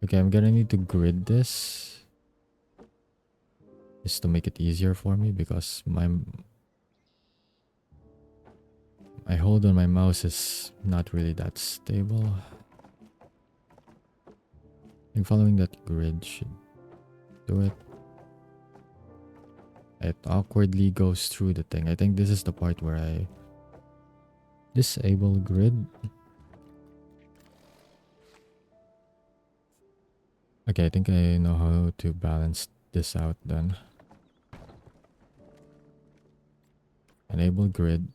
Okay, I'm gonna need to grid this just to make it easier for me because my hold on my mouse is not really that stable. I think following that grid should do it. It awkwardly goes through the thing. I think this is the part where I disable grid. Okay, I think I know how to balance this out then. Enable grid.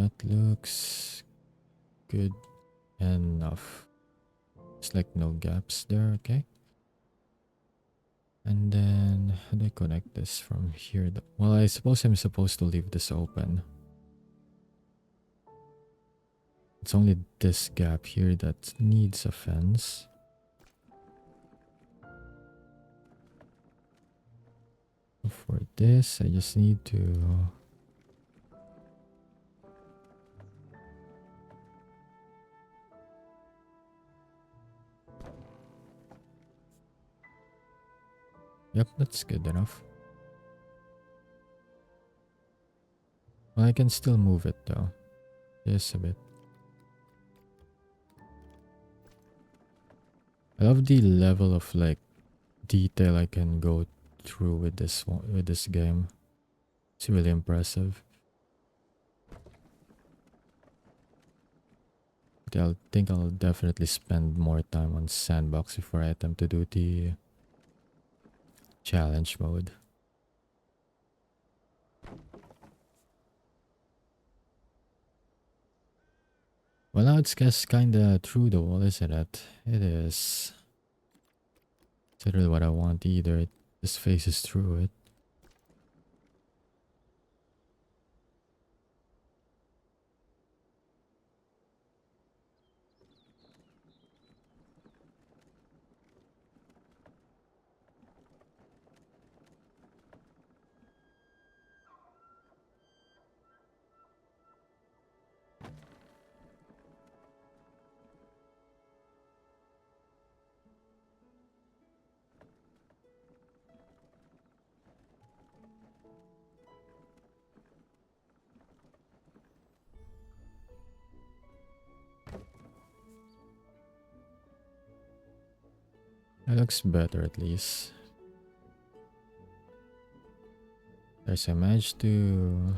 That looks good enough. It's like no gaps there, okay? And then how do I connect this from here? Well, I suppose I'm supposed to leave this open. It's only this gap here that needs a fence. For this, I just need to... Yep, that's good enough. Well, I can still move it though. Just a bit. I love the level of like detail I can go through with this one, with this game. It's really impressive. But I think I'll definitely spend more time on sandbox before I attempt to do the challenge mode. Well, now it's just kinda through the wall, isn't it? It is. It's not really what I want either. It just faces through it. That looks better at least. There's I managed to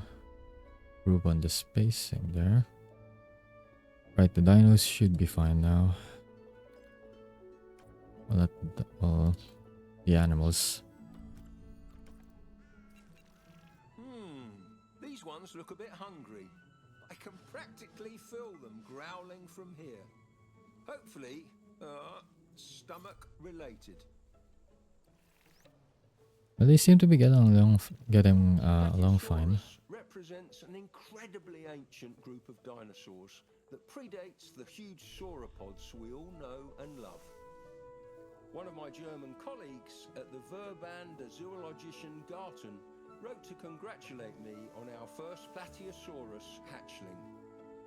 improve on the spacing there. Right, the dinos should be fine now. Well, the animals. These ones look a bit hungry. I can practically feel them growling from here. Hopefully, stomach related. Well, they seem to be getting along fine. Represents an incredibly ancient group of dinosaurs that predates the huge sauropods we all know and love. One of my German colleagues at the Verband der Zoologischen Garten wrote to congratulate me on our first Plateosaurus hatchling.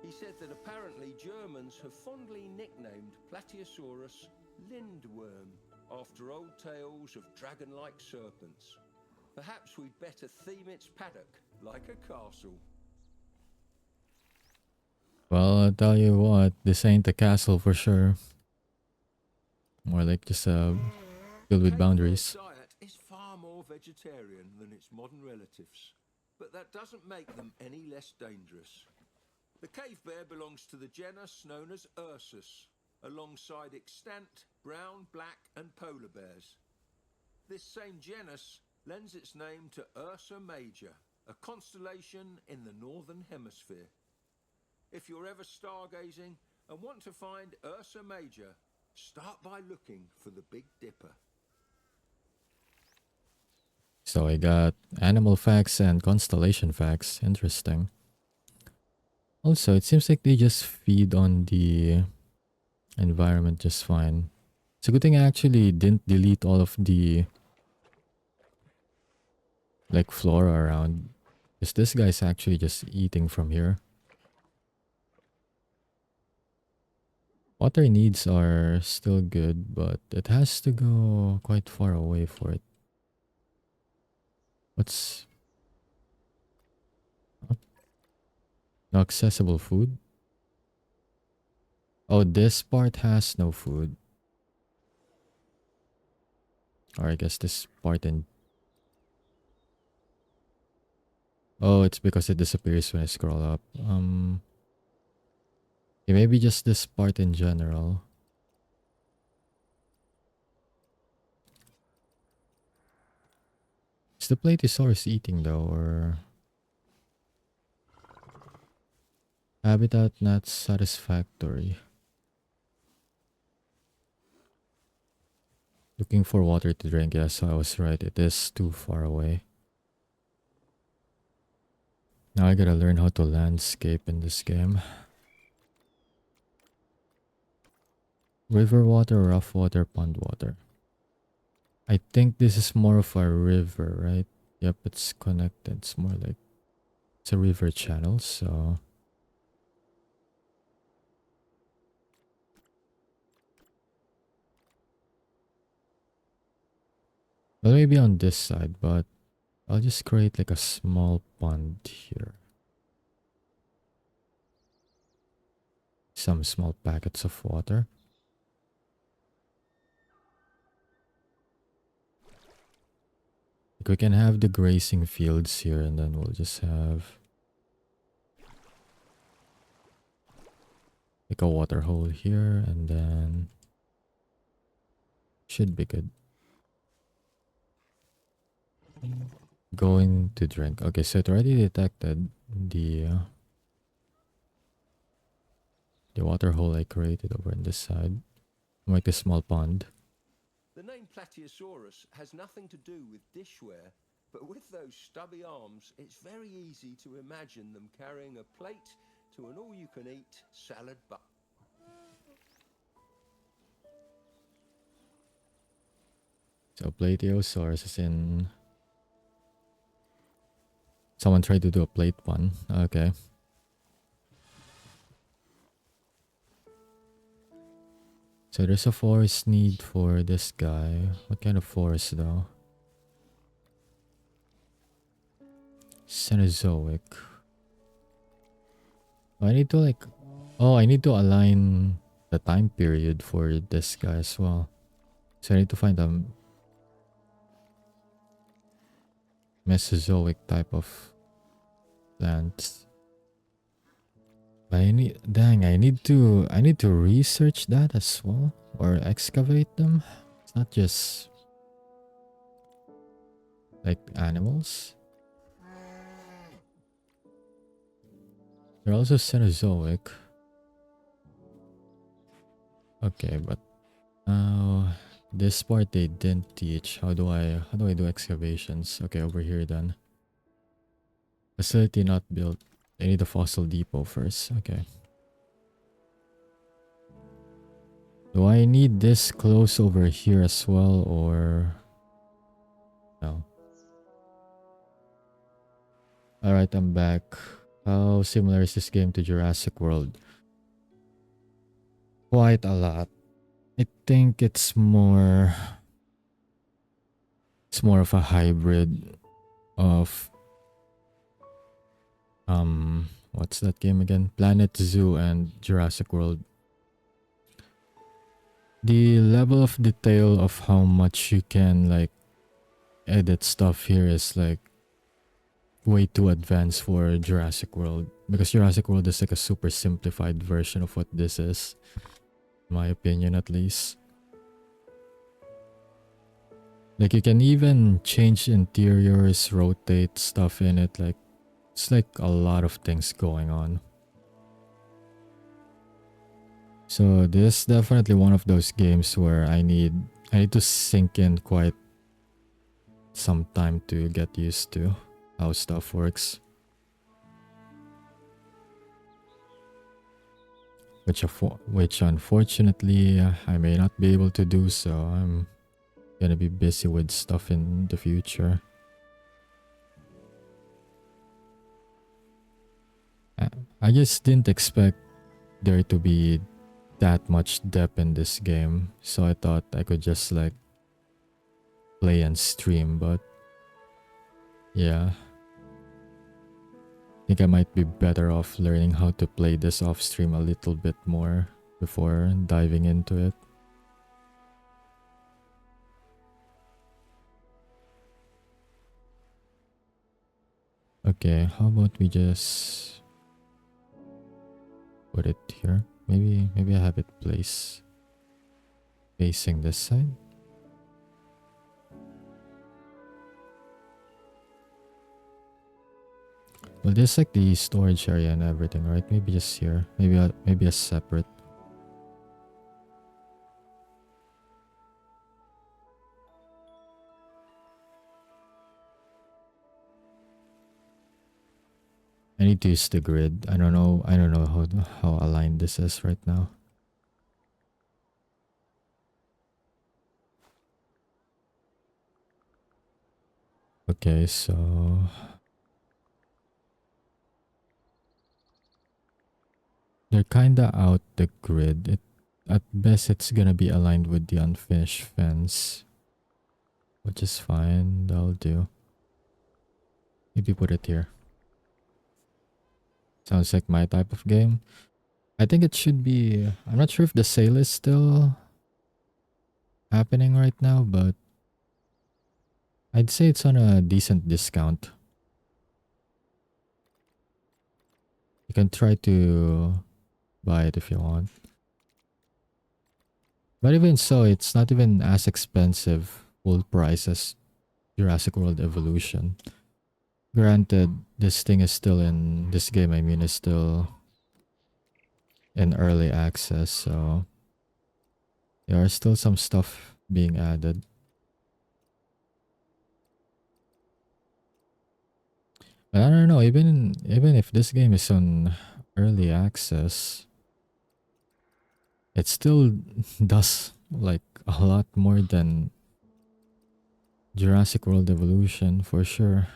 He said that apparently Germans have fondly nicknamed Plateosaurus Lindworm, after old tales of dragon-like serpents. Perhaps we'd better theme its paddock like a castle. Well, I'll tell you what, this ain't a castle for sure. More like just filled with boundaries. Diet is far more vegetarian than its modern relatives, but that doesn't make them any less dangerous. The cave bear belongs to the genus known as Ursus, alongside extant brown, black and polar bears. This same genus lends its name to Ursa Major, a constellation in the northern hemisphere. If you're ever stargazing and want to find Ursa Major, start by looking for the Big Dipper. So I got animal facts and constellation facts. Interesting. Also, it seems like they just feed on the environment just fine. It's a good thing I actually didn't delete all of the like flora around, because this guy's actually just eating from here. Water needs are still good, but it has to go quite far away for it. What's... no accessible food? Oh, this part has no food. Or I guess this part in... oh, it's because it disappears when I scroll up. Okay, maybe just this part in general. Is the Platysaurus eating though, or... Habitat not satisfactory. Looking for water to drink. Yes, so I was right. It is too far away. Now I gotta learn how to landscape in this game. River water, rough water, pond water. I think this is more of a river, right? Yep, it's connected. It's more like it's a river channel, so well, maybe on this side, but I'll just create like a small pond here. Some small packets of water. Like we can have the grazing fields here, and then we'll just have like a water hole here, and then should be good. Going to drink. Okay, so it already detected the water hole I created over on this side. Like a small pond. The name Plateosaurus has nothing to do with dishware, but with those stubby arms, it's very easy to imagine them carrying a plate to an all-you-can-eat salad bar. So Plateosaurus is in... Someone tried to do a plate one. Okay. So there's a forest need for this guy. What kind of forest though? Cenozoic. I need to like... Oh, I need to align the time period for this guy as well. So I need to find a Mesozoic type of plants. But I need to research that as well, or excavate them. It's not just like animals. They're also Cenozoic. Okay, but now this part they didn't teach. How do I do excavations? Okay, over here then. Facility not built. I need a fossil depot first. Okay. Do I need this close over here as well, or no? Alright, I'm back. How similar is this game to Jurassic World? Quite a lot. I think it's more of a hybrid of what's that game again? Planet Zoo and Jurassic World. The level of detail of how much you can like edit stuff here is like way too advanced for Jurassic World, because Jurassic World is like a super simplified version of what this is, in my opinion at least. Like you can even change interiors, rotate stuff in it, like it's like a lot of things going on. So this is definitely one of those games where I need to sink in quite some time to get used to how stuff works. Which unfortunately I may not be able to do, so I'm gonna be busy with stuff in the future. I just didn't expect there to be that much depth in this game, so I thought I could just like play and stream, but yeah, I think I might be better off learning how to play this off stream a little bit more before diving into it. Okay, how about we just put it here? Maybe I have it placed facing this side. Well, there's like the storage area and everything, right? Maybe just here. Maybe a separate. I need to use the grid. I don't know how aligned this is right now. Okay, so they're kinda out the grid. At best it's gonna be aligned with the unfinished fence, which is fine. That'll do. Maybe put it here. Sounds like my type of game. I think it should be. I'm not sure if the sale is still happening right now, but I'd say it's on a decent discount. You can try to buy it if you want. But even so, it's not even as expensive full price as Jurassic World Evolution. Granted, this game, I mean, is still in early access, so there are still some stuff being added. But I don't know, even if this game is on early access, it still does like a lot more than Jurassic World Evolution for sure.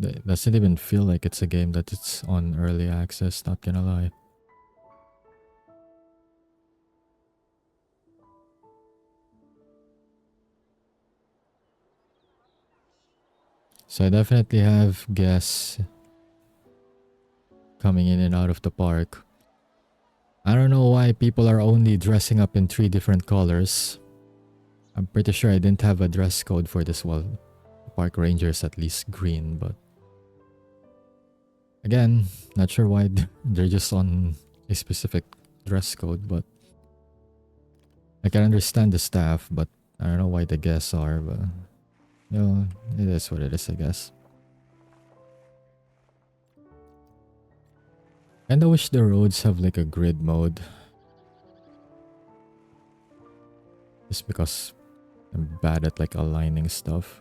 It doesn't even feel like it's a game that it's on early access, not gonna lie. So I definitely have guests coming in and out of the park. I don't know why people are only dressing up in 3 different colors. I'm pretty sure I didn't have a dress code for this. Well, park rangers at least green, but again, not sure why they're just on a specific dress code, but I can understand the staff, but I don't know why the guests are, but you know, it is what it is, I guess. And I wish the roads have like a grid mode. Just because I'm bad at like aligning stuff.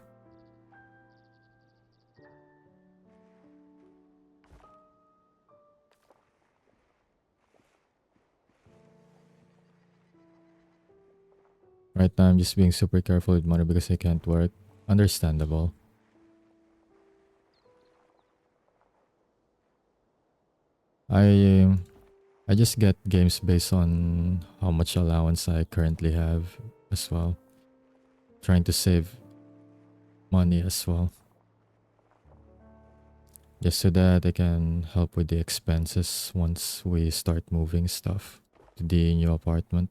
Right now I'm just being super careful with money because I can't work. Understandable. I I just get games based on how much allowance I currently have as well. Trying to save money as well. Just so that I can help with the expenses once we start moving stuff to the new apartment.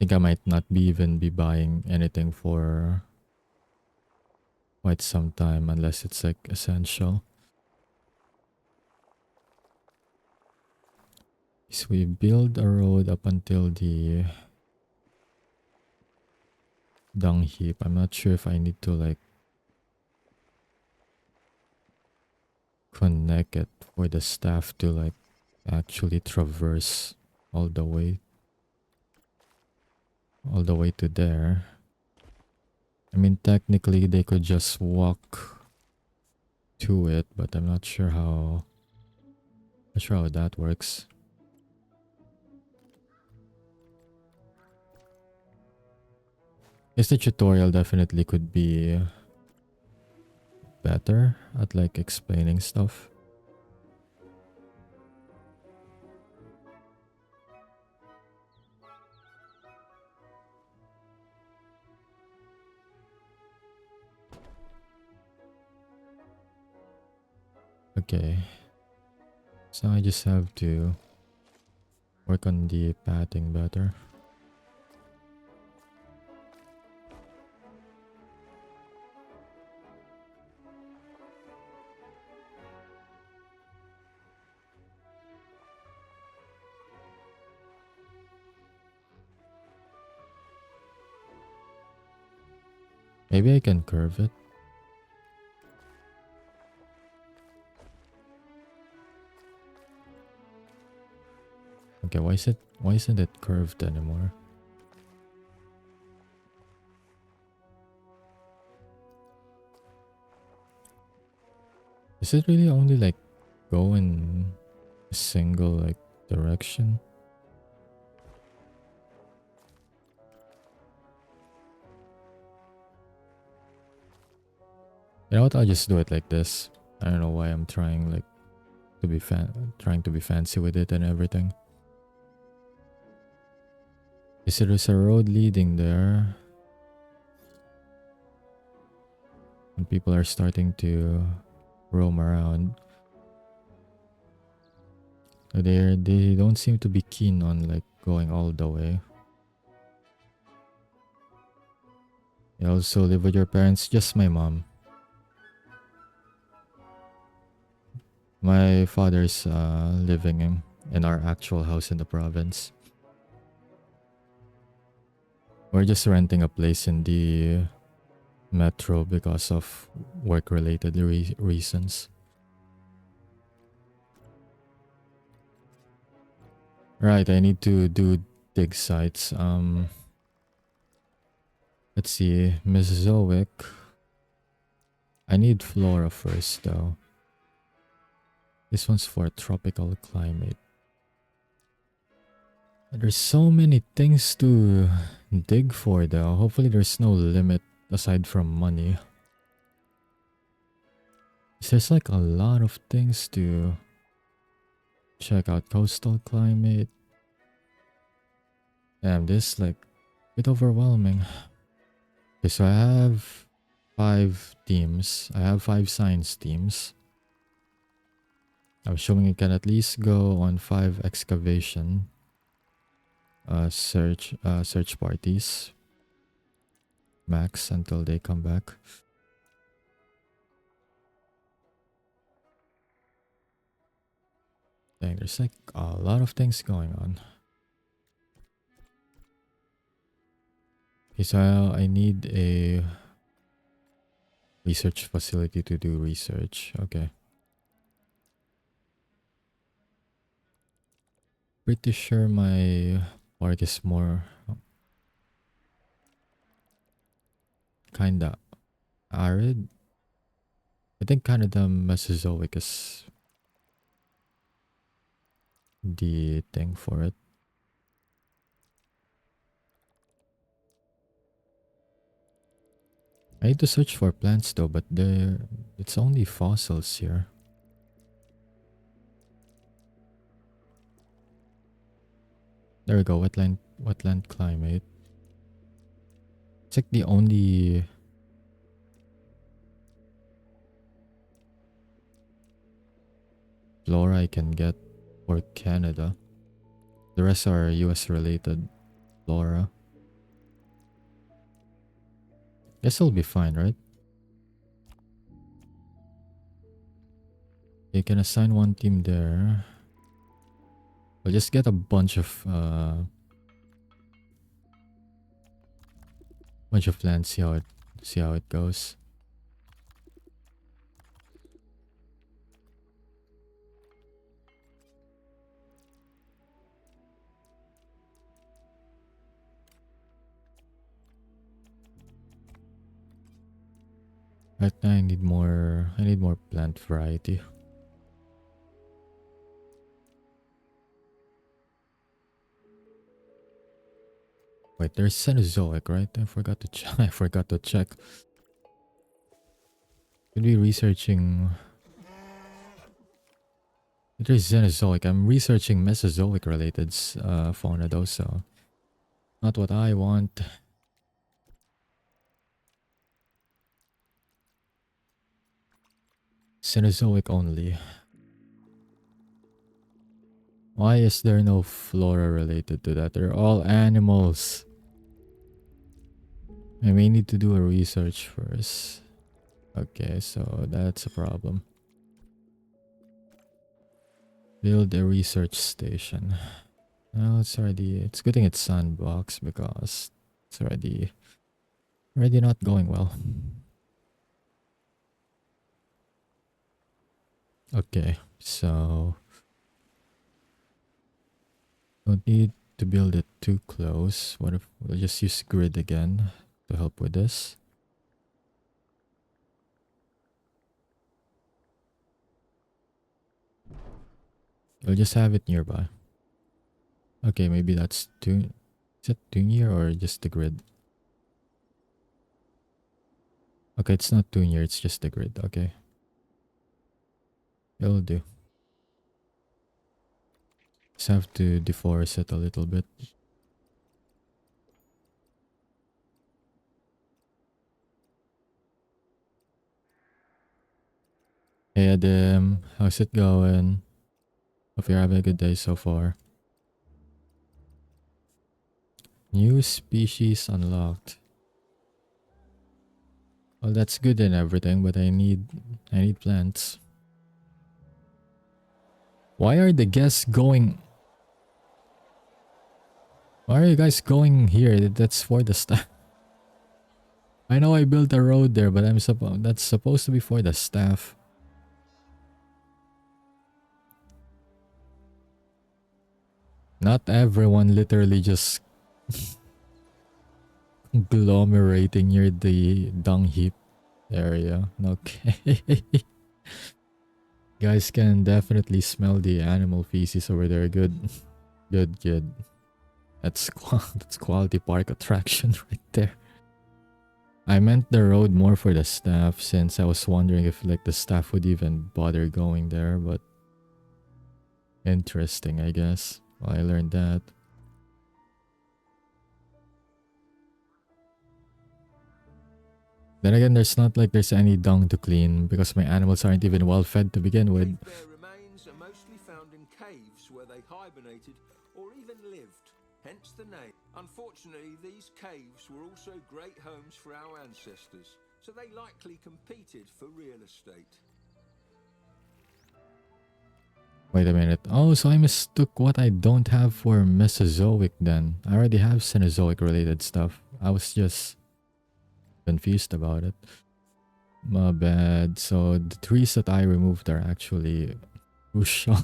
I think I might not even be buying anything for quite some time unless it's like essential. So we build a road up until the dung heap. I'm not sure if I need to like connect it for the staff to like actually traverse all the way to there. I mean, technically they could just walk to it, but I'm not sure how that works. Guess the tutorial definitely could be better at like explaining stuff. Okay. So I just have to work on the pathing better. Maybe I can curve it. Okay, why isn't it curved anymore? Is it really only like go in a single like direction? You know what? I'll just do it like this. I don't know why I'm trying like to be fancy with it and everything. Is there's a road leading there? And people are starting to roam around. They don't seem to be keen on like going all the way. You also live with your parents? Just my mom. My father's living in our actual house in the province. We're just renting a place in the metro because of work-related reasons. Right, I need to do dig sites. Let's see, Mesozoic. I need flora first though. This one's for a tropical climate. There's so many things to dig for though. Hopefully there's no limit aside from money. There's like a lot of things to check out. Coastal climate. Damn, this like a bit overwhelming. Okay, so I have 5 teams. I have 5 science teams. I'm showing you can at least go on 5 excavation search parties max until they come back. Dang, there's like a lot of things going on. Okay, so I need a research facility to do research. Okay. Pretty sure my park is more kinda arid. I think Canada Mesozoic is the thing for it. I need to search for plants though, but it's only fossils here. There we go, wetland climate. It's like the only flora I can get for Canada. The rest are US related flora. Guess it'll be fine, right? You can assign one team there. We'll just get a bunch of plants, see how it goes. Right now I need more plant variety. Wait, there's Cenozoic, right? I forgot to check. Could be researching. There's Cenozoic. I'm researching Mesozoic related fauna though, so not what I want. Cenozoic only. Why is there no flora related to that? They're all animals. I may need to do a research first. Okay, so that's a problem. Build a research station. Well, it's good thing it's sandbox because it's already Already not going well. Okay, so don't need to build it too close. What if we'll just use grid again to help with this? We'll just have it nearby. Okay, maybe that's too... Is it too near or just the grid? Okay, it's not too near, it's just the grid. Okay. It'll do. Just have to deforest it a little bit. Hey Adam, how's it going? Hope you're having a good day so far. New species unlocked. Well, that's good and everything, but I need plants. Why are the guests going? Why are you guys going here? That's for the staff. I know I built a road there, but that's supposed to be for the staff. Not everyone literally just agglomerating near the dung heap area. Okay. Guys can definitely smell the animal feces over there. Good. Good. That's quality park attraction right there. I meant the road more for the staff, since I was wondering if like the staff would even bother going there, but interesting, I guess. Well, I learned that. Then again, there's not like there's any dung to clean because my animals aren't even well fed to begin with. Cave bear remains are mostly found in caves where they hibernated or even lived, hence the name. Unfortunately, these caves were also great homes for our ancestors, so they likely competed for real estate. Wait a minute. Oh, so I mistook what I don't have for Mesozoic then. I already have Cenozoic related stuff. I was just confused about it. My bad. So the trees that I removed are actually crucial.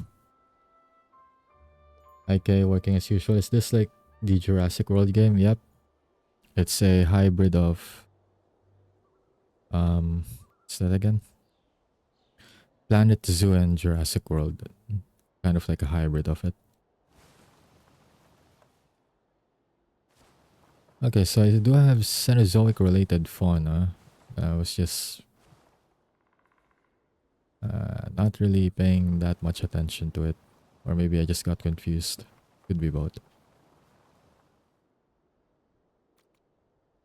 Okay, working as usual. Is this like the Jurassic World game? Yep. It's a hybrid of what's that again? Planet Zoo and Jurassic World. Kind of like a hybrid of it. Okay, so I do have Cenozoic related fauna. I was just not really paying that much attention to it. Or maybe I just got confused. Could be both.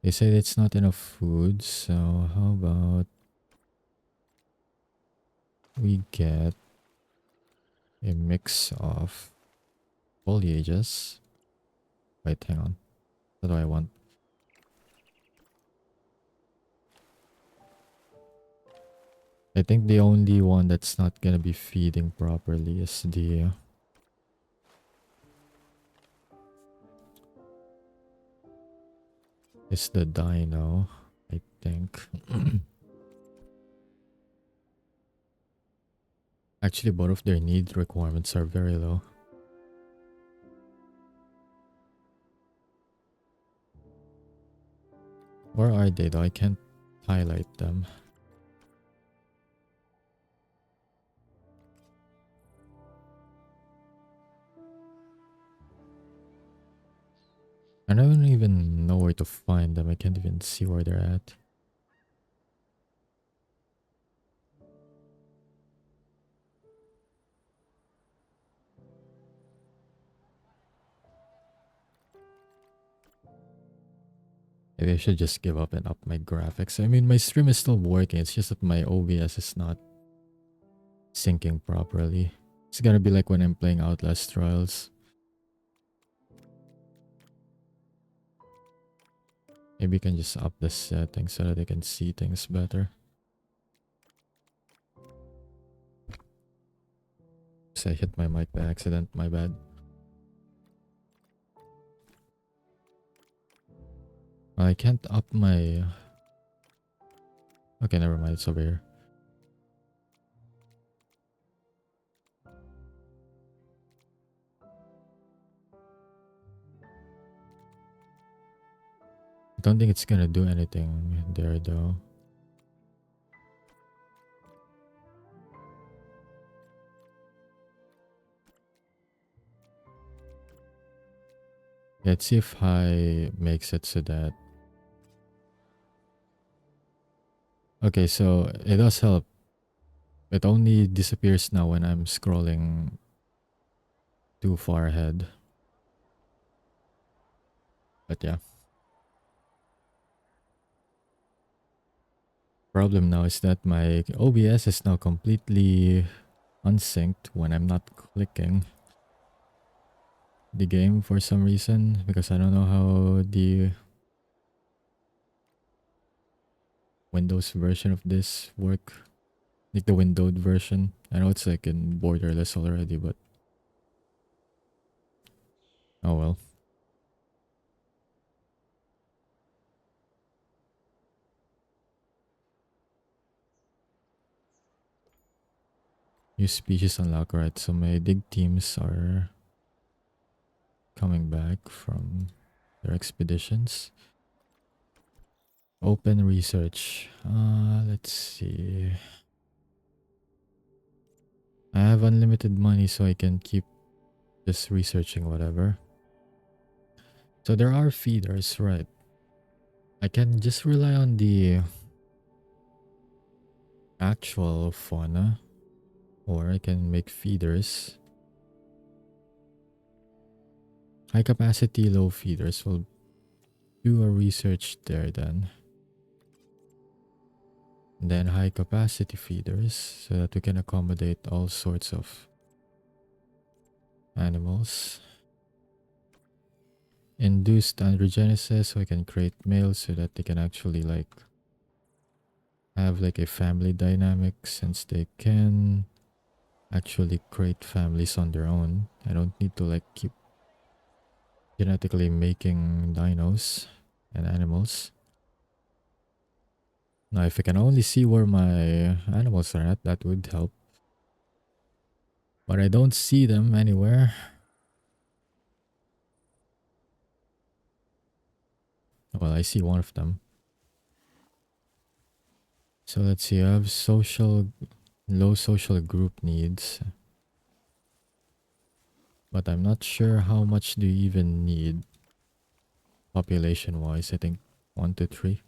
They say it's not enough food, so how about we get a mix of foliages. Wait, hang on. What do I want? I think the only one that's not gonna be feeding properly is the dino, I think. Actually, both of their need requirements are very low. Where are they though? I can't highlight them. I don't even know where to find them. I can't even see where they're at. Maybe I should just give up and up my graphics. I mean, my stream is still working. It's just that my OBS is not syncing properly. It's gonna be like when I'm playing Outlast Trials. Maybe you can just up the settings so that I can see things better. So I hit my mic by accident, my bad. I can't up my... Okay, never mind. It's over here. I don't think it's gonna do anything there though. Let's see if high makes it so that... Okay, so it does help. It only disappears now when I'm scrolling too far ahead. But yeah. Problem now is that my OBS is now completely unsynced when I'm not clicking the game for some reason, because I don't know how the Windows version of this work. Like the windowed version. I know it's like in borderless already, but oh well. New species unlock, right? So my dig teams are coming back from their expeditions. Open research. Let's see. I have unlimited money, so I can keep just researching whatever. So there are feeders, right? I can just rely on the actual fauna, or I can make feeders. High capacity, low feeders. We'll do a research there then. And then high capacity feeders so that we can accommodate all sorts of animals. Induced androgenesis, so we can create males so that they can actually like have like a family dynamic, since they can actually create families on their own. I don't need to like keep genetically making dinos and animals. Now if I can only see where my animals are at, that would help. But I don't see them anywhere. Well, I see one of them. So let's see, I have low social group needs. But I'm not sure how much do you even need population-wise. I think 1 to 3.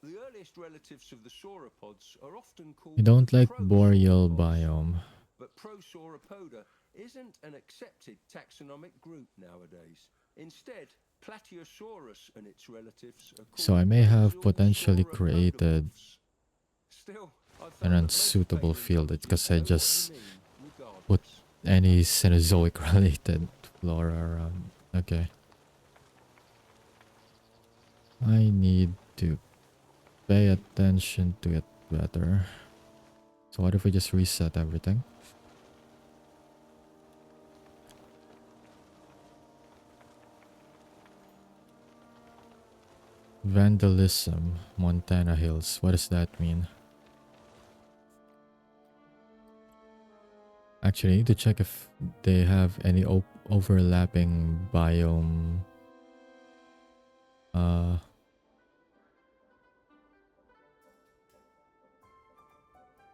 The earliest relatives of the sauropods are often called I don't like boreal prosauropods, biome. but Prosauropoda isn't an accepted taxonomic group nowadays. Instead, Plateosaurus and its relatives are called So I may have basal potentially sauropodamorphs. created Still, I an found that most unsuitable field because I paleontologists know what you just mean, put regardless. any Cenozoic related flora around. Okay. I need to pay attention to it better. So what if we just reset everything? Vandalism, Montana Hills. What does that mean? Actually, I need to check if they have any overlapping biome.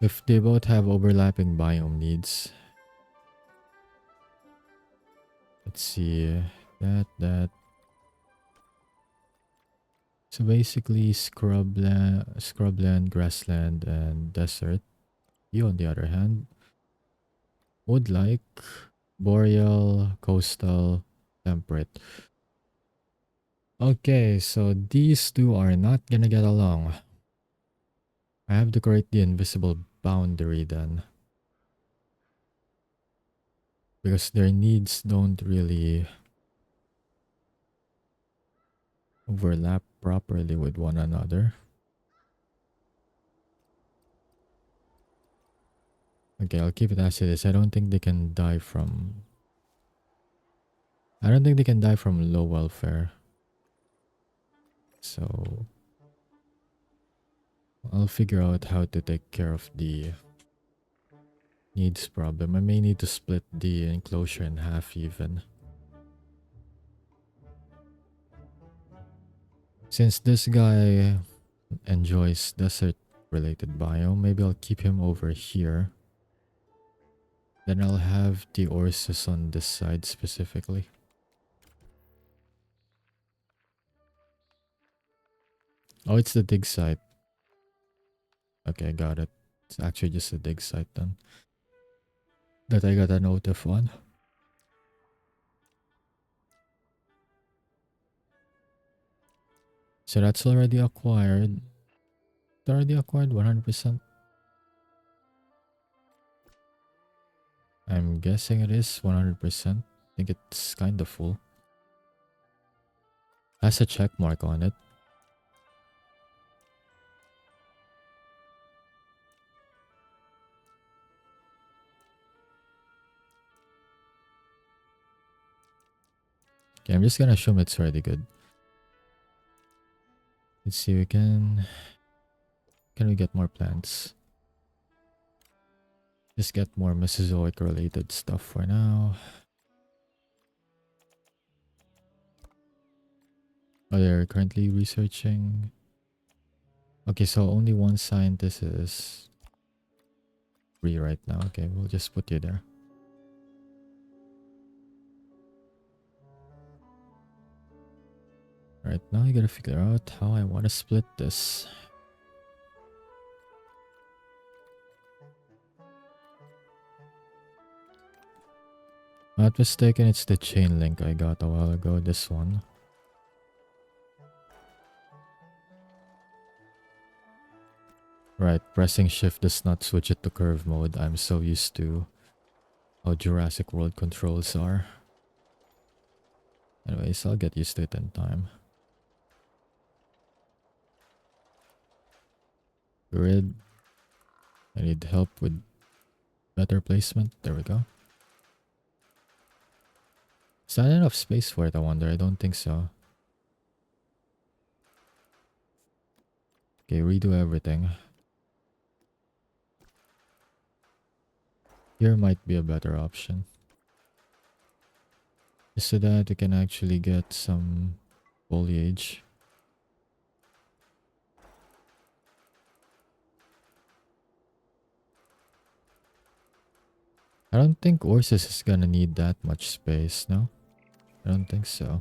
If they both have overlapping biome needs. Let's see. That. So basically scrubland, grassland, and desert. You, on the other hand, would like boreal, coastal, temperate. Okay, so these two are not gonna get along. I have to create the invisible boundary then. Because their needs don't really overlap properly with one another. Okay, I'll keep it as it is. I don't think they can die from low welfare. So I'll figure out how to take care of the needs problem. I may need to split the enclosure in half even. Since this guy enjoys desert related biome, maybe I'll keep him over here. Then I'll have the Ursus on this side specifically. Oh, it's the dig site. Okay, got it. It's actually just a dig site then. That I got a notif on. So that's already acquired. It's already acquired 100%. I'm guessing it is 100%. I think it's kind of full. Has a check mark on it. Okay, I'm just gonna assume it's already good. Let's see, we can we get more plants? Just get more Mesozoic related stuff for now. Oh, they're currently researching. Okay, so only one scientist is free right now. Okay, we'll just put you there. Right now I gotta figure out how I want to split this. Not mistaken, it's the chain link I got a while ago, this one. Right, pressing shift does not switch it to curve mode. I'm so used to how Jurassic World controls are. Anyways, I'll get used to it in time. Grid. I need help with better placement. There we go. Is that enough space for it, I wonder? I don't think so. Okay, redo everything. Here might be a better option. Just so that we can actually get some foliage. I don't think Ursus is gonna need that much space, no? I don't think so.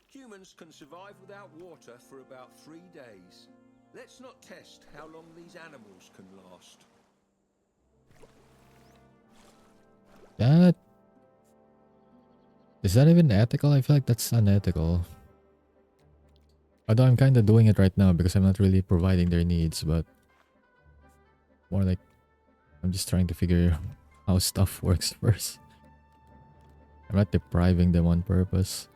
Humans can survive without water for about 3 days. Let's not test how long these animals can last. Is that even ethical? I feel like that's unethical. Although I'm kind of doing it right now because I'm not really providing their needs, but more like I'm just trying to figure how stuff works first. I'm not depriving them on purpose.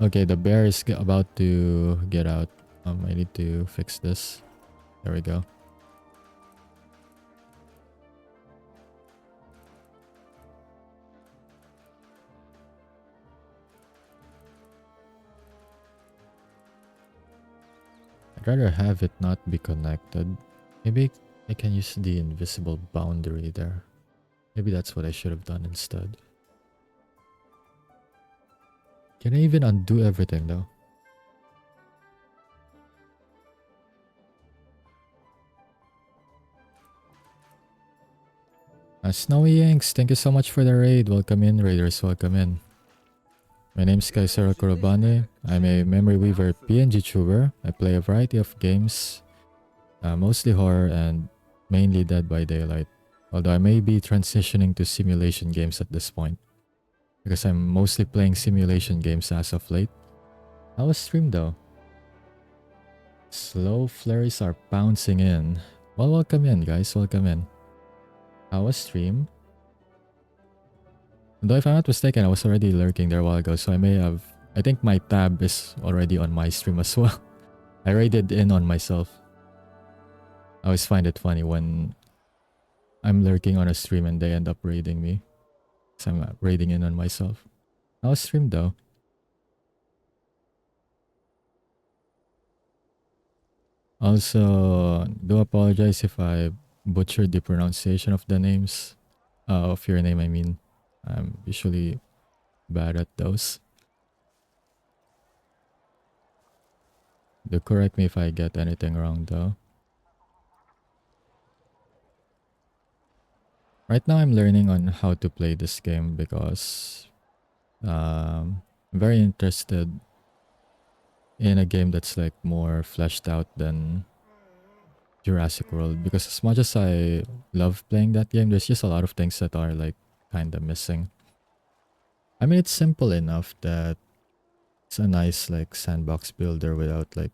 Okay, the bear is about to get out. I need to fix this. There we go. I'd rather have it not be connected. Maybe I can use the invisible boundary there. Maybe that's what I should have done instead. Can I even undo everything though? Snowy Yanks, thank you so much for the raid. Welcome in, raiders, welcome in. My name is Kaisara Kurobane. I'm a memory weaver PNG tuber. I play a variety of games, mostly horror and mainly Dead by Daylight. Although I may be transitioning to simulation games at this point, because I'm mostly playing simulation games as of late. How was stream though? Slow flurries are bouncing in. Well, welcome in guys, welcome in. How was stream? Though if I'm not mistaken, I was already lurking there a while ago, so I think my tab is already on my stream as well. I raided in on myself. I always find it funny when I'm lurking on a stream and they end up raiding me. So I'm raiding in on myself. I'll stream though. Also, do apologize if I butchered the pronunciation of the names. Of your name, I mean. I'm usually bad at those. Do correct me if I get anything wrong though. Right now I'm learning on how to play this game because I'm very interested in a game that's like more fleshed out than Jurassic World, because as much as I love playing that game, there's just a lot of things that are like kind of missing. I mean, it's simple enough that it's a nice like sandbox builder without like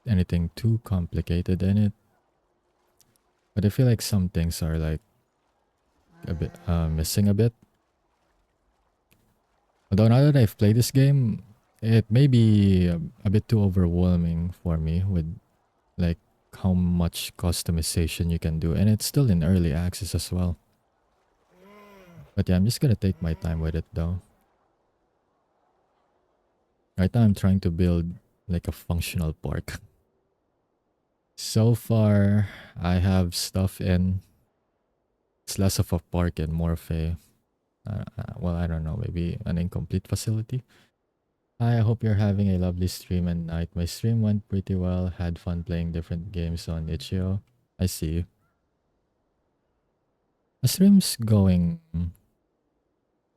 anything too complicated in it. But I feel like some things are like a bit missing a bit. Although now that I've played this game, it may be a bit too overwhelming for me with like how much customization you can do, and it's still in early access as well. But yeah, I'm just gonna take my time with it though. Right now I'm trying to build like a functional park. So far I have stuff in. It's less of a park and more of a well, I don't know, maybe an incomplete facility. Hi, I hope you're having a lovely stream and night. My stream went pretty well. Had fun playing different games on itch.io. I see you. The stream's going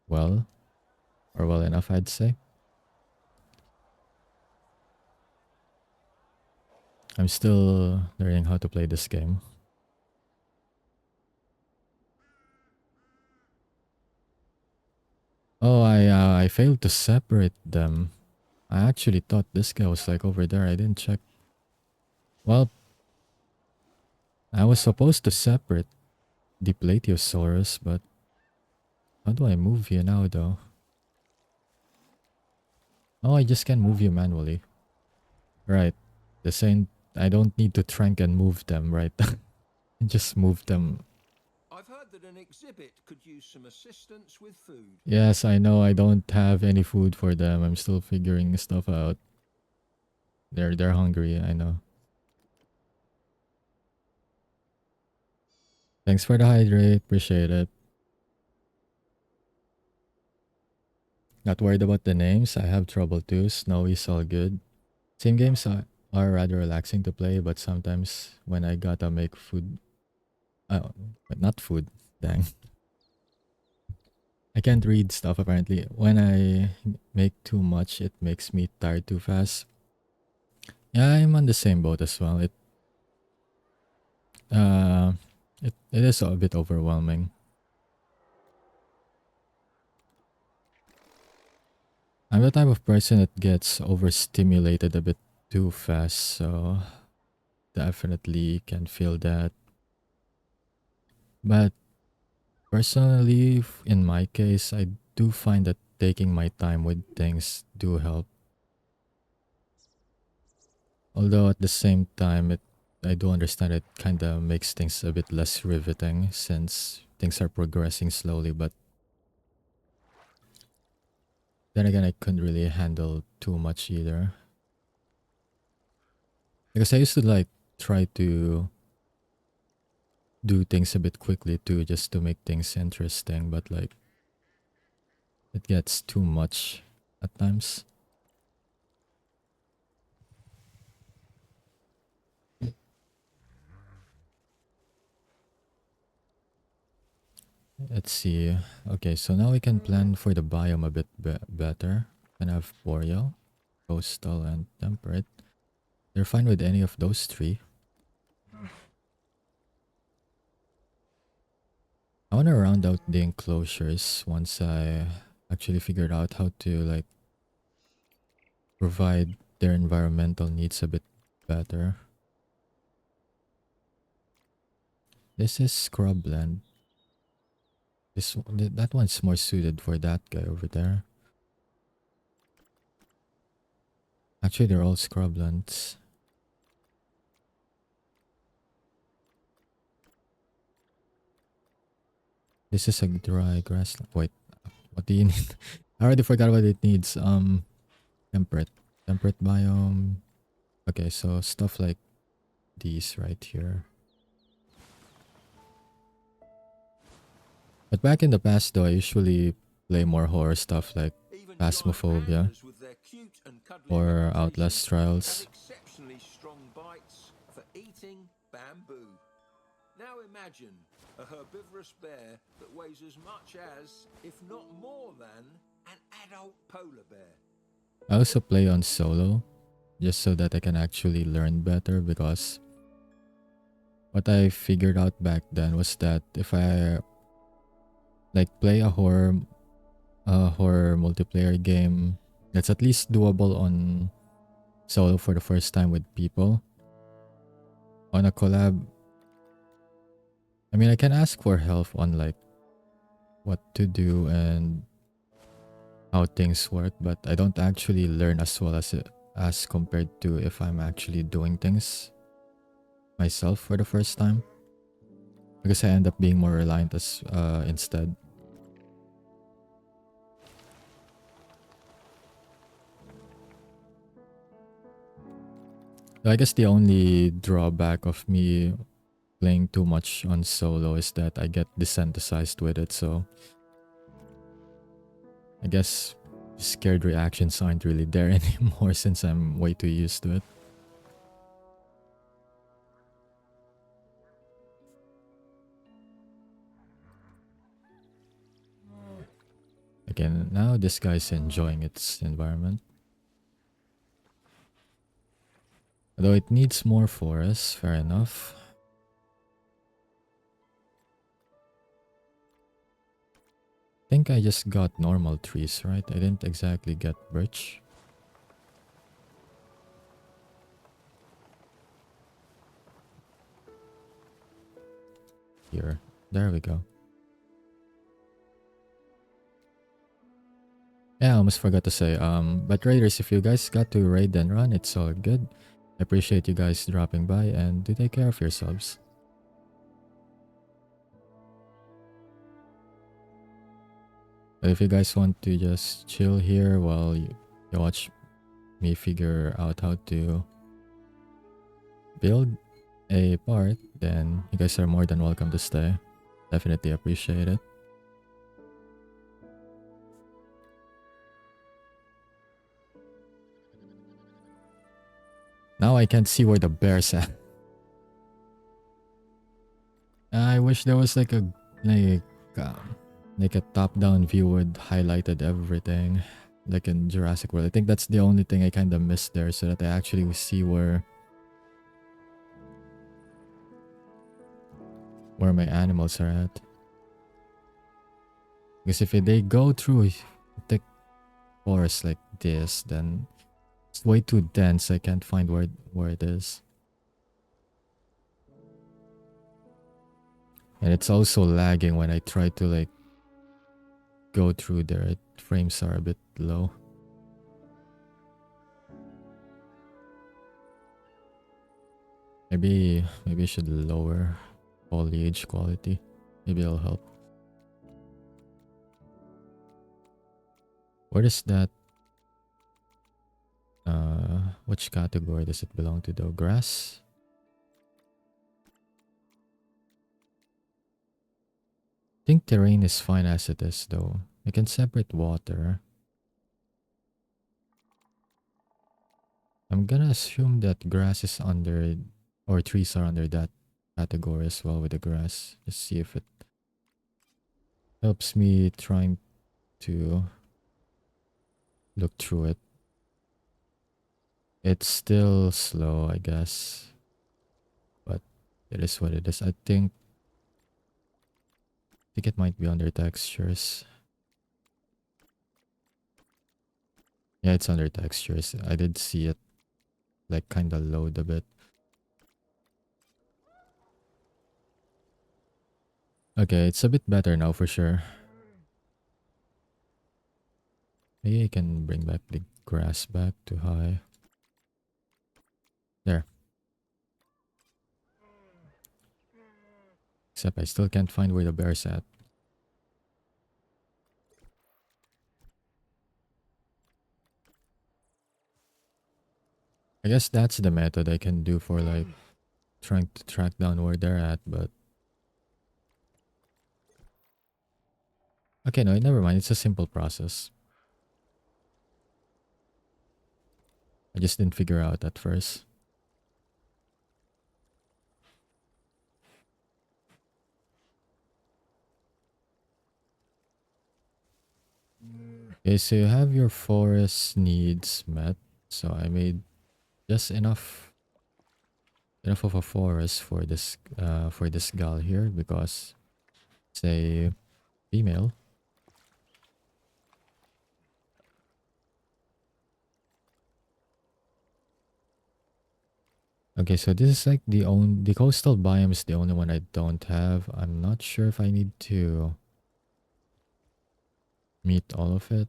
well, or well enough, I'd say. I'm still learning how to play this game. Oh, I failed to separate them. I actually thought this guy was like over there. I didn't check. Well, I was supposed to separate the Plateosaurus, but how do I move you now though? Oh, I just can move you manually. Right. The same. I don't need to trank and move them, right? Just move them. I've heard that an exhibit could use some assistance with food. Yes, I know I don't have any food for them. I'm still figuring stuff out. They're hungry, I know. Thanks for the hydrate. Appreciate it. Not worried about the names. I have trouble too. Snowy's all good. Same games are rather relaxing to play, but sometimes when I gotta make food, but not food. Dang. I can't read stuff apparently. When I make too much, it makes me tired too fast. Yeah, I'm on the same boat as well. Uh, it is a bit overwhelming. I'm the type of person that gets overstimulated a bit too fast, so definitely can feel that. But personally, in my case, I do find that taking my time with things do help. Although at the same time, I do understand it kind of makes things a bit less riveting since things are progressing slowly. But then again, I couldn't really handle too much either. Because I used to like try to do things a bit quickly too, just to make things interesting, but like it gets too much at times. Let's see. Okay, so now we can plan for the biome a bit better. Can have boreal, coastal, and temperate. They're fine with any of those three. I want to round out the enclosures once I actually figured out how to like provide their environmental needs a bit better. This is scrubland. That one's more suited for that guy over there. Actually, they're all scrublands. This is a dry grassland. Wait, what do you need? I already forgot what it needs. Temperate. Temperate biome. Okay, so stuff like these right here. But back in the past though, I usually play more horror stuff like Even giant Phasmophobia pandas with their cute and cuddly or reputation Outlast have Trials. exceptionally strong bites for eating bamboo. Now imagine a herbivorous bear that weighs as much as, if not more than, an adult polar bear. I also play on solo just so that I can actually learn better, because what I figured out back then was that if I like play a horror multiplayer game that's at least doable on solo for the first time with people, on a collab, I mean, I can ask for help on like what to do and how things work, but I don't actually learn as well as compared to if I'm actually doing things myself for the first time, because I end up being more reliant as instead. So I guess the only drawback of me playing too much on solo is that I get desensitized with it, so I guess scared reactions aren't really there anymore since I'm way too used to it. Again, now this guy's enjoying its environment. Although it needs more forest, fair enough. I think I just got normal trees, right? I didn't exactly get birch. Here. There we go. Yeah, I almost forgot to say, but raiders, if you guys got to raid and run, it's all good. I appreciate you guys dropping by, and do take care of yourselves. But if you guys want to just chill here while you watch me figure out how to build a part, then you guys are more than welcome to stay. Definitely appreciate it. Now I can't see where the bear's at. I wish there was like a like a top-down view would highlighted everything, like in Jurassic World. I think that's the only thing I kind of missed there, so that I actually see where my animals are at. Because if they go through thick forest like this, then it's way too dense. I can't find where it is. And it's also lagging when I try to like go through there. Frames are a bit low. Maybe I should lower foliage quality. Maybe it'll help. What is that? Which category does it belong to though? Grass? I think terrain is fine as it is though. I can separate water. I'm gonna assume that grass is under, or trees are under that category as well with the grass. Just see if it helps me trying to look through it. It's still slow, I guess, but it is what it is. I think it might be under textures. Yeah, it's under textures. I did see it like kind of load a bit. Okay, it's a bit better now for sure. Maybe I can bring back the grass back to high. There. Except I still can't find where the bear's at. guess that's the method I can do for like trying to track down where they're at, but okay, no, never mind. It's a simple process. I just didn't figure out at first. Okay, so you have your forest needs met. So I made just enough of a forest for this gal here because it's a female. Okay, so this is like the coastal biome is the only one I don't have. I'm not sure if I need to meet all of it.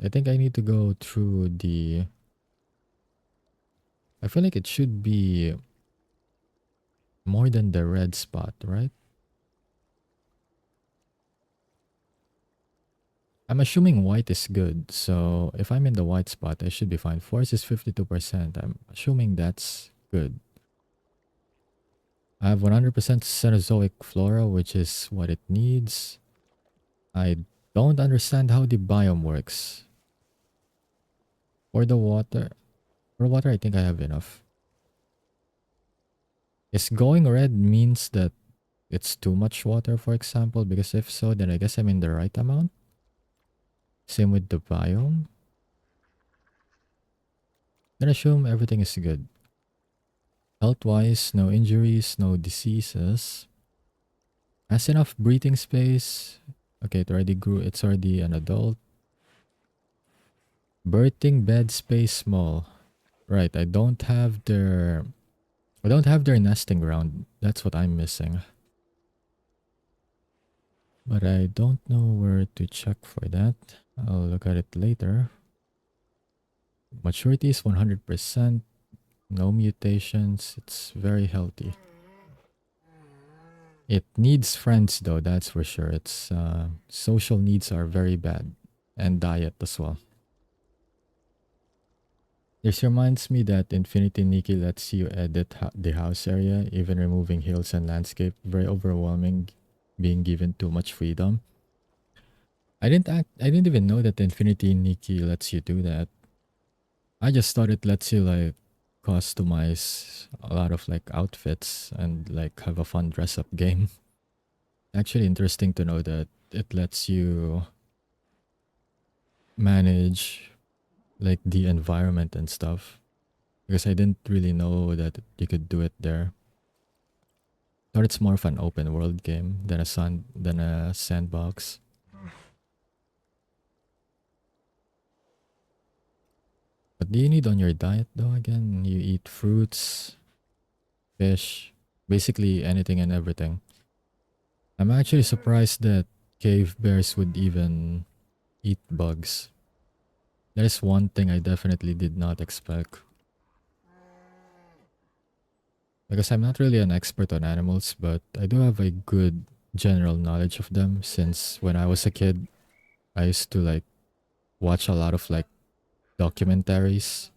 I think I need to go through the. I feel like it should be more than the red spot, right? I'm assuming white is good, so if I'm in the white spot, I should be fine. Force is 52%. I'm assuming that's good. I have 100% Cenozoic flora, which is what it needs. I don't understand how the biome works. For the water, I think I have enough. Is going red means that it's too much water, for example? Because if so, then I guess I'm in the right amount. Same with the biome. Then assume everything is good. Health-wise, no injuries, no diseases. Has enough breathing space. Okay, it already grew. It's already an adult. Birthing bed space small. Right, I don't have their nesting ground. That's what I'm missing. But I don't know where to check for that. I'll look at it later. Maturity is 100%. No mutations. It's very healthy. It needs friends though, that's for sure. Its social needs are very bad. And diet as well. This reminds me that Infinity Nikki lets you edit the house area, even removing hills and landscape. Very overwhelming, being given too much freedom. I didn't even know that Infinity Nikki lets you do that. I just thought it lets you like customize a lot of like outfits and like have a fun dress up game. Actually interesting to know that it lets you manage like the environment and stuff, because I didn't really know that you could do it there. Thought it's more of an open world game than a sandbox. What do you need on your diet though? Again, you eat fruits, fish, basically anything and everything. I'm actually surprised that cave bears would even eat bugs. That is one thing I definitely did not expect. Because I'm not really an expert on animals, but I do have a good general knowledge of them since when I was a kid, I used to like watch a lot of like documentaries.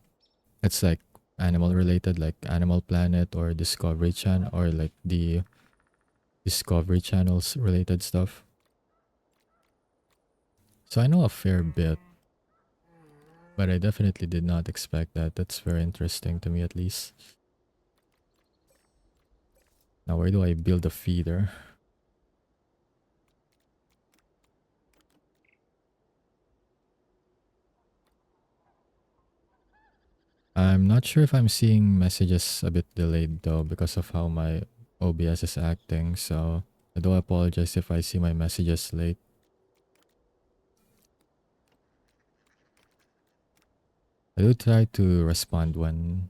It's like animal related, like Animal Planet or Discovery Channel, or like the Discovery Channel's related stuff. So I know a fair bit, but I definitely did not expect that. That's very interesting to me at least. Now where do I build a feeder? I'm not sure if I'm seeing messages a bit delayed though because of how my OBS is acting, so I do apologize if I see my messages late. I do try to respond when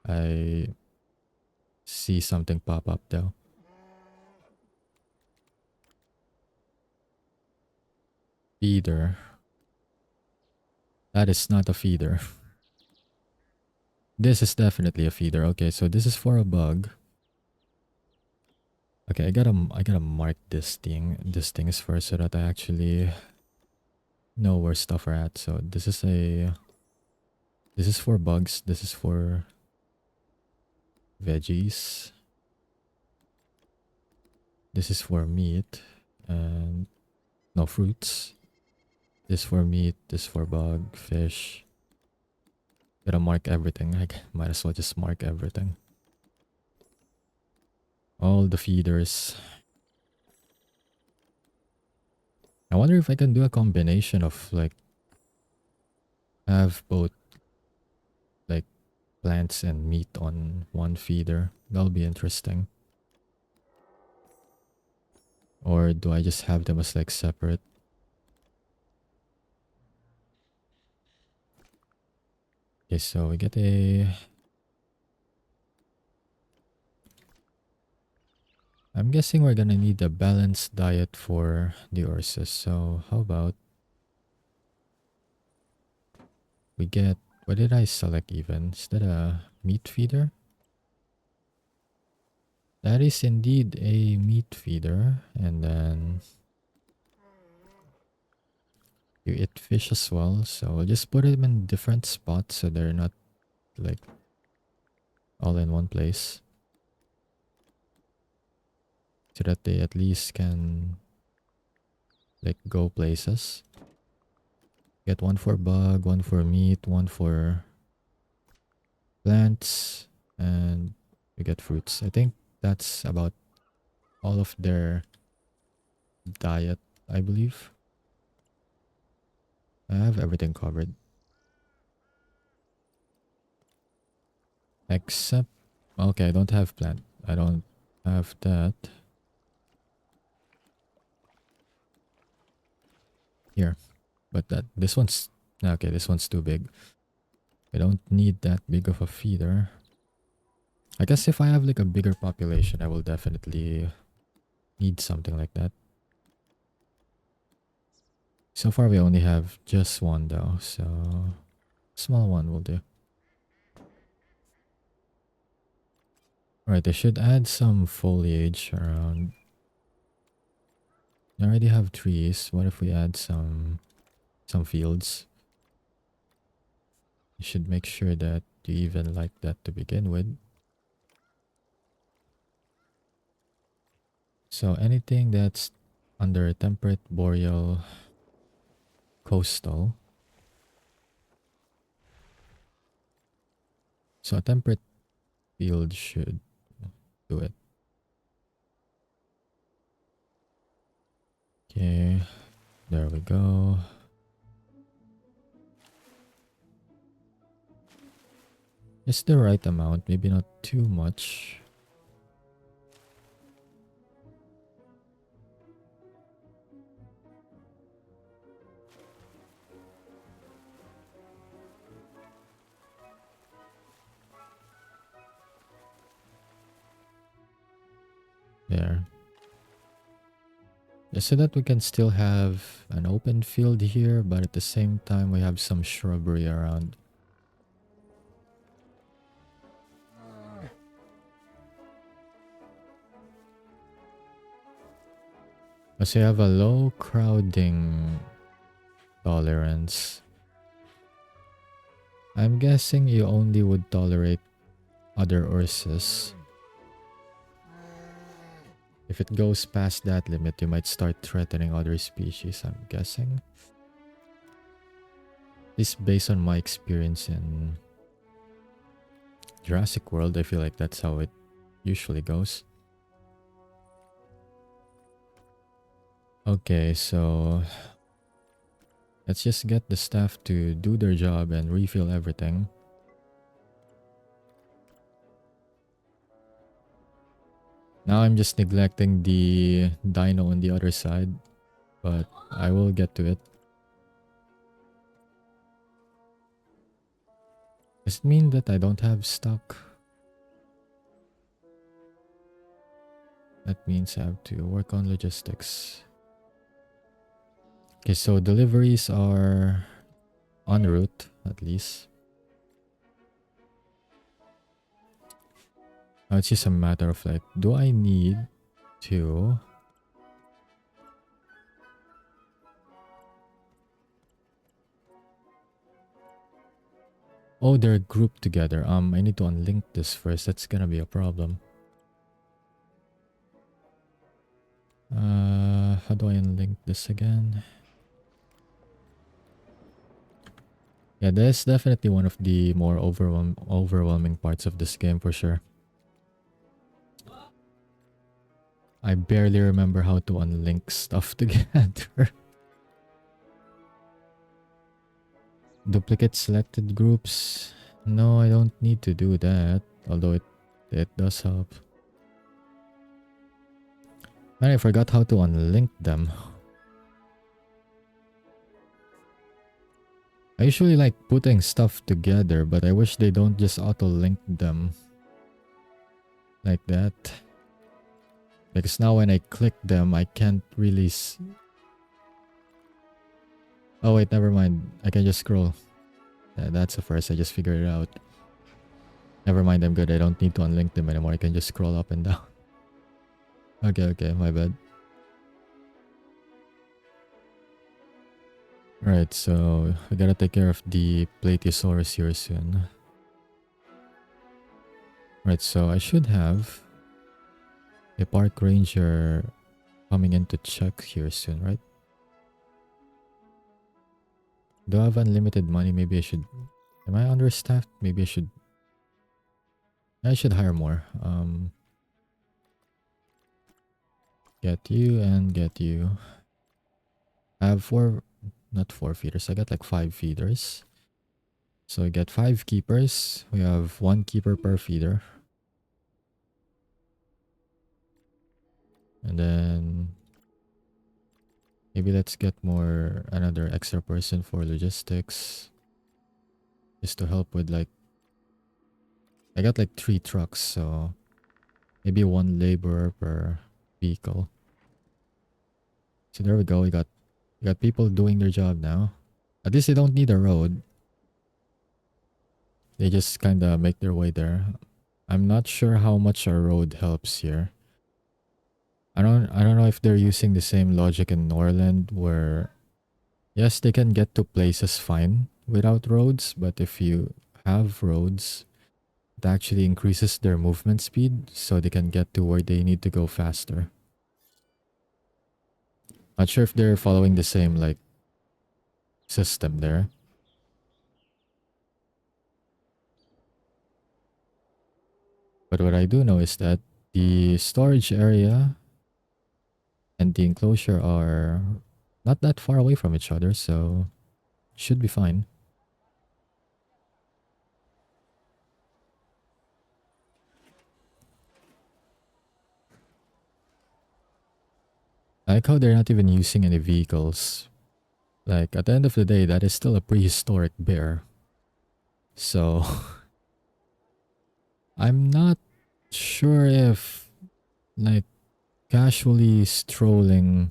I see something pop up though. Feeder. That is not a feeder. This is definitely a feeder. Okay, so this is for a bug. Okay, I gotta mark this things first so that I actually know where stuff are at. So this is for bugs. This is for veggies. This is for meat and no fruits. This for meat, this for bug, fish. Gotta mark everything. I might as well just mark everything. All the feeders. I wonder if I can do a combination of like have both like plants and meat on one feeder. That'll be interesting. Or do I just have them as like separate? Okay, so we get a... I'm guessing we're gonna need a balanced diet for the horses. So how about we get... What did I select even? Is that a meat feeder? That is indeed a meat feeder. And then you eat fish as well. So we'll just put them in different spots so they're not like all in one place. So that they at least can like go places. Get one for bug, one for meat, one for plants, and we get fruits. I think that's about all of their diet, I believe. I have everything covered. Except, okay, I don't have plant. I don't have that. Here. But this one's, okay, this one's too big. I don't need that big of a feeder. I guess if I have like a bigger population, I will definitely need something like that. So far we only have just one though, so small one will do. Alright, I should add some foliage around. I already have trees. What if we add some fields? You should make sure that you even like that to begin with. So anything that's under temperate, boreal, coastal. So a temperate field should do it. Okay, there we go. Just the right amount, maybe not too much. There. Just so that we can still have an open field here, but at the same time we have some shrubbery around. So you have a low crowding tolerance. I'm guessing you only would tolerate other horses. If it goes past that limit, you might start threatening other species, I'm guessing. This based on my experience in Jurassic World, I feel like that's how it usually goes. Okay, so let's just get the staff to do their job and refill everything. Now I'm just neglecting the dino on the other side, but I will get to it. Does it mean that I don't have stock? That means I have to work on logistics. Okay, so deliveries are en route, at least. Now it's just a matter of like, do I need to... Oh, they're grouped together. I need to unlink this first. That's gonna be a problem. How do I unlink this again? Yeah, that's definitely one of the more overwhelming parts of this game for sure. I barely remember how to unlink stuff together. Duplicate selected groups. No, I don't need to do that. Although it does help. Man, I forgot how to unlink them. I usually like putting stuff together, but I wish they don't just auto-link them like that. Because now when I click them, I can't really Oh wait, never mind. I can just scroll. Yeah, that's the first. I just figured it out. Never mind, I'm good. I don't need to unlink them anymore. I can just scroll up and down. Okay, my bad. Alright, so we gotta take care of the Plateosaurus here soon. Right, so I should have a park ranger coming in to check here soon, right? Do I have unlimited money? Maybe I should... Am I understaffed? Maybe I should hire more. Get you and get you. I have not 4 feeders. I got like 5 feeders. So I get 5 keepers. We have 1 keeper per feeder. And then maybe let's get another extra person for logistics. Just to help with like... I got like 3 trucks, so maybe 1 laborer per vehicle. So there we go. We got people doing their job now. At least they don't need a road. They just kind of make their way there. I'm not sure how much a road helps here. I don't know if they're using the same logic in Norland where yes, they can get to places fine without roads, but if you have roads, it actually increases their movement speed so they can get to where they need to go faster. Not sure if they're following the same like system there. But what I do know is that the storage area and the enclosure are not that far away from each other, so should be fine. I like how they're not even using any vehicles. Like, at the end of the day, that is still a prehistoric bear. So, I'm not sure if, like, casually strolling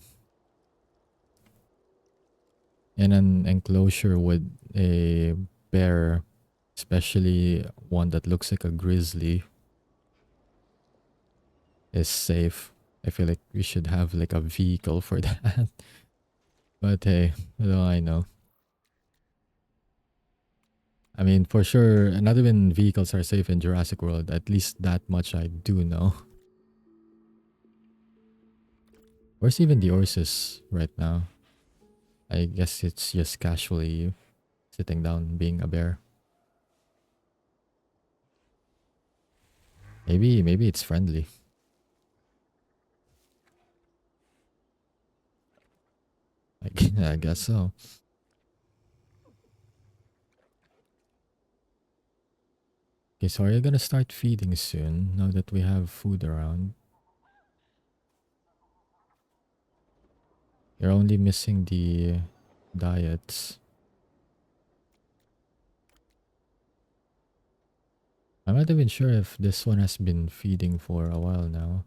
in an enclosure with a bear, especially one that looks like a grizzly, is safe. I feel like we should have like a vehicle for that. But hey, what do I know? I mean, for sure, not even vehicles are safe in Jurassic World. At least that much I do know. Where's even the Ursus right now? I guess it's just casually sitting down being a bear. Maybe it's friendly. I guess so. Okay, so are you gonna start feeding soon now that we have food around? You're only missing the diets. I'm not even sure if this one has been feeding for a while now.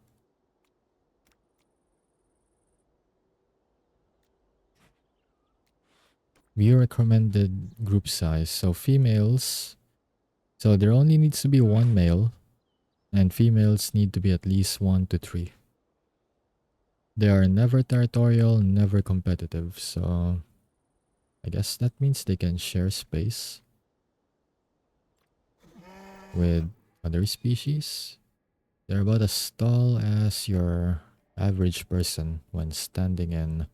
View recommended group size. So females, so there only needs to be 1 male, and females need to be at least 1 to 3. They are never territorial, never competitive, so I guess that means they can share space. with other species. They're about as tall as your average person when standing in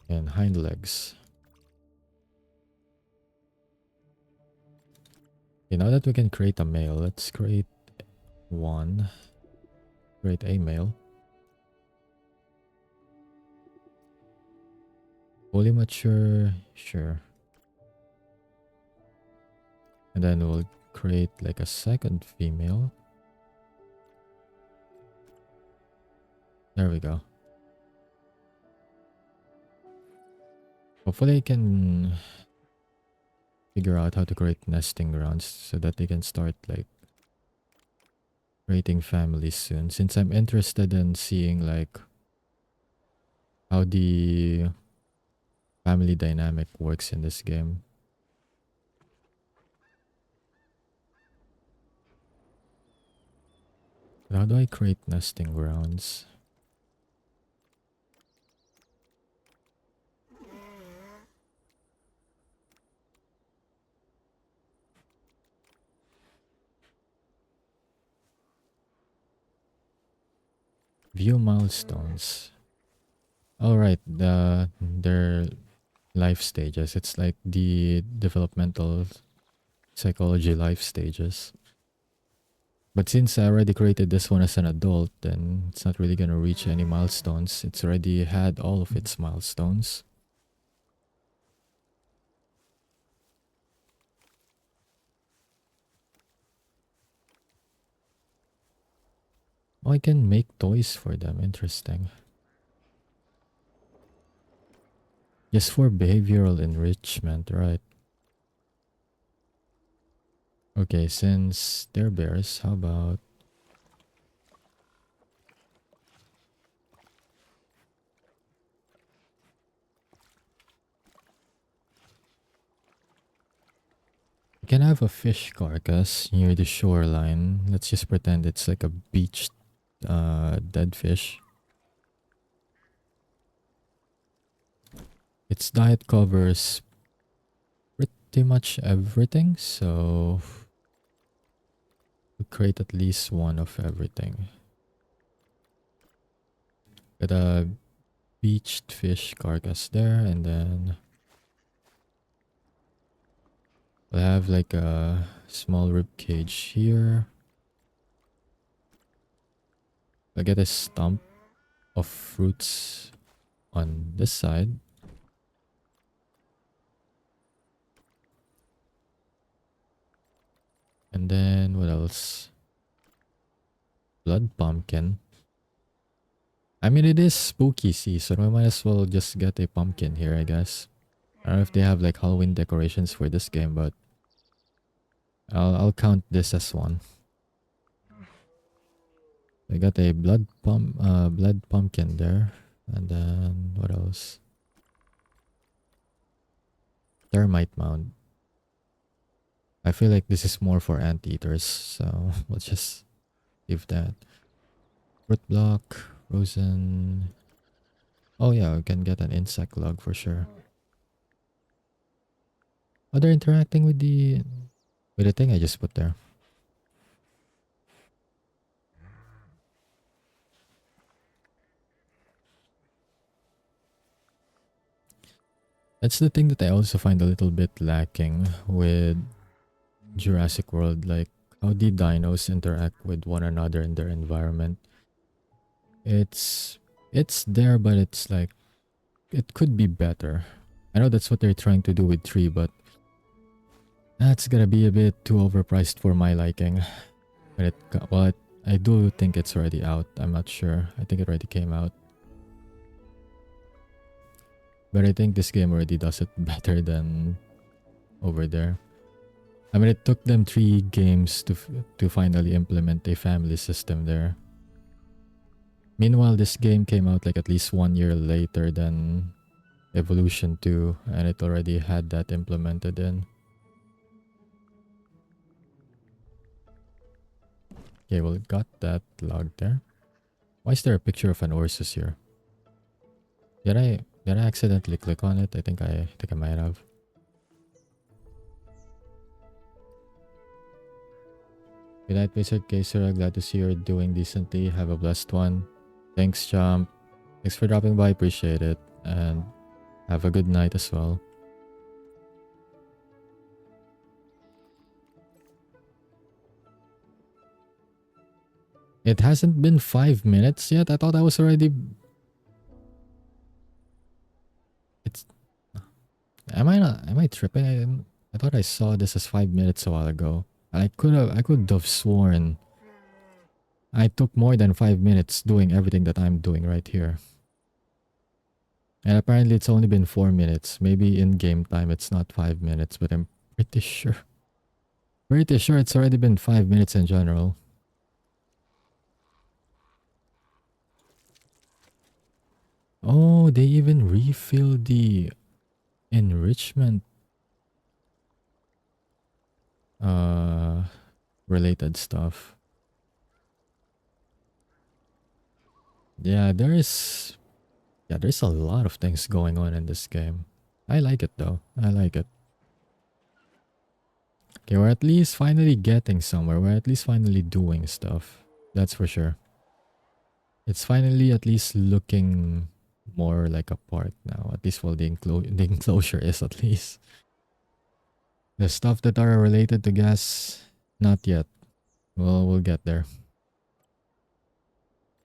hind legs. Okay, now that we can create a male, let's create one. Create a male. Fully mature, sure. And then we'll create like a second female. There we go. Hopefully I can figure out how to create nesting grounds so that they can start like creating families soon, since I'm interested in seeing like how the family dynamic works in this game. How do I create nesting grounds? View milestones. Alright, their life stages. It's like the developmental psychology life stages. But since I already created this one as an adult, then it's not really gonna reach any milestones. It's already had all of its milestones. Oh, I can make toys for them. Interesting. Just for behavioral enrichment, right? Okay, since they're bears, how about... We can have a fish carcass near the shoreline. Let's just pretend it's like a beached dead fish. Its diet covers pretty much everything, so we create at least one of everything. Got a beached fish carcass there, and then we'll have like a small rib cage here. I'll get a stump of fruits on this side. And then what else? Blood pumpkin. I mean, it is spooky season, so we might as well just get a pumpkin here, I guess. I don't know if they have like Halloween decorations for this game, but I'll count this as one. I got a blood pumpkin there, and then what else? Termite mound. I feel like this is more for anteaters, so we'll just leave that. Fruit block, frozen. Oh yeah, we can get an insect log for sure. Oh, they're interacting with the thing I just put there. That's the thing that I also find a little bit lacking with Jurassic World, like how the dinos interact with one another in their environment. It's there, but it's like it could be better. I know that's what they're trying to do with 3, but that's gonna be a bit too overpriced for my liking. Well, I do think it's already out. I'm not sure. I think it already came out. But I think this game already does it better than over there. I mean, it took them 3 games to finally implement a family system there. Meanwhile, this game came out like at least 1 year later than Evolution 2, and it already had that implemented in. Okay, well, got that log there. Why is there a picture of an Ursus here? Did I accidentally click on it? I think I might have. Good night, Mr. Kaysura. Glad to see you're doing decently. Have a blessed one. Thanks, Champ. Thanks for dropping by. Appreciate it. And have a good night as well. It hasn't been 5 minutes yet. I thought I was already... It's... Am I tripping? I thought I saw this as 5 minutes a while ago. I could have sworn I took more than 5 minutes doing everything that I'm doing right here. And apparently it's only been 4 minutes. Maybe in game time it's not 5 minutes, but I'm pretty sure. Pretty sure it's already been 5 minutes in general. Oh, they even refill the enrichment related stuff. Yeah, there's a lot of things going on in this game. I like it though. I like it. Okay, we're at least finally getting somewhere. We're at least finally doing stuff. That's for sure. It's finally at least looking more like a park now. At least while the enclosure is at least. The stuff that are related to gas, not yet. Well, we'll get there.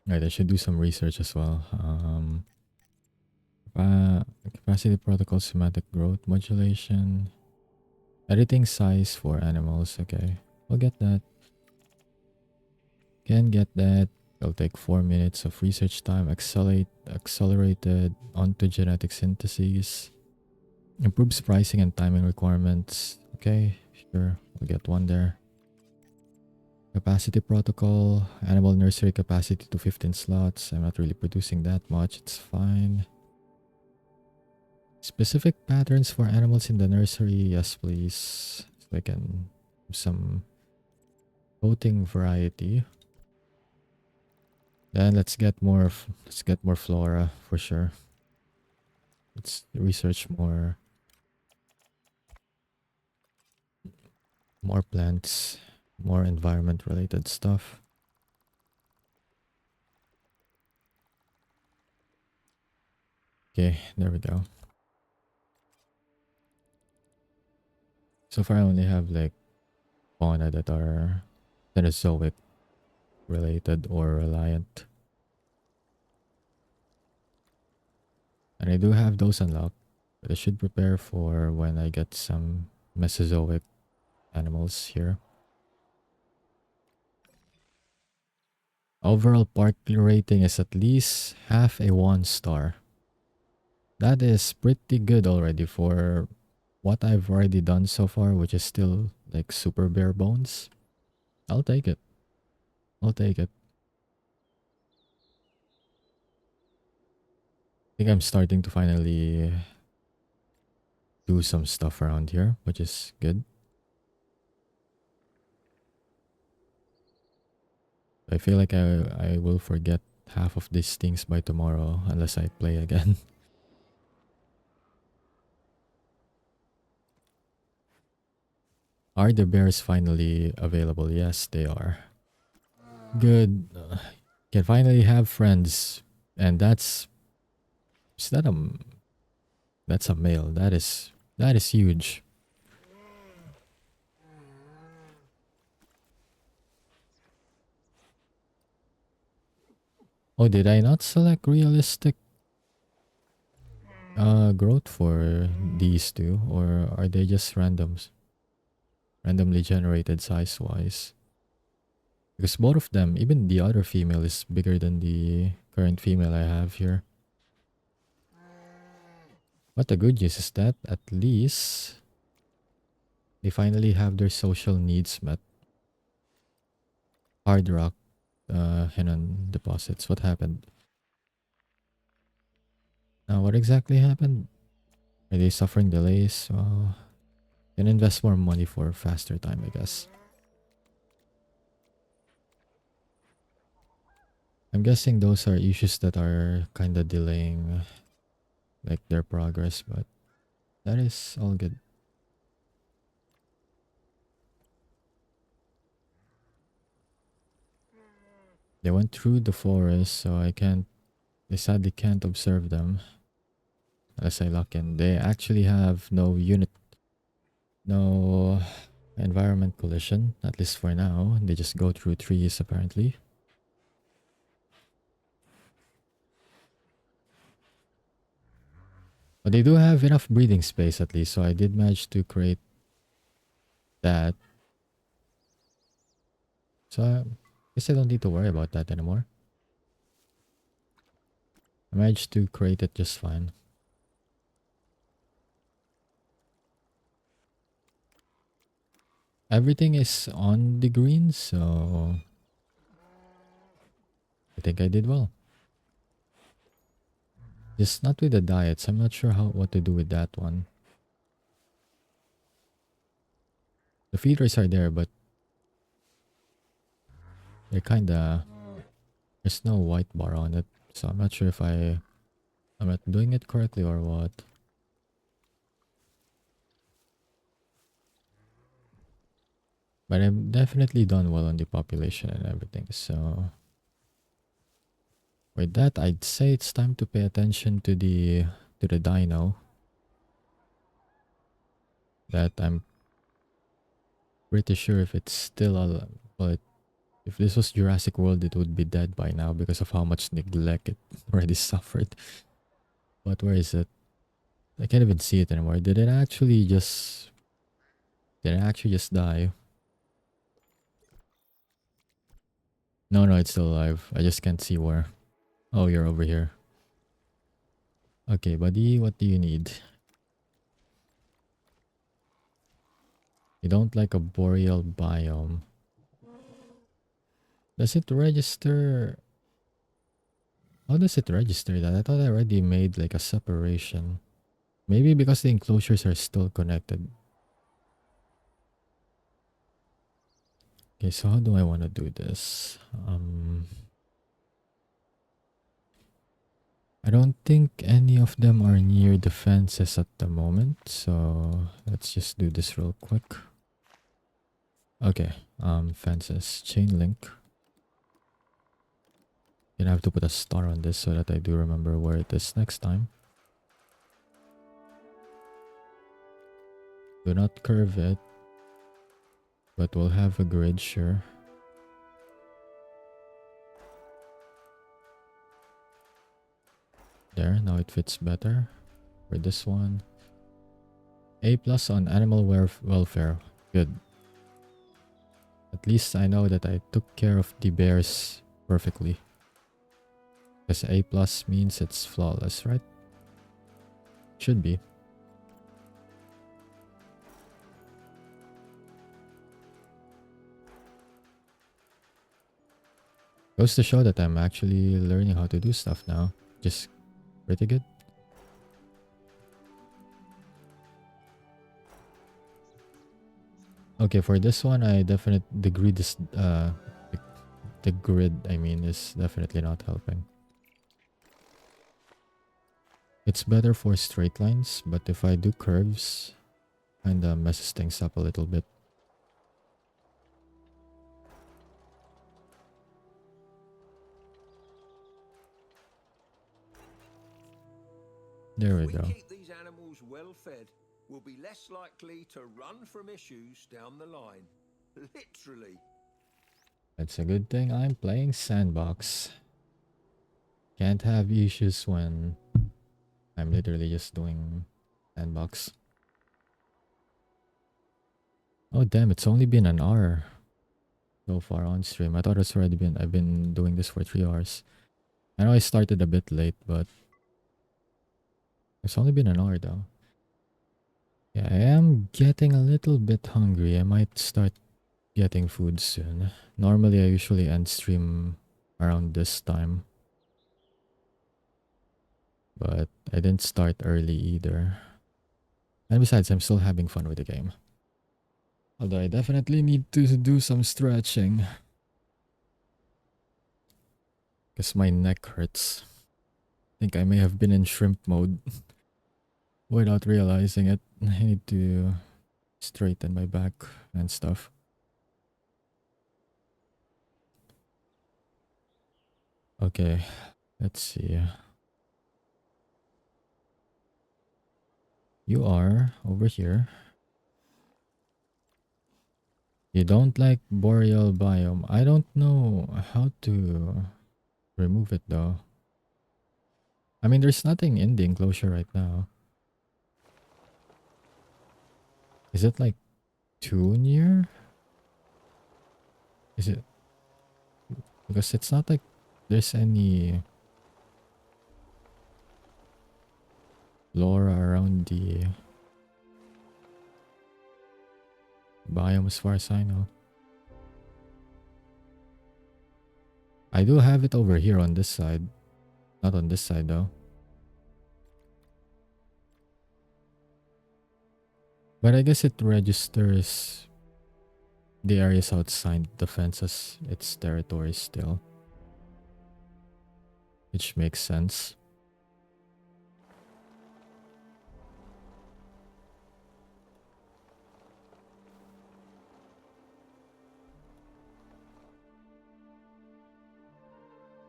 Right, I should do some research as well. Capacity protocol, semantic growth modulation, editing size for animals. Okay, I'll get that. Can get that. It'll take 4 minutes of research time. Accelerated onto genetic synthesis. Improves pricing and timing requirements. Okay, sure. We'll get one there. Capacity protocol. Animal nursery capacity to 15 slots. I'm not really producing that much. It's fine. Specific patterns for animals in the nursery. Yes, please. So I can do some voting variety. Then let's get more flora for sure. Let's research more plants, more environment related stuff. Okay, there we go. So far I only have like fauna that are Cenozoic related or reliant. And I do have those unlocked, but I should prepare for when I get some Mesozoic animals here. Overall park rating is at least half a 1 star. That is pretty good already for what I've already done so far, which is still like super bare bones. I'll take it. I'll take it. I think I'm starting to finally do some stuff around here, which is good. I feel like I will forget half of these things by tomorrow unless I play again. Are the bears finally available? Yes, they are. Good. Can finally have friends. And is that that's a male. That is huge. Oh, did I not select realistic growth for these two, or are they just randomly generated size wise? Because both of them, even the other female is bigger than the current female I have here. But the good news is that at least they finally have their social needs met. Hard rock Henan deposits. What happened? What exactly happened? Are they suffering delays? Well, can invest more money for faster time, I guess. I'm guessing those are issues that are kind of delaying like their progress, but that is all good. They went through the forest, so I sadly can't observe them unless I lock in. They actually have no environment collision, at least for now. They just go through trees apparently. But they do have enough breathing space at least, so I did manage to create that. So I guess I don't need to worry about that anymore. I managed to create it just fine. Everything is on the green, so I think I did well. Just not with the diets. I'm not sure what to do with that one. The feeders are there, but they're kinda... There's no white bar on it, so I'm not sure if I'm not doing it correctly or what. But I've definitely done well on the population and everything, so... With that, I'd say it's time to pay attention to the dino. That I'm pretty sure if it's still alive, but if this was Jurassic World, it would be dead by now because of how much neglect it already suffered. But where is it? I can't even see it anymore. Did it actually just die? No, it's still alive. I just can't see where. Oh, you're over here. Okay, buddy, what do you need? You don't like a boreal biome. Does it register? How does it register that? I thought I already made like a separation. Maybe because the enclosures are still connected. Okay, so how do I want to do this? I don't think any of them are near the fences at the moment, so let's just do this real quick. Okay, fences, chain link. Gonna have to put a star on this so that I do remember where it is next time. Do not curve it, but we'll have a grid, sure. There, now it fits better. For this one, A+ on animal welfare. Good. At least I know that I took care of the bears perfectly. Because A+ means it's flawless, right? Should be. Goes to show that I'm actually learning how to do stuff now. Just pretty good. Okay, for this one, the grid is the grid I mean is definitely not helping. It's better for straight lines, but if I do curves, kinda messes things up a little bit. There we go. Keep these animals well fed, we'll be less likely to run from issues down the line. Literally. That's a good thing I'm playing sandbox. Can't have issues when I'm literally just doing sandbox. Oh damn, it's only been an hour so far on stream. I thought I've been doing this for 3 hours. I know I started a bit late, but it's only been an hour though. Yeah, I am getting a little bit hungry. I might start getting food soon. Normally I usually end stream around this time. But I didn't start early either. And besides, I'm still having fun with the game. Although I definitely need to do some stretching. Because my neck hurts. I think I may have been in shrimp mode. Without realizing it. I need to straighten my back and stuff. Okay, let's see. You are over here. You don't like boreal biome. I don't know how to remove it though. I mean, there's nothing in the enclosure right now. Is it like too near? Is it? Because it's not like there's any flora around the biome as far as I know. I do have it over here on this side. Not on this side though. But I guess it registers the areas outside the fence as its territory still. Which makes sense.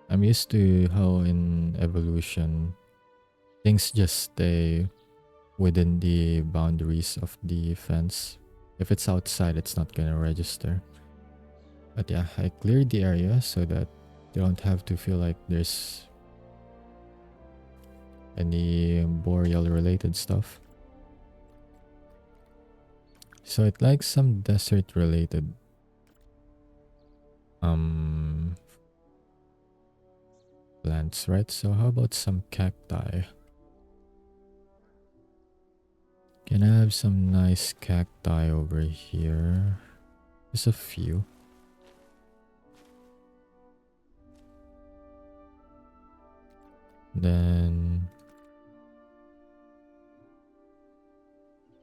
I'm used to how in evolution things just stay within the boundaries of the fence. If it's outside, it's not gonna register. But yeah, I cleared the area so that they don't have to feel like there's any boreal related stuff. So it likes some desert related plants, right? So how about some cacti? Can I have some nice cacti over here? Just a few. Then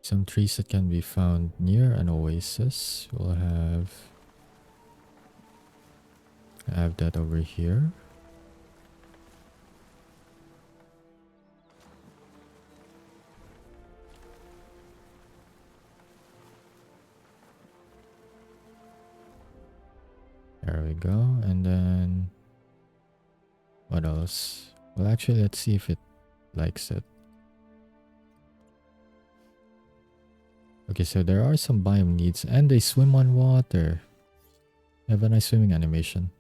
some trees that can be found near an oasis. We'll have that over here. There we go. And then what else? Well, actually, let's see if it likes it. Okay, so there are some biome needs, and they swim on water. They have a nice swimming animation.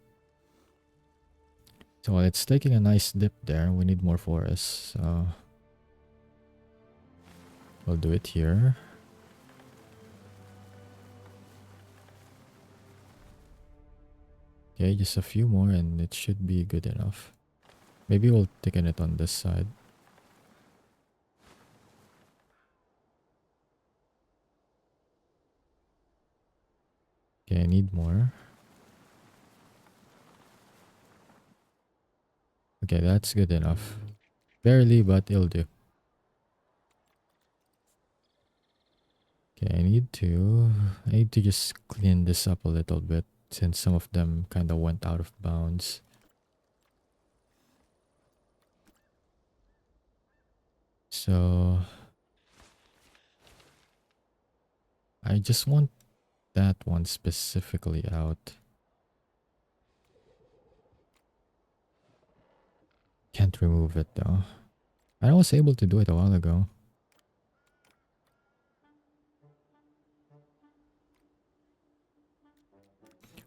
So while it's taking a nice dip there, we need more forests. So we'll do it here. Okay, just a few more and it should be good enough. Maybe we'll thicken it on this side. Okay, I need more. Okay, that's good enough. Barely, but it'll do. Okay, I need to just clean this up a little bit since some of them kind of went out of bounds. So I just want that one specifically out. Can't remove it though. I was able to do it a while ago.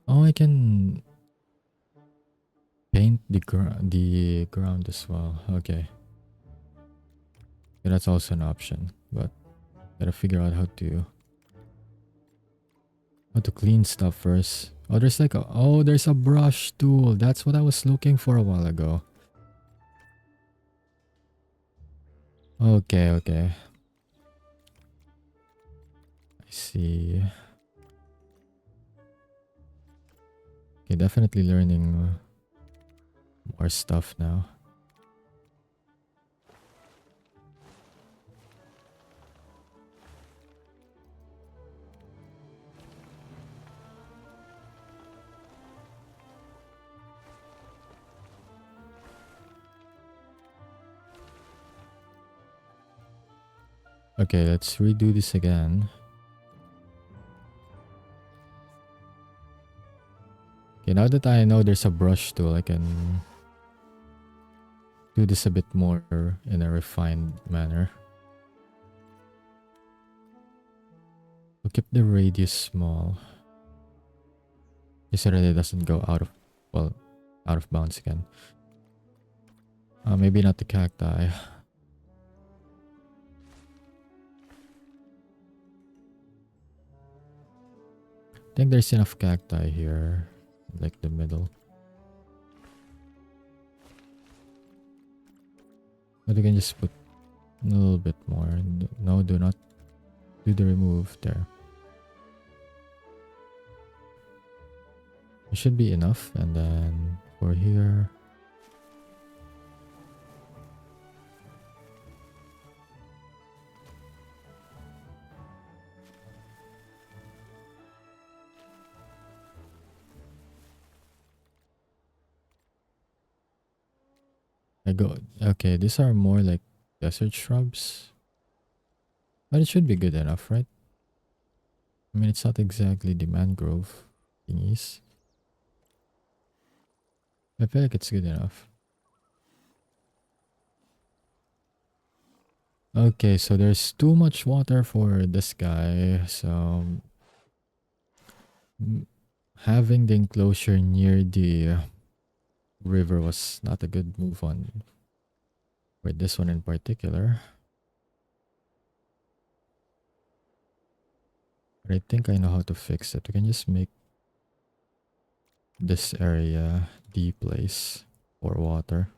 Oh, I can paint the ground as well. Okay. Yeah, that's also an option, but gotta figure out how to clean stuff first. Oh, there's like there's a brush tool. That's what I was looking for a while ago. Okay, okay. I see. Okay, definitely learning more stuff now. Okay, let's redo this again. Okay, now that I know there's a brush tool, I can do this a bit more in a refined manner. We'll keep the radius small. Just so that it doesn't go out of bounds again. Maybe not the cacti. I think there's enough cacti here, like the middle. But we can just put a little bit more. No, do not do the remove there. It should be enough. And then for here, okay, these are more like desert shrubs. But it should be good enough, right? I mean, it's not exactly the mangrove thingies. I feel like it's good enough. Okay, so there's too much water for this guy, so having the enclosure near the river was not a good move on for this one in particular. But I think I know how to fix it. We can just make this area the place for water.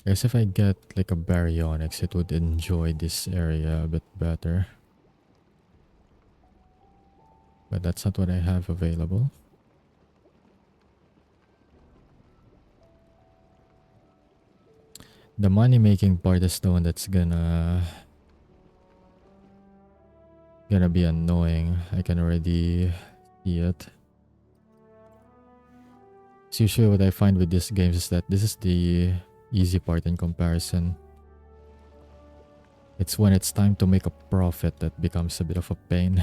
I guess if I get like a baryonyx, it would enjoy this area a bit better. But that's not what I have available. The money making part is the one that's gonna be annoying. I can already see it. So usually what I find with these games is that this is the easy part in comparison. It's when it's time to make a profit that becomes a bit of a pain.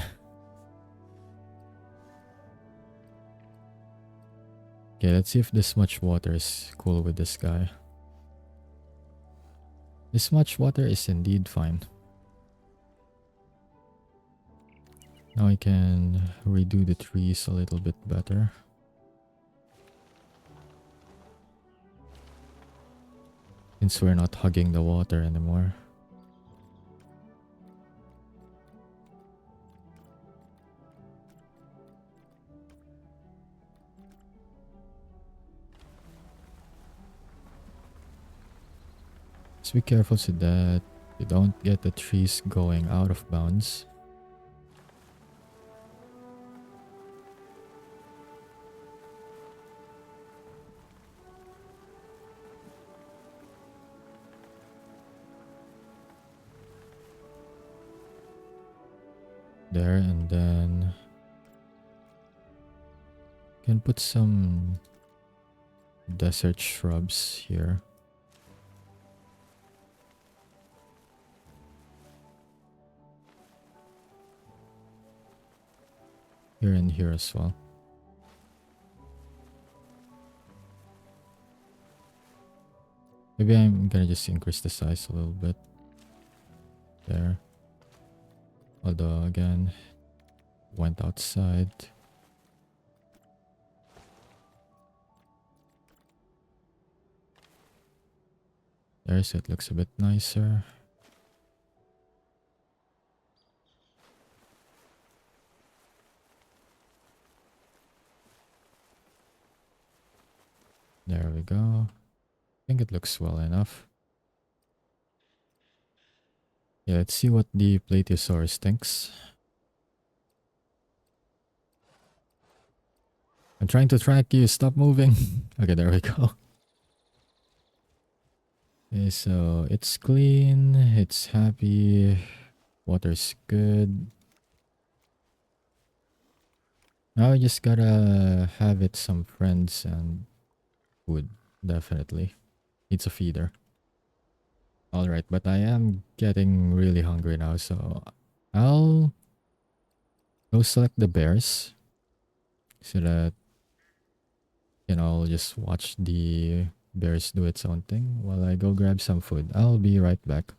Okay, let's see if this much water is cool with this guy. This much water is indeed fine. Now I can redo the trees a little bit better. Since we're not hugging the water anymore. Just be careful so that you don't get the trees going out of bounds. There, and then can put some desert shrubs here. Here and here as well. Maybe I'm gonna just increase the size a little bit. There. Although again, went outside. There, so it looks a bit nicer. There we go. I think it looks well enough. Yeah, let's see what the Plateosaurus thinks. I'm trying to track you, stop moving. Okay, there we go. Okay, so it's clean, it's happy, water's good. Now I just gotta have it some friends and food, definitely. Needs a feeder. Alright, but I am getting really hungry now, so I'll Go select the bears so that I'll just watch the bears do its own thing while I go grab some food. I'll be right back.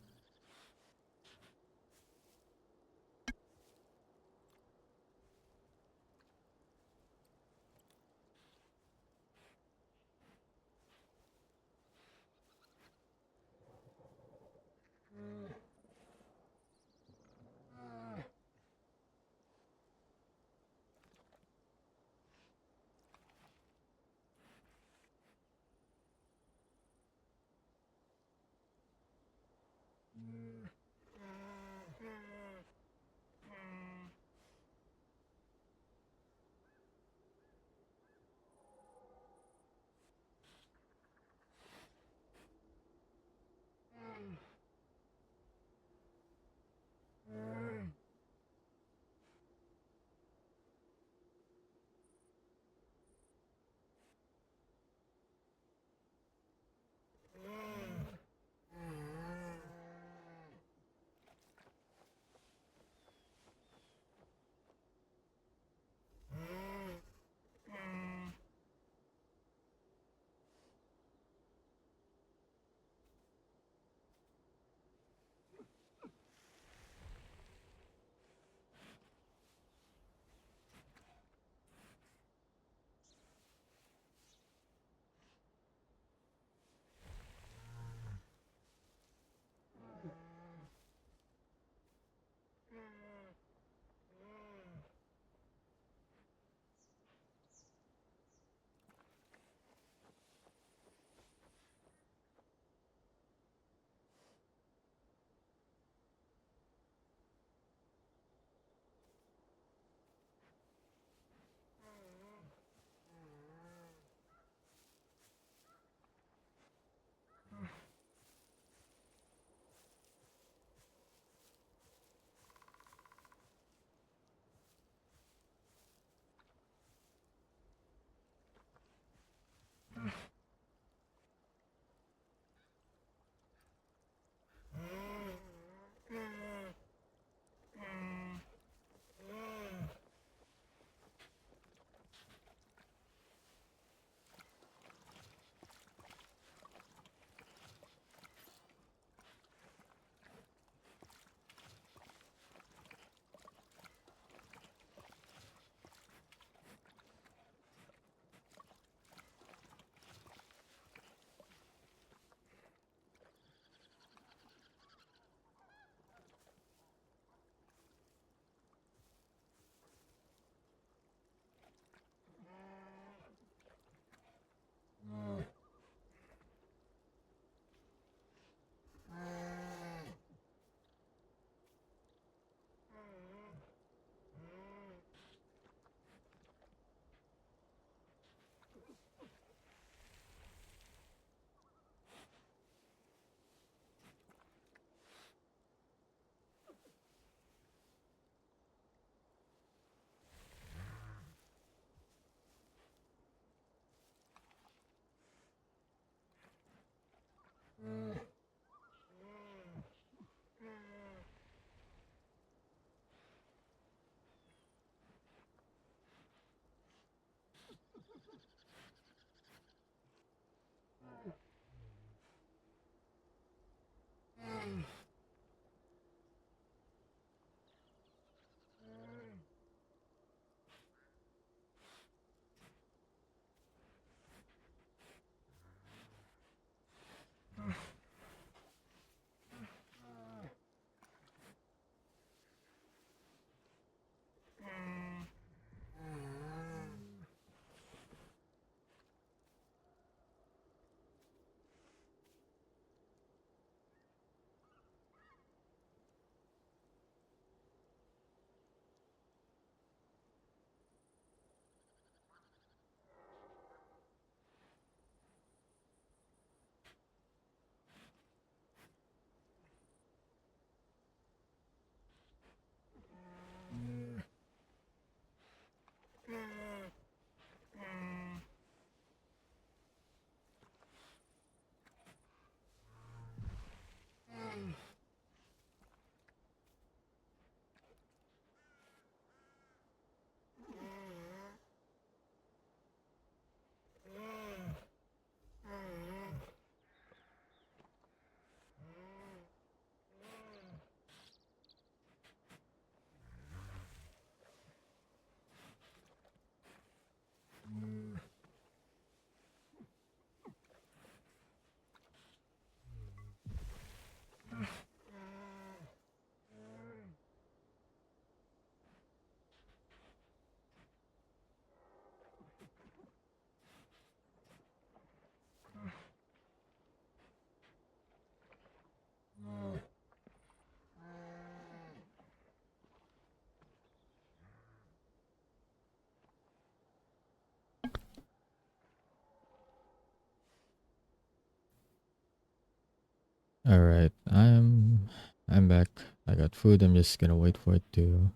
Alright, I'm back. I got food. I'm just gonna wait for it to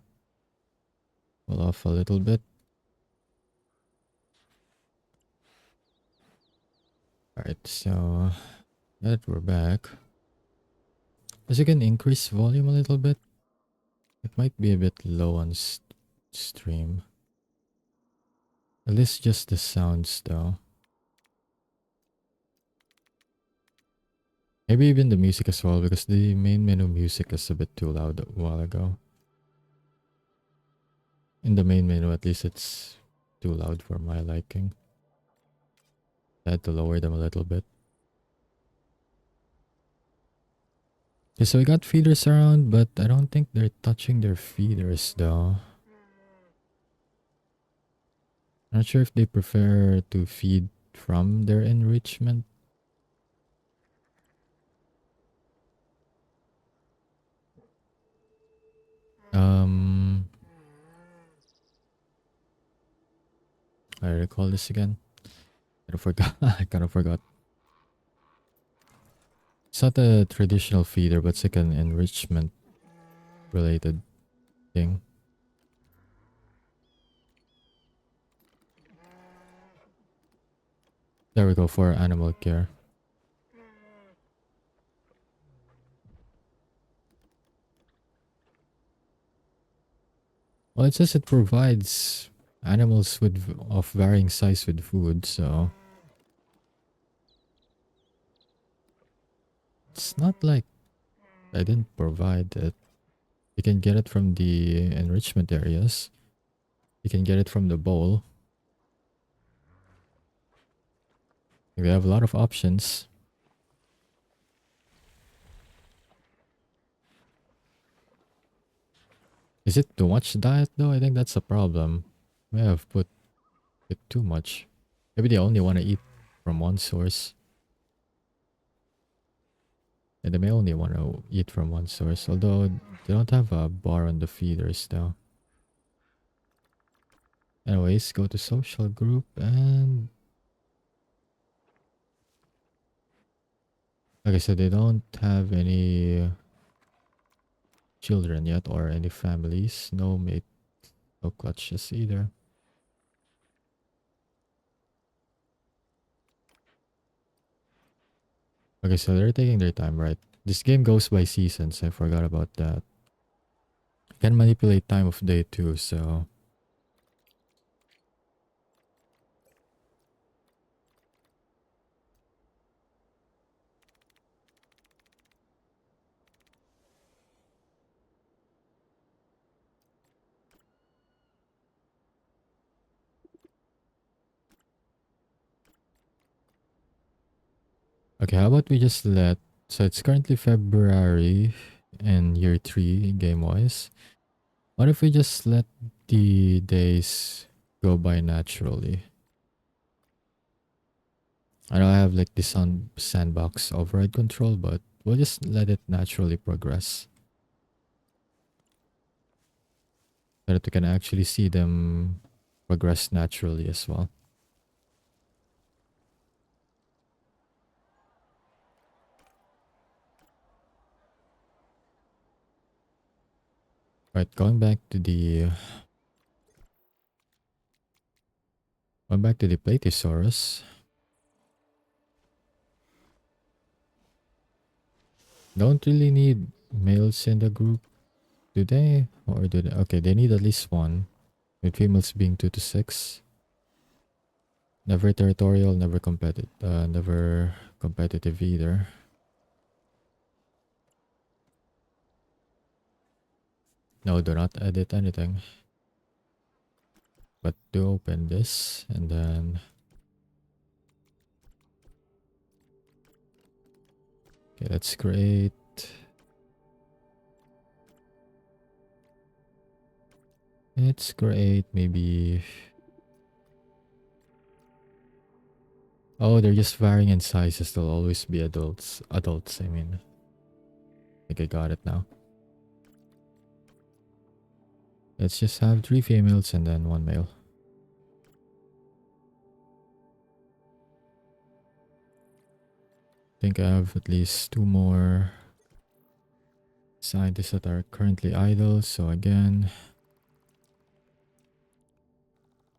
cool off a little bit. Alright, so now that we're back, as you can increase volume a little bit. It might be a bit low on stream. At least just the sounds though. Maybe even the music as well, because the main menu music is a bit too loud a while ago. In the main menu, at least it's too loud for my liking. I had to lower them a little bit. Okay, so we got feeders around, but I don't think they're touching their feeders though. Not sure if they prefer to feed from their enrichment. I recall this again. I forgot. I kind of forgot. It's not a traditional feeder, but it's like an enrichment related thing. There we go for animal care. Well, it says it provides animals with of varying size with food, so it's not like I didn't provide it. You can get it from the enrichment areas. You can get it from the bowl. We have a lot of options. Is it too much diet though? I think that's a problem. May have put it too much. Maybe they only want to eat from one source. And they may only want to eat from one source, although they don't have a bar on the feeders though. Anyways, go to social group and... Like I said, they don't have any children yet or any families. No mate, no clutches either. Okay, so they're taking their time, right? This game goes by seasons. I forgot about that. You can manipulate time of day too, so... Okay, how about we just let... So it's currently February and year 3 game-wise. What if we just let the days go by naturally? I know I have like this on sandbox override control, but we'll just let it naturally progress. So that we can actually see them progress naturally as well. Right, going back to the Platysaurus. Don't really need males in the group, do they? Or do they? Okay, they need at least one, with females being 2 to 6. Never territorial, never competitive either. No, do not edit anything. But do open this and then... Okay, that's great. It's great, maybe... Oh, they're just varying in sizes. They'll always be adults. Adults, I mean. I think I got it now. Let's just have 3 females and then 1 male. think I have at least 2 more scientists that are currently idle. So again,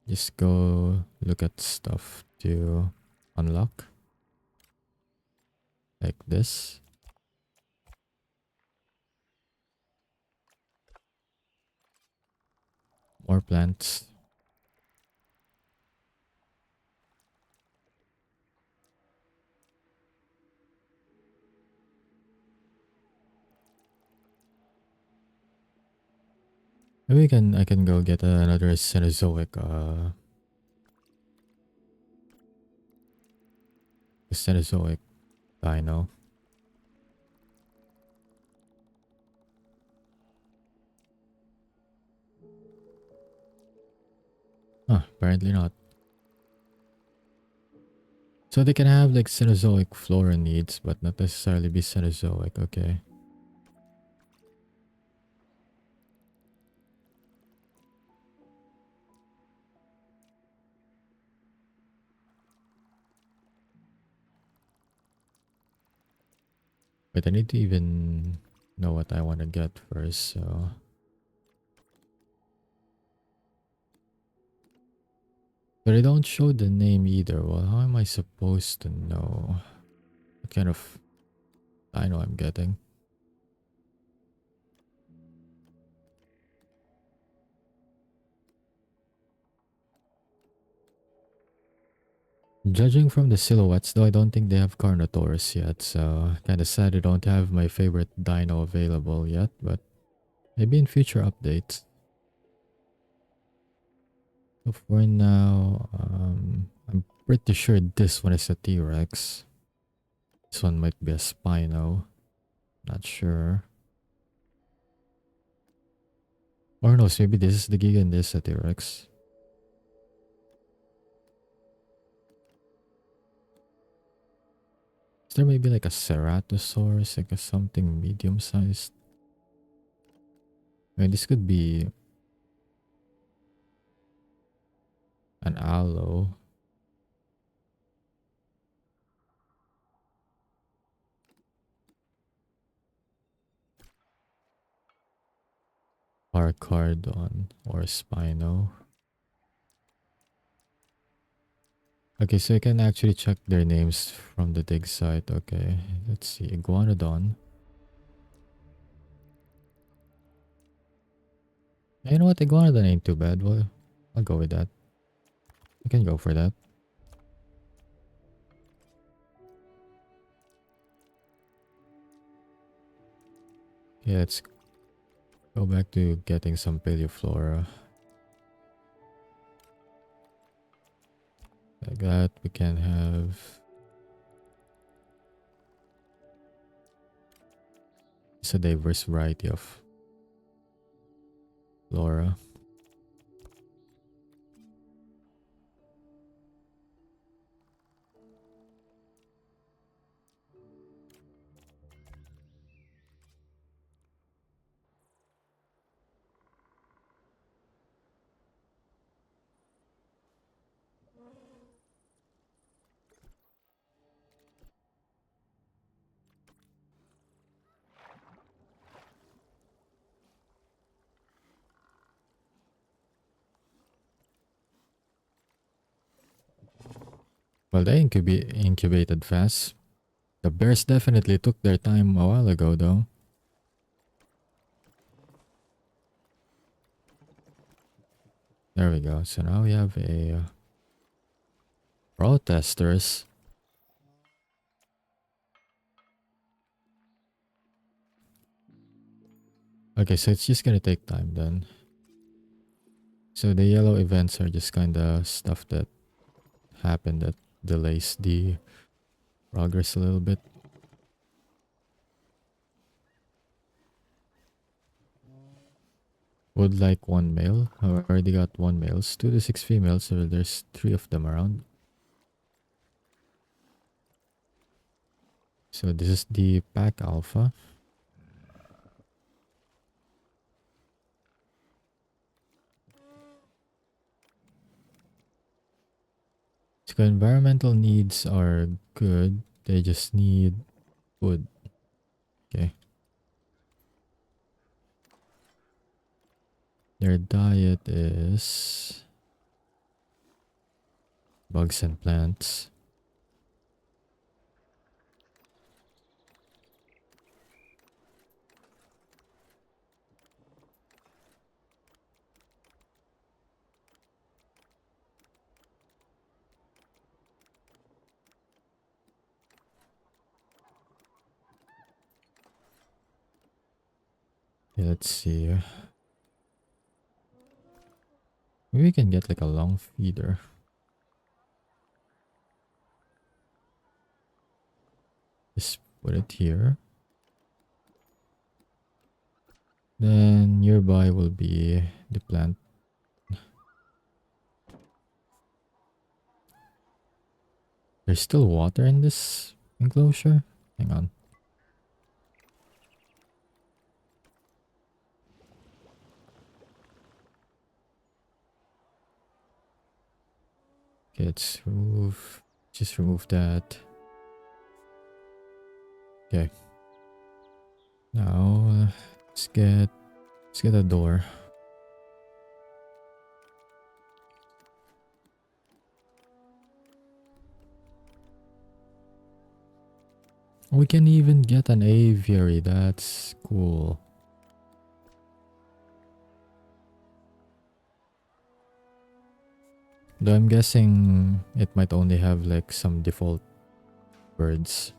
just go look at stuff to unlock. Like this. More plants. Maybe I can go get another Cenozoic Cenozoic dino. Apparently not. So they can have like Cenozoic flora needs, but not necessarily be Cenozoic, okay. But I need to even know what I want to get first, so... But I don't show the name either. Well, how am I supposed to know what kind of dino I'm getting? Judging from the silhouettes, though, I don't think they have Carnotaurus yet, so kinda sad I don't have my favorite dino available yet, but maybe in future updates. So for now, I'm pretty sure this one is a T-Rex. This one might be a Spino. Not sure. Or no, so maybe this is the Giga and this is a T-Rex. Is there maybe like a Ceratosaurus, like a something medium-sized? I mean, this could be an Allo. Arcardon or Spino. Okay, so I can actually check their names from the dig site. Okay, let's see. Iguanodon. You know what? Iguanodon ain't too bad. Well, I'll go with that. I can go for that. Yeah, let's go back to getting some Paleoflora. Like that, we can have... It's a diverse variety of flora. Well, they incubated fast. The bears definitely took their time a while ago, though. There we go. So now we have a protesters. Okay, so it's just gonna take time then. So the yellow events are just kinda stuff that happened that delays the progress a little bit. Would like one male. I already got one males. 2 to 6 females, so there's 3 of them around. So this is the pack alpha. So environmental needs are good. They just need food. Okay. Their diet is bugs and plants. Okay, let's see. Maybe we can get like a long feeder. Just put it here. Then nearby will be the plant. There's still water in this enclosure? Hang on. Okay, let's remove... Just remove that. Okay. Now, let's get a door. We can even get an aviary. That's cool. Though I'm guessing it might only have like some default birds.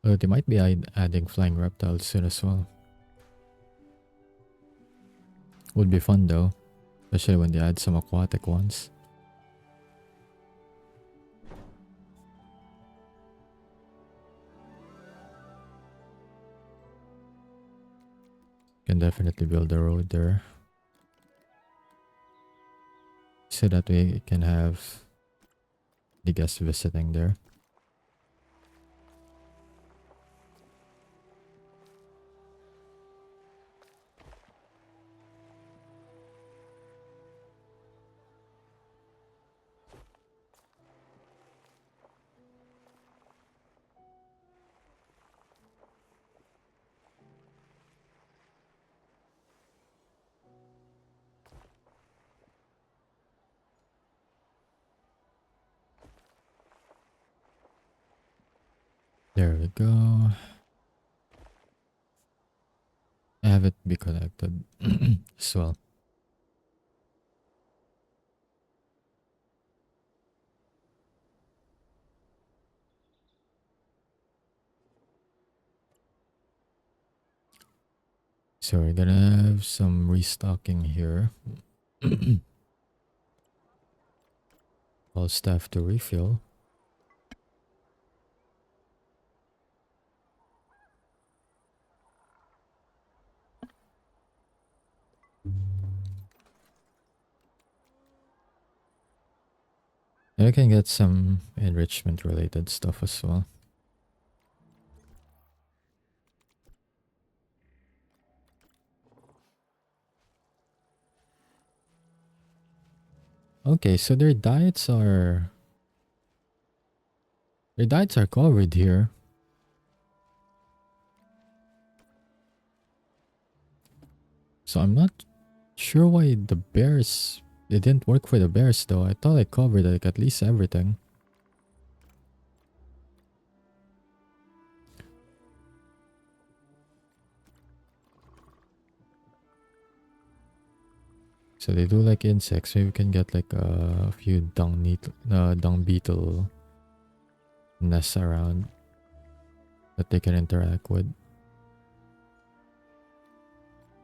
They might be adding flying reptiles soon as well. Would be fun though, especially when they add some aquatic ones. Can definitely build a road there, so that we can have the guests visiting there. There we go. Have it be connected as well. So we're gonna have some restocking here. All staff to refill. And I can get some enrichment related stuff as well. Okay, so their diets are covered here. So I'm not sure why the bears, it didn't work for the bears though. I thought I covered like at least everything. So they do like insects. Maybe we can get like a few dung beetle nests around that they can interact with.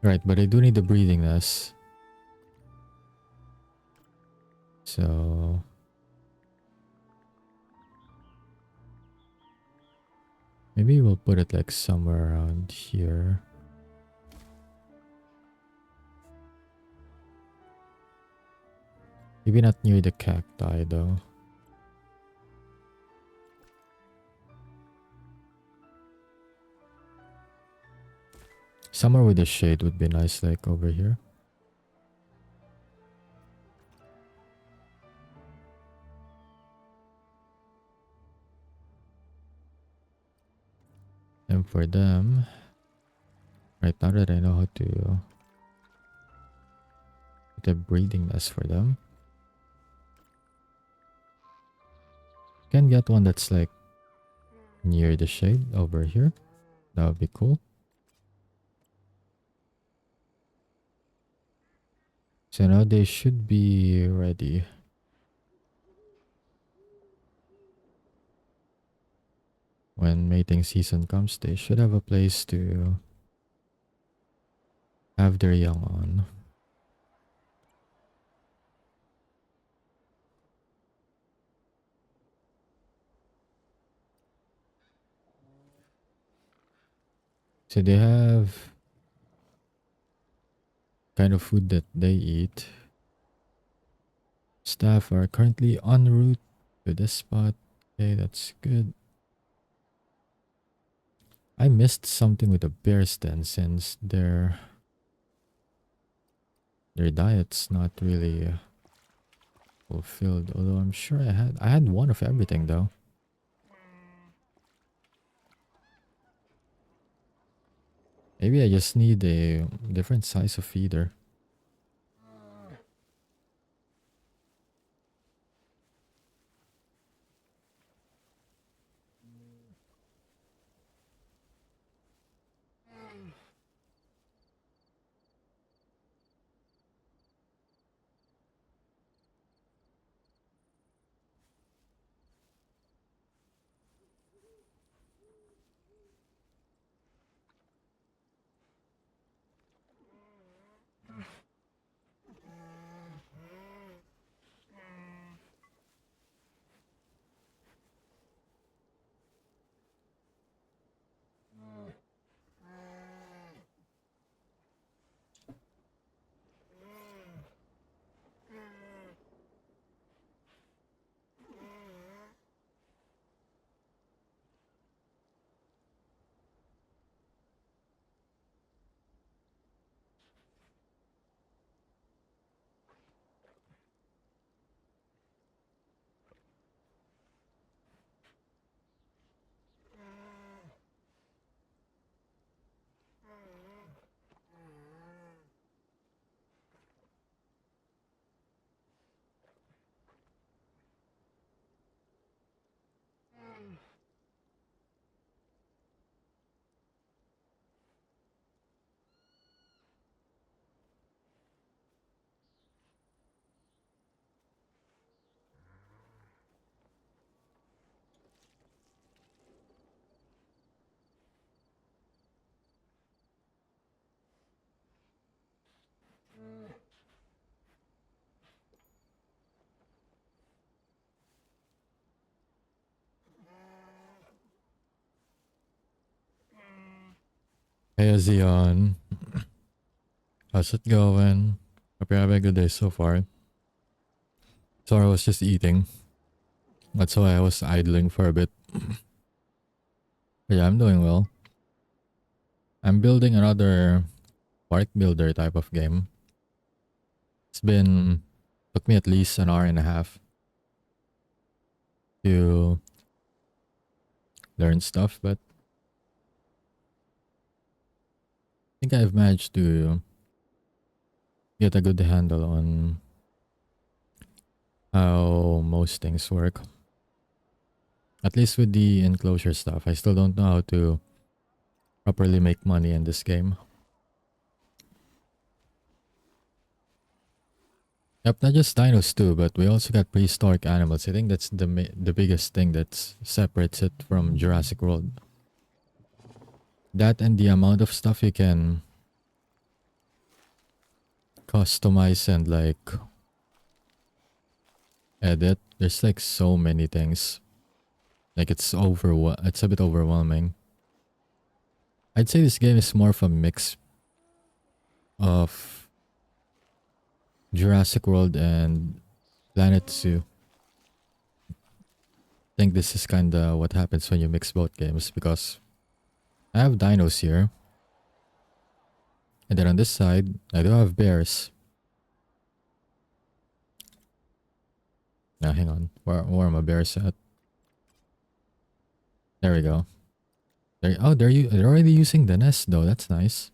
Right, but I do need the breeding nest. So maybe we'll put it like somewhere around here. Maybe not near the cacti though. Somewhere with a shade would be nice, like over here. And for them, right now that I know how to get a breeding nest for them, can get one that's like near the shade over here. That would be cool. So now they should be ready. When mating season comes, they should have a place to have their young on. So they have kind of food that they eat. Staff are currently en route to this spot. Okay, that's good. I missed something with the bears then, since their diet's not really fulfilled. Although I'm sure I had one of everything though. Maybe I just need a different size of feeder. Hey Zion, how's it going? Hope you're having a good day so far. Sorry, I was just eating. That's why I was idling for a bit. But yeah, I'm doing well. I'm building another park builder type of game. Took me at least an hour and a half to learn stuff, but I think I've managed to get a good handle on how most things work. At least with the enclosure stuff. I still don't know how to properly make money in this game. Yep, not just dinos too, but we also got prehistoric animals. I think that's the biggest thing that separates it from Jurassic World. That and the amount of stuff you can customize and like edit. There's like so many things. Like it's a bit overwhelming. I'd say this game is more of a mix of Jurassic World and Planet Zoo. I think this is kinda what happens when you mix both games, because I have dinos here. And then on this side, I do have bears. Now hang on. Where are my bears at? There we go. They're already using the nest though. That's nice.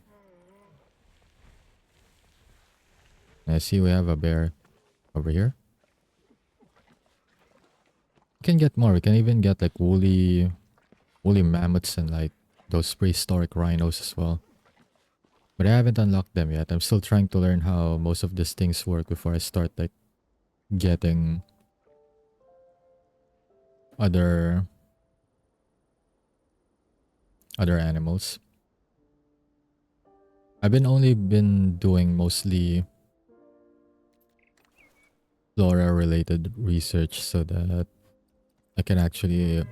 I see we have a bear over here. We can get more. We can even get like woolly mammoths and like those prehistoric rhinos as well. But I haven't unlocked them yet. I'm still trying to learn how most of these things work before I start like getting other animals. I've only been doing mostly flora related research so that I can actually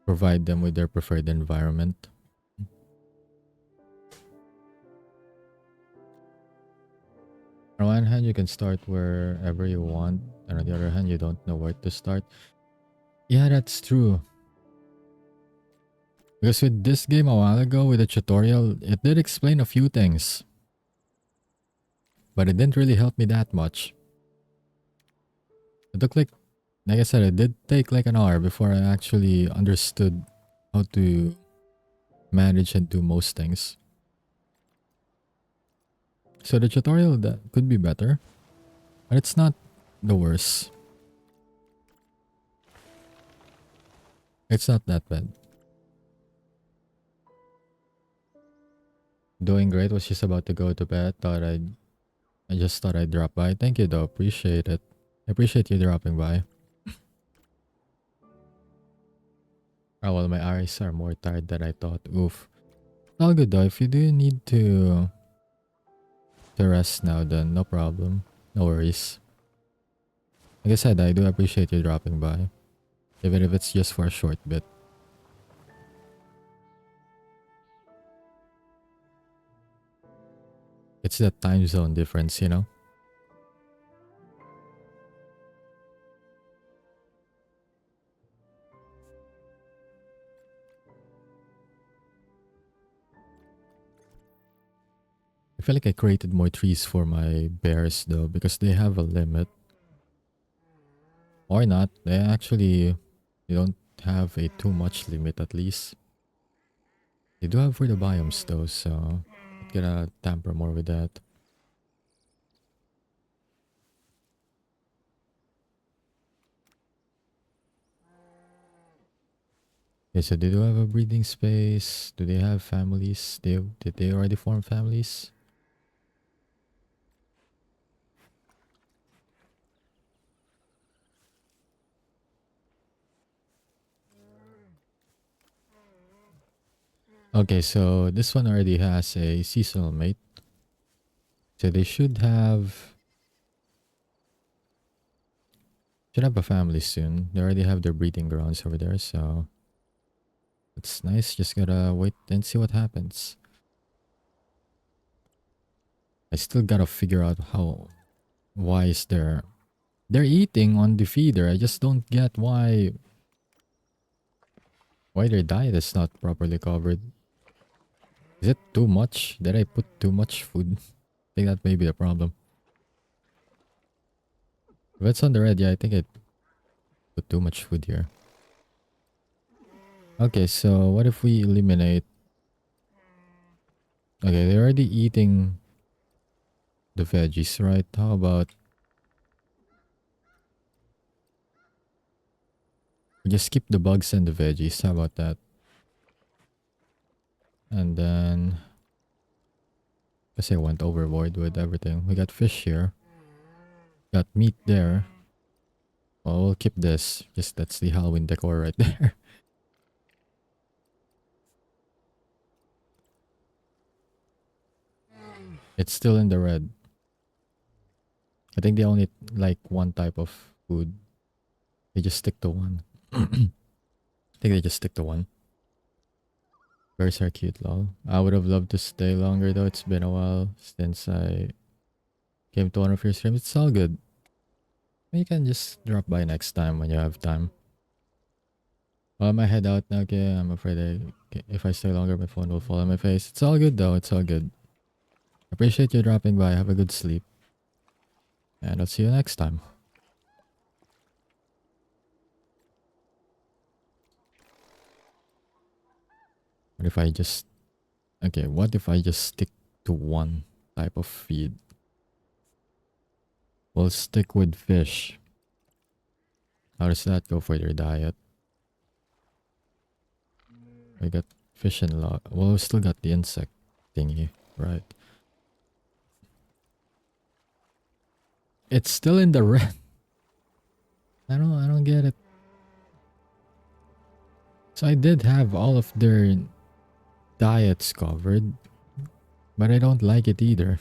provide them with their preferred environment. On one hand, you can start wherever you want, and on the other hand, you don't know where to start. Yeah, that's true. Because with this game a while ago, with the tutorial, it did explain a few things. But it didn't really help me that much. It took like I said, it did take like an hour before I actually understood how to manage and do most things. So the tutorial that could be better, but it's not the worst. It's not that bad. Doing great. Was just about to go to bed. I just thought I'd drop by. Thank you though. Appreciate it. I appreciate you dropping by. Oh well, my eyes are more tired than I thought. Oof. All good though. If you do need to rest now, then no problem. No worries. Like I said, I do appreciate you dropping by. Even if it's just for a short bit. It's that time zone difference, you know? I feel like I created more trees for my bears though, because they have a limit. Or not. They don't have a too much limit at least. They do have for the biomes though, so I'm gonna tamper more with that. Okay, so they do have a breeding space. Do they have families? Did they already form families? Okay, so this one already has a seasonal mate. So they should have a family soon. They already have their breeding grounds over there, so it's nice. Just gotta wait and see what happens. I still gotta figure out why is they're eating on the feeder. I just don't get why their diet is not properly covered. Is it too much? Did I put too much food? I think that may be the problem. If it's on the red, yeah, I think I put too much food here. Okay, so what if we eliminate... Okay, they're already eating the veggies, right? How about... we just skip the bugs and the veggies. How about that? And then... I guess I went overboard with everything. We got fish here. Got meat there. Well, we'll keep this. Just that's the Halloween decor right there. It's still in the red. I think they only like one type of food. They just stick to one. I think they just stick to one. Bears are cute, lol. I would have loved to stay longer though. It's been a while since I came to one of your streams. It's all good. You can just drop by next time when you have time. Well, I'm gonna head out now, okay? I'm afraid if I stay longer, my phone will fall on my face. It's all good though. It's all good. Appreciate you dropping by. Have a good sleep. And I'll see you next time. What if I just... Okay, what if I just stick to one type of feed? We'll stick with fish. How does that go for their diet? We got fish and log. Well, we still got the insect thingy, right? It's still in the red. I don't get it. So I did have all of their diets covered, but I don't like it either.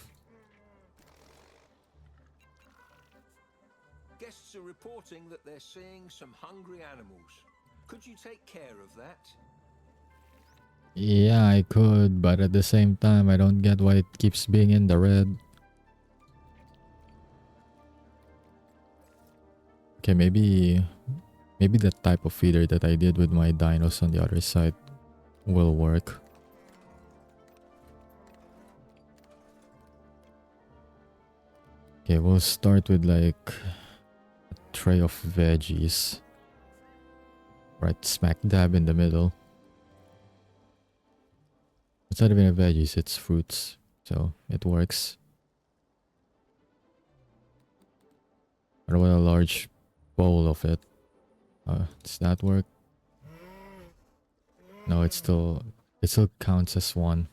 Guests are reporting that they're seeing some hungry animals. Could you take care of that? Yeah, I could, but at the same time, I don't get why it keeps being in the red. Okay, maybe the type of feeder that I did with my dinos on the other side will work. Okay, we'll start with like a tray of veggies. Right smack dab in the middle. It's not even a veggies, it's fruits. So it works. I want a large bowl of it. Does that work? No, it still counts as one.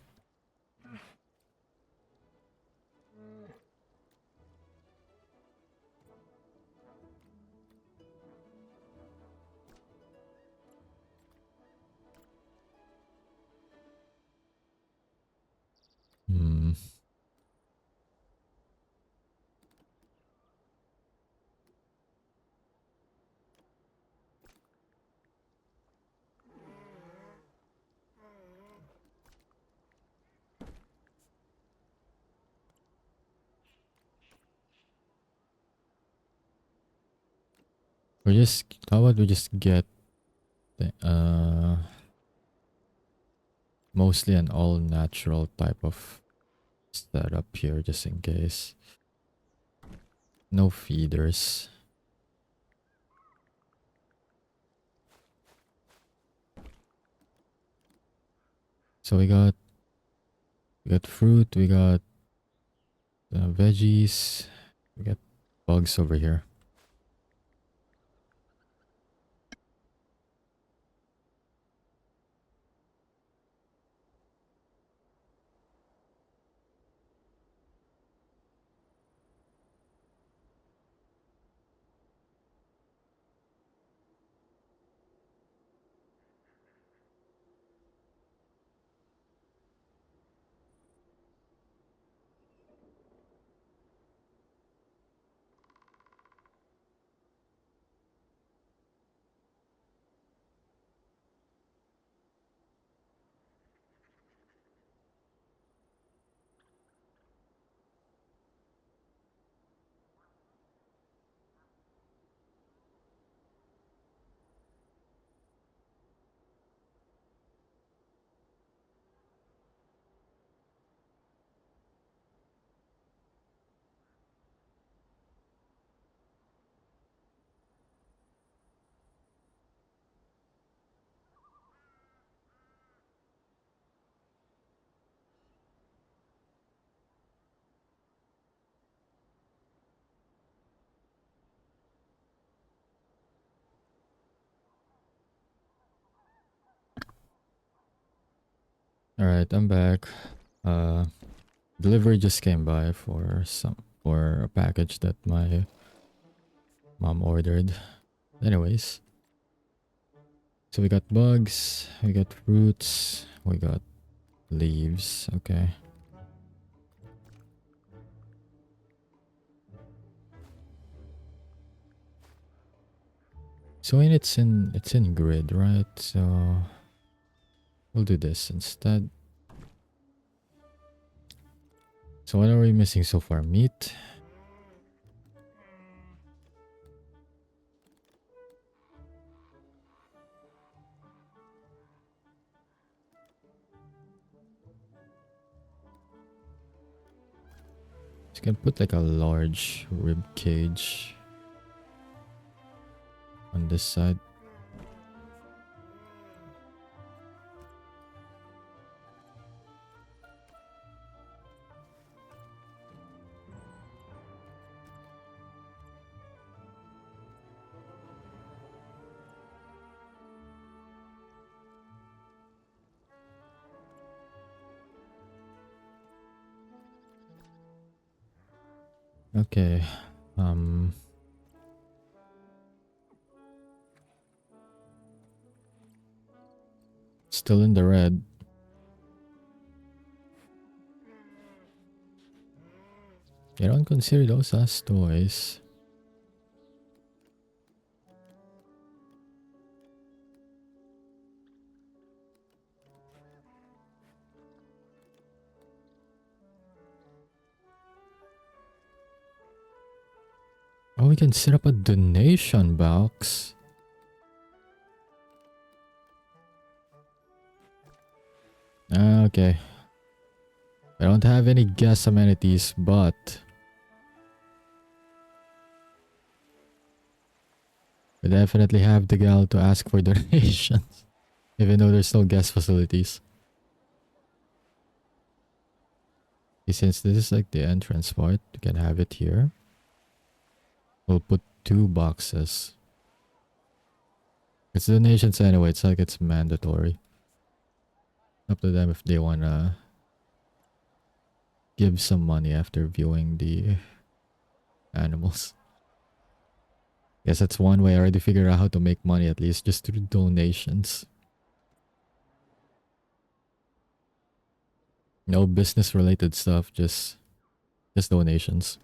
Hmm. How about we just get the, mostly an all natural type of setup here just in case. No feeders. So we got fruit, we got veggies, we got bugs over here. All right, I'm back. Delivery just came by for a package that my mom ordered. Anyways, so we got bugs, we got fruits, we got leaves. Okay. So it's in grid, right? So we'll do this instead. So what are we missing so far? Meat. So you can put like a large rib cage on this side. Okay. Still in the red. You don't consider those as toys. Oh, we can set up a donation box. Okay. I don't have any guest amenities, but we definitely have the gal to ask for donations, even though there's no guest facilities. Okay, since this is like the entrance part, we can have it here. We'll put 2 boxes. It's donations anyway, it's like it's mandatory. Up to them if they wanna give some money after viewing the animals. Guess that's one way I already figured out how to make money, at least just through donations. No business related stuff, just donations.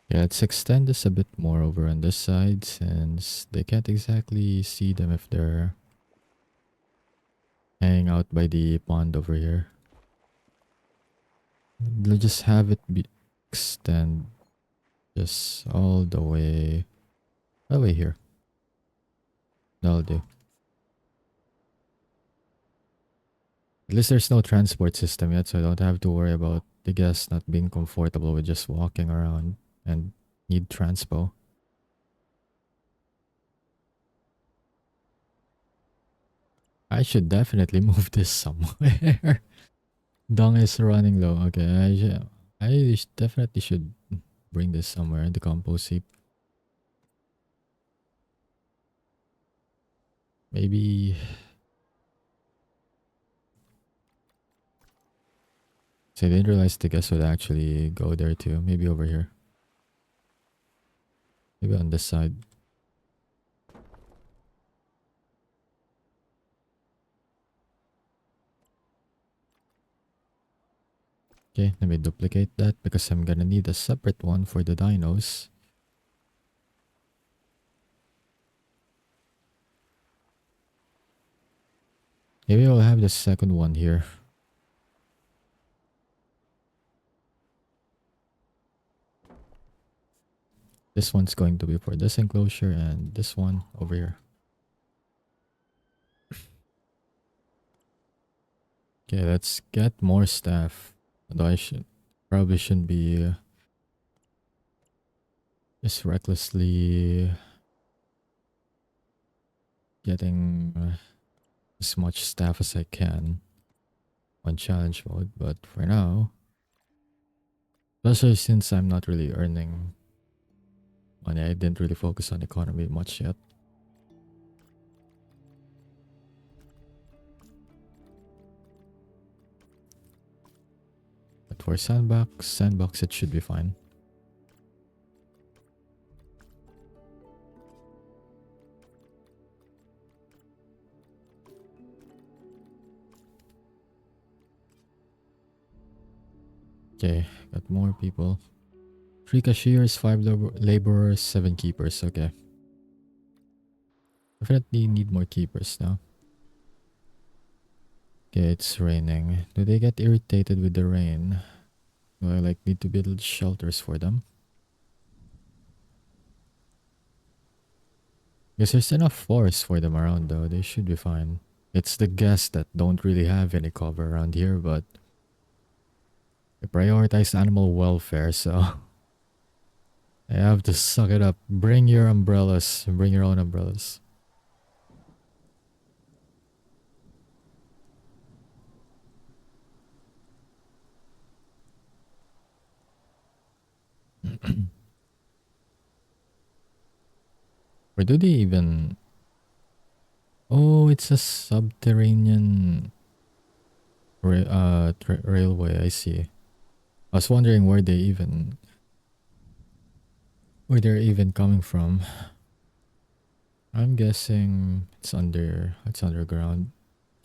Yeah, let's extend this a bit more over on this side since they can't exactly see them if they're hanging out by the pond over here. We'll just have it be extend just all the way here. That'll do. At least there's no transport system yet, so I don't have to worry about the guests not being comfortable with just walking around and need transpo. I should definitely move this somewhere. Dung is running low. Okay, definitely should bring this somewhere. The compost heap. Maybe. So I didn't realize the guests would actually go there too. Maybe over here. Maybe on this side. Okay, let me duplicate that because I'm gonna need a separate one for the dinos. Maybe I'll have the second one here. This one's going to be for this enclosure and this one over here. Okay, let's get more staff. Although I probably shouldn't be just recklessly getting as much staff as I can on challenge mode, but for now, especially since I'm not really earning money, I didn't really focus on economy much yet. But for sandbox it should be fine. Okay, got more people. 3 cashiers, 5 laborers, 7 keepers. Okay. Definitely need more keepers now. Okay, it's raining. Do they get irritated with the rain? Do I like need to build shelters for them? Guess there's enough forest for them around though. They should be fine. It's the guests that don't really have any cover around here, but I prioritize animal welfare, so I have to suck it up. Bring your umbrellas. Bring your own umbrellas. Or do they even... Oh, it's a subterranean railway. I see. I was wondering where they're even coming from. I'm guessing it's underground. It's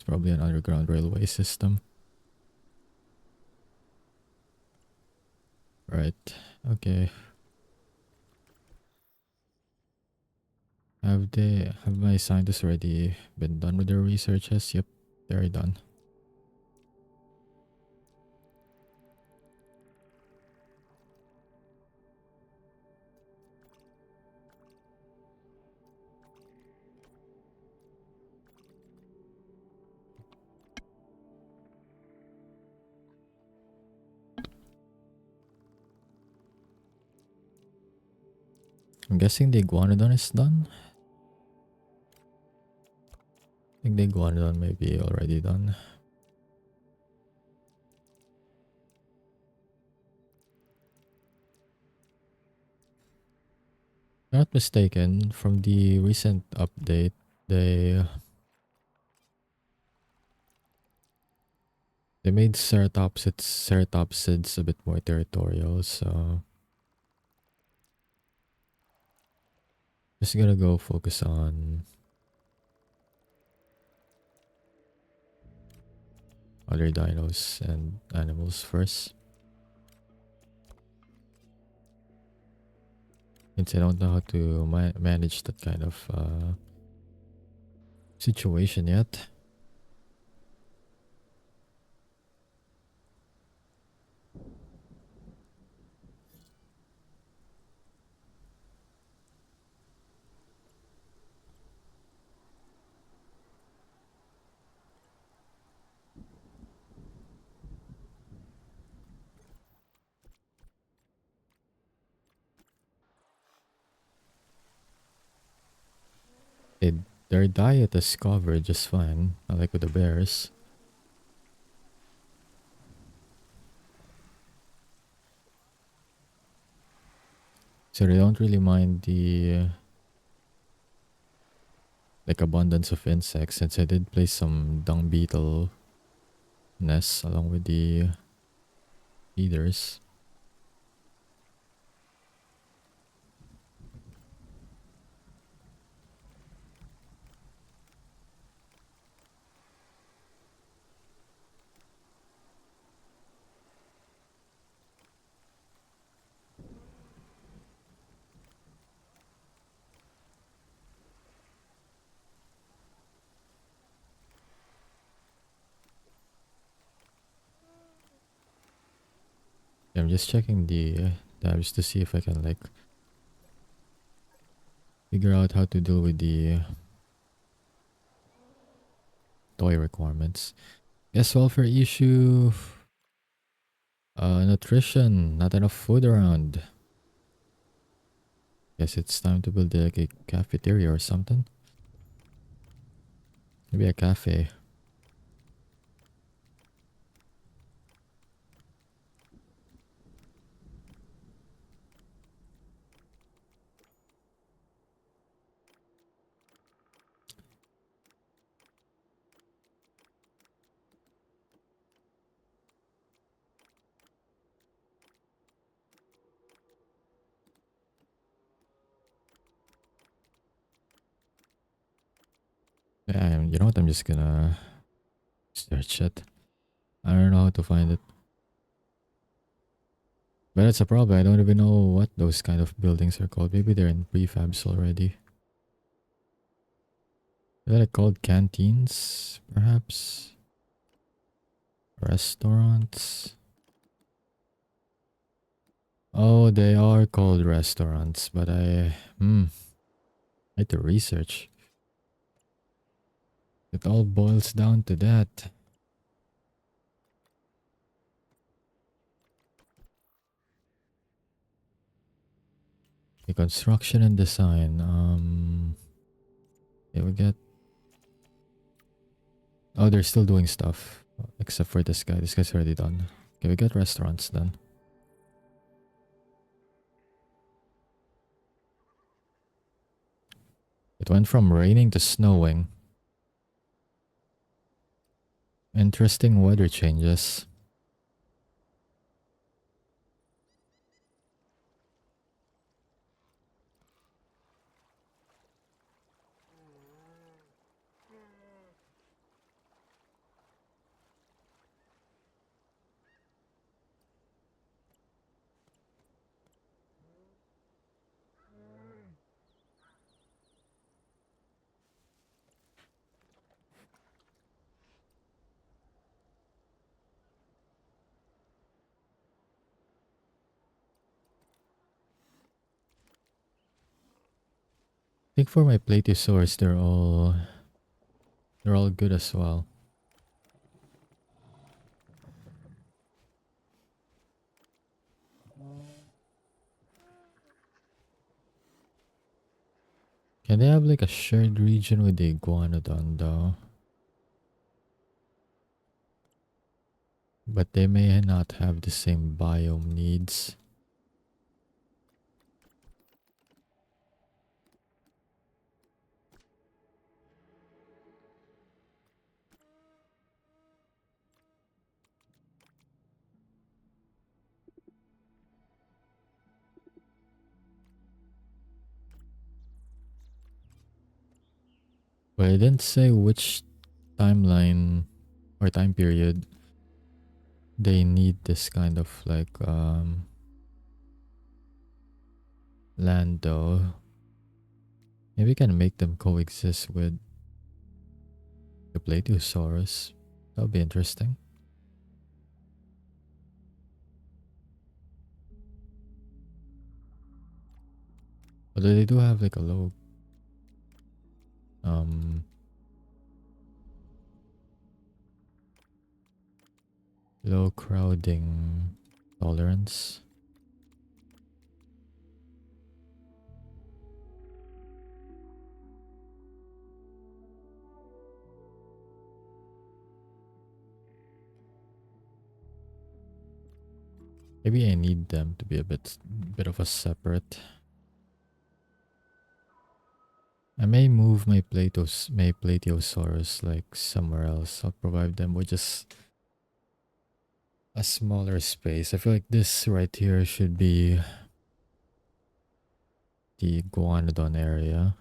probably an underground railway system. Right. Okay. Have my scientists already been done with their researches? Yep, they're done. I'm guessing the iguanodon is done. I think the iguanodon may be already done. If I'm not mistaken, from the recent update, they made ceratopsids a bit more territorial, so just gonna go focus on other dinos and animals first. Since I don't know how to manage that kind of situation yet. They, their diet is covered just fine, not like with the bears. So they don't really mind the like abundance of insects, since I did place some dung beetle nests along with the feeders. Yeah, I'm just checking the tabs to see if I can like figure out how to deal with the toy requirements. Guess welfare issue. Nutrition. Not enough food around. Guess it's time to build like a cafeteria or something. Maybe a cafe. Yeah, you know what? I'm just gonna search it. I don't know how to find it. But that's a problem. I don't even know what those kind of buildings are called. Maybe they're in prefabs already. Are they called canteens, perhaps? Restaurants? Oh, they are called restaurants, but I need to research. It all boils down to that. The construction and design. Okay, we get. Oh, they're still doing stuff, except for this guy. This guy's already done. Okay, we get restaurants then. It went from raining to snowing. Interesting weather changes. I think for my Plateosaurs, they're all good as well. Can they have like a shared region with the Iguanodon though? But they may not have the same biome needs. But I didn't say which timeline or time period they need this kind of like land though. Maybe we can make them coexist with the Plateosaurus. That would be interesting. Although they do have like a um low crowding tolerance. Maybe I need them to be a bit of a separate. I may move my Plateosaurus like somewhere else. I'll provide them with just a smaller space. I feel like this right here should be the Iguanodon area.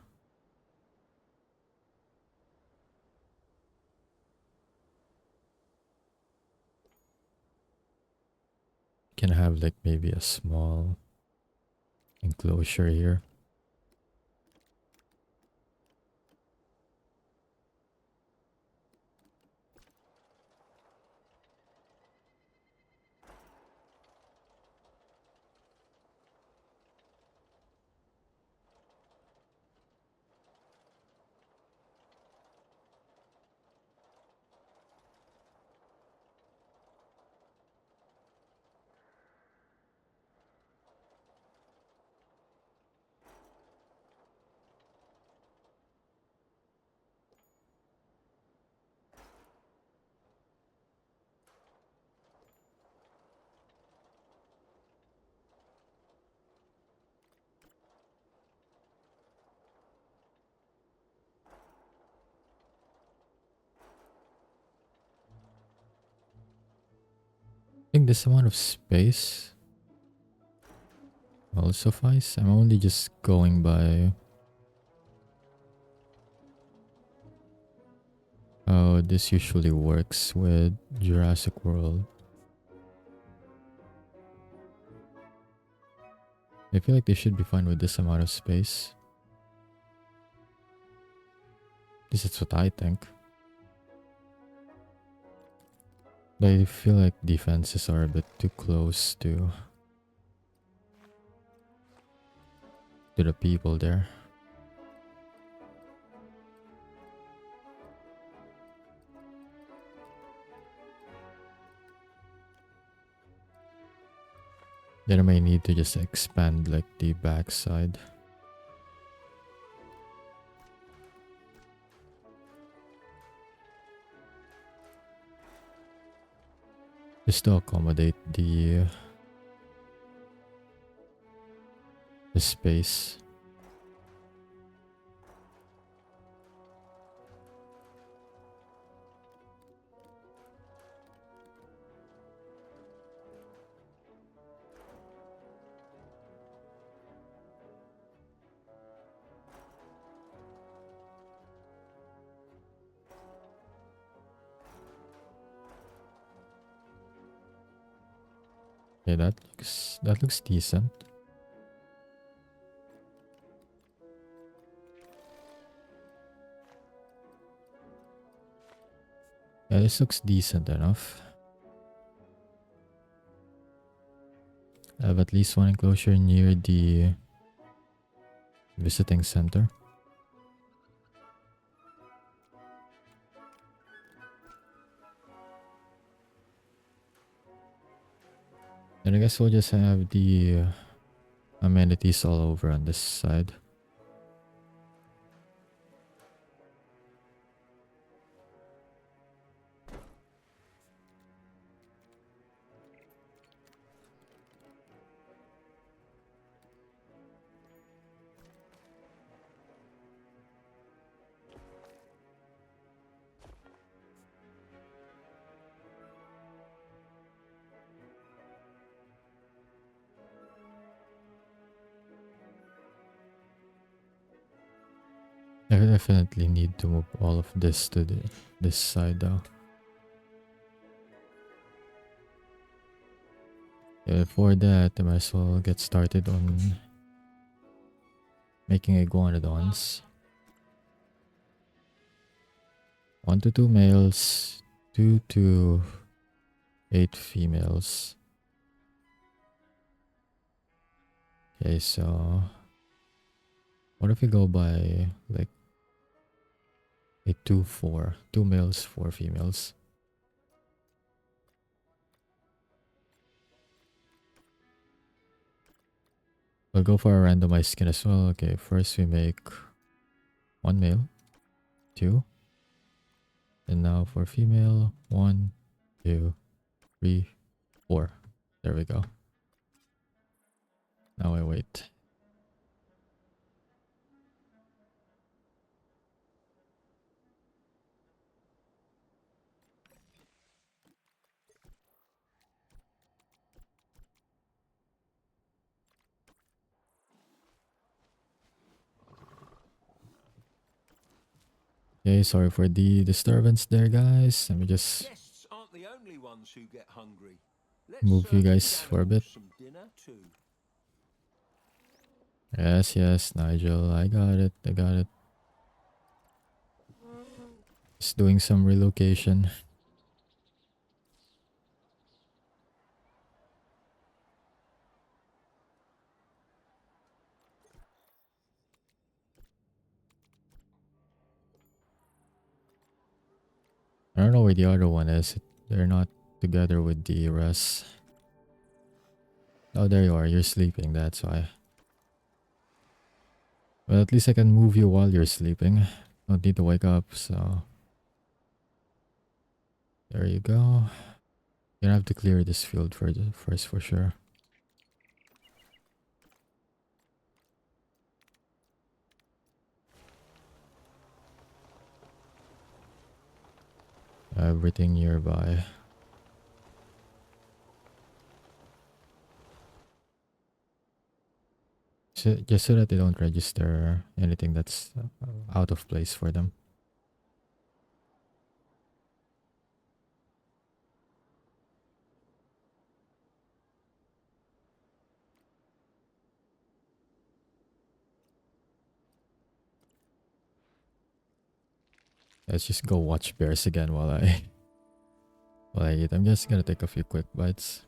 Can have like maybe a small enclosure here. I think this amount of space will suffice. I'm only just going by how this usually works with Jurassic World. I feel like they should be fine with this amount of space. This is what I think. But I feel like defenses are a bit too close to the people there. Then I may need to just expand like the backside. Just to accommodate the space. Okay, that looks decent. Yeah, this looks decent enough. I have at least one enclosure near the visiting center. And I guess we'll just have the amenities all over on this side. I definitely need to move all of this to this side though. Yeah, before that, I might as well get started on making iguanodons. 1 to 2 males, 2 to 8 females. Okay, so what if we go by like a 2-4, 2 males, 4 females? We'll go for a randomized skin as well. Okay, first we make 1 male, 2, and now for female, 1, 2, 3, 4. There we go. Now I wait. Okay, sorry for the disturbance there, guys. Let me just Guests aren't the only ones who get hungry. Let's move you serve guys these for a bit. animals some dinner too. Yes, Nigel. I got it. I got it. Just doing some relocation. I don't know where the other one is. They're not together with the rest. Oh, there you are. You're sleeping. That's why. Well, at least I can move you while you're sleeping. Don't need to wake up, so... There you go. You're gonna have to clear this field first for sure. Everything nearby. So, just so that they don't register anything that's out of place for them. Let's just go watch bears again while I while I eat. I'm just gonna take a few quick bites.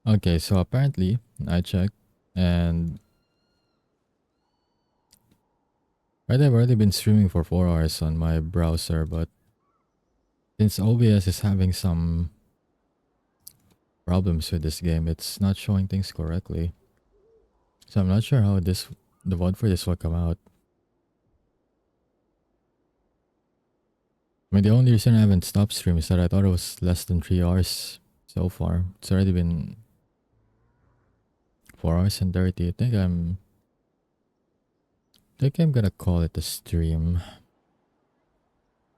Okay, so apparently I checked and right, I've already been streaming for 4 hours on my browser, but since OBS is having some problems with this game, it's not showing things correctly. So I'm not sure how the VOD for this will come out. I mean, the only reason I haven't stopped streaming is that I thought it was less than 3 hours so far. It's already been 4 hours and 30. I think I'm gonna call it a stream.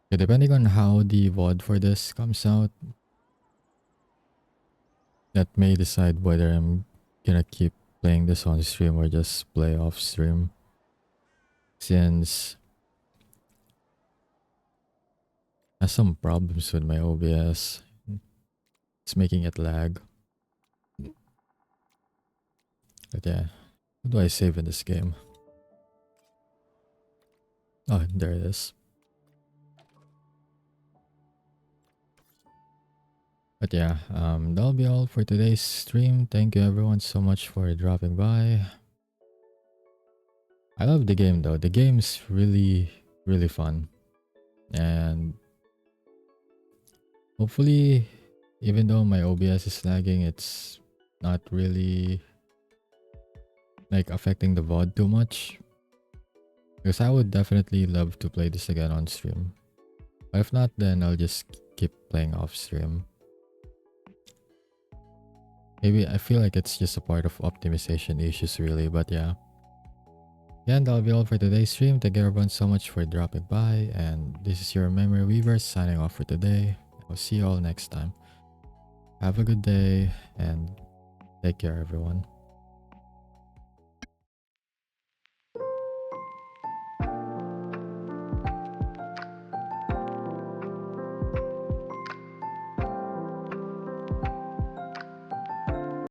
Okay, depending on how the VOD for this comes out, that may decide whether I'm gonna keep playing this on stream or just play off stream. Since I have some problems with my OBS. It's making it lag. But yeah, how do I save in this game? Oh, there it is. But yeah, that'll be all for today's stream. Thank you everyone so much for dropping by. I love the game though. The game's really, really fun. And hopefully, even though my OBS is lagging, it's not really like affecting the VOD too much. Because I would definitely love to play this again on stream. But if not, then I'll just keep playing off stream. Maybe I feel like it's just a part of optimization issues really, but yeah. Yeah, and that'll be all for today's stream. Thank you everyone so much for dropping by, and this is your Memory Weaver signing off for today. I'll see you all next time. Have a good day and take care everyone.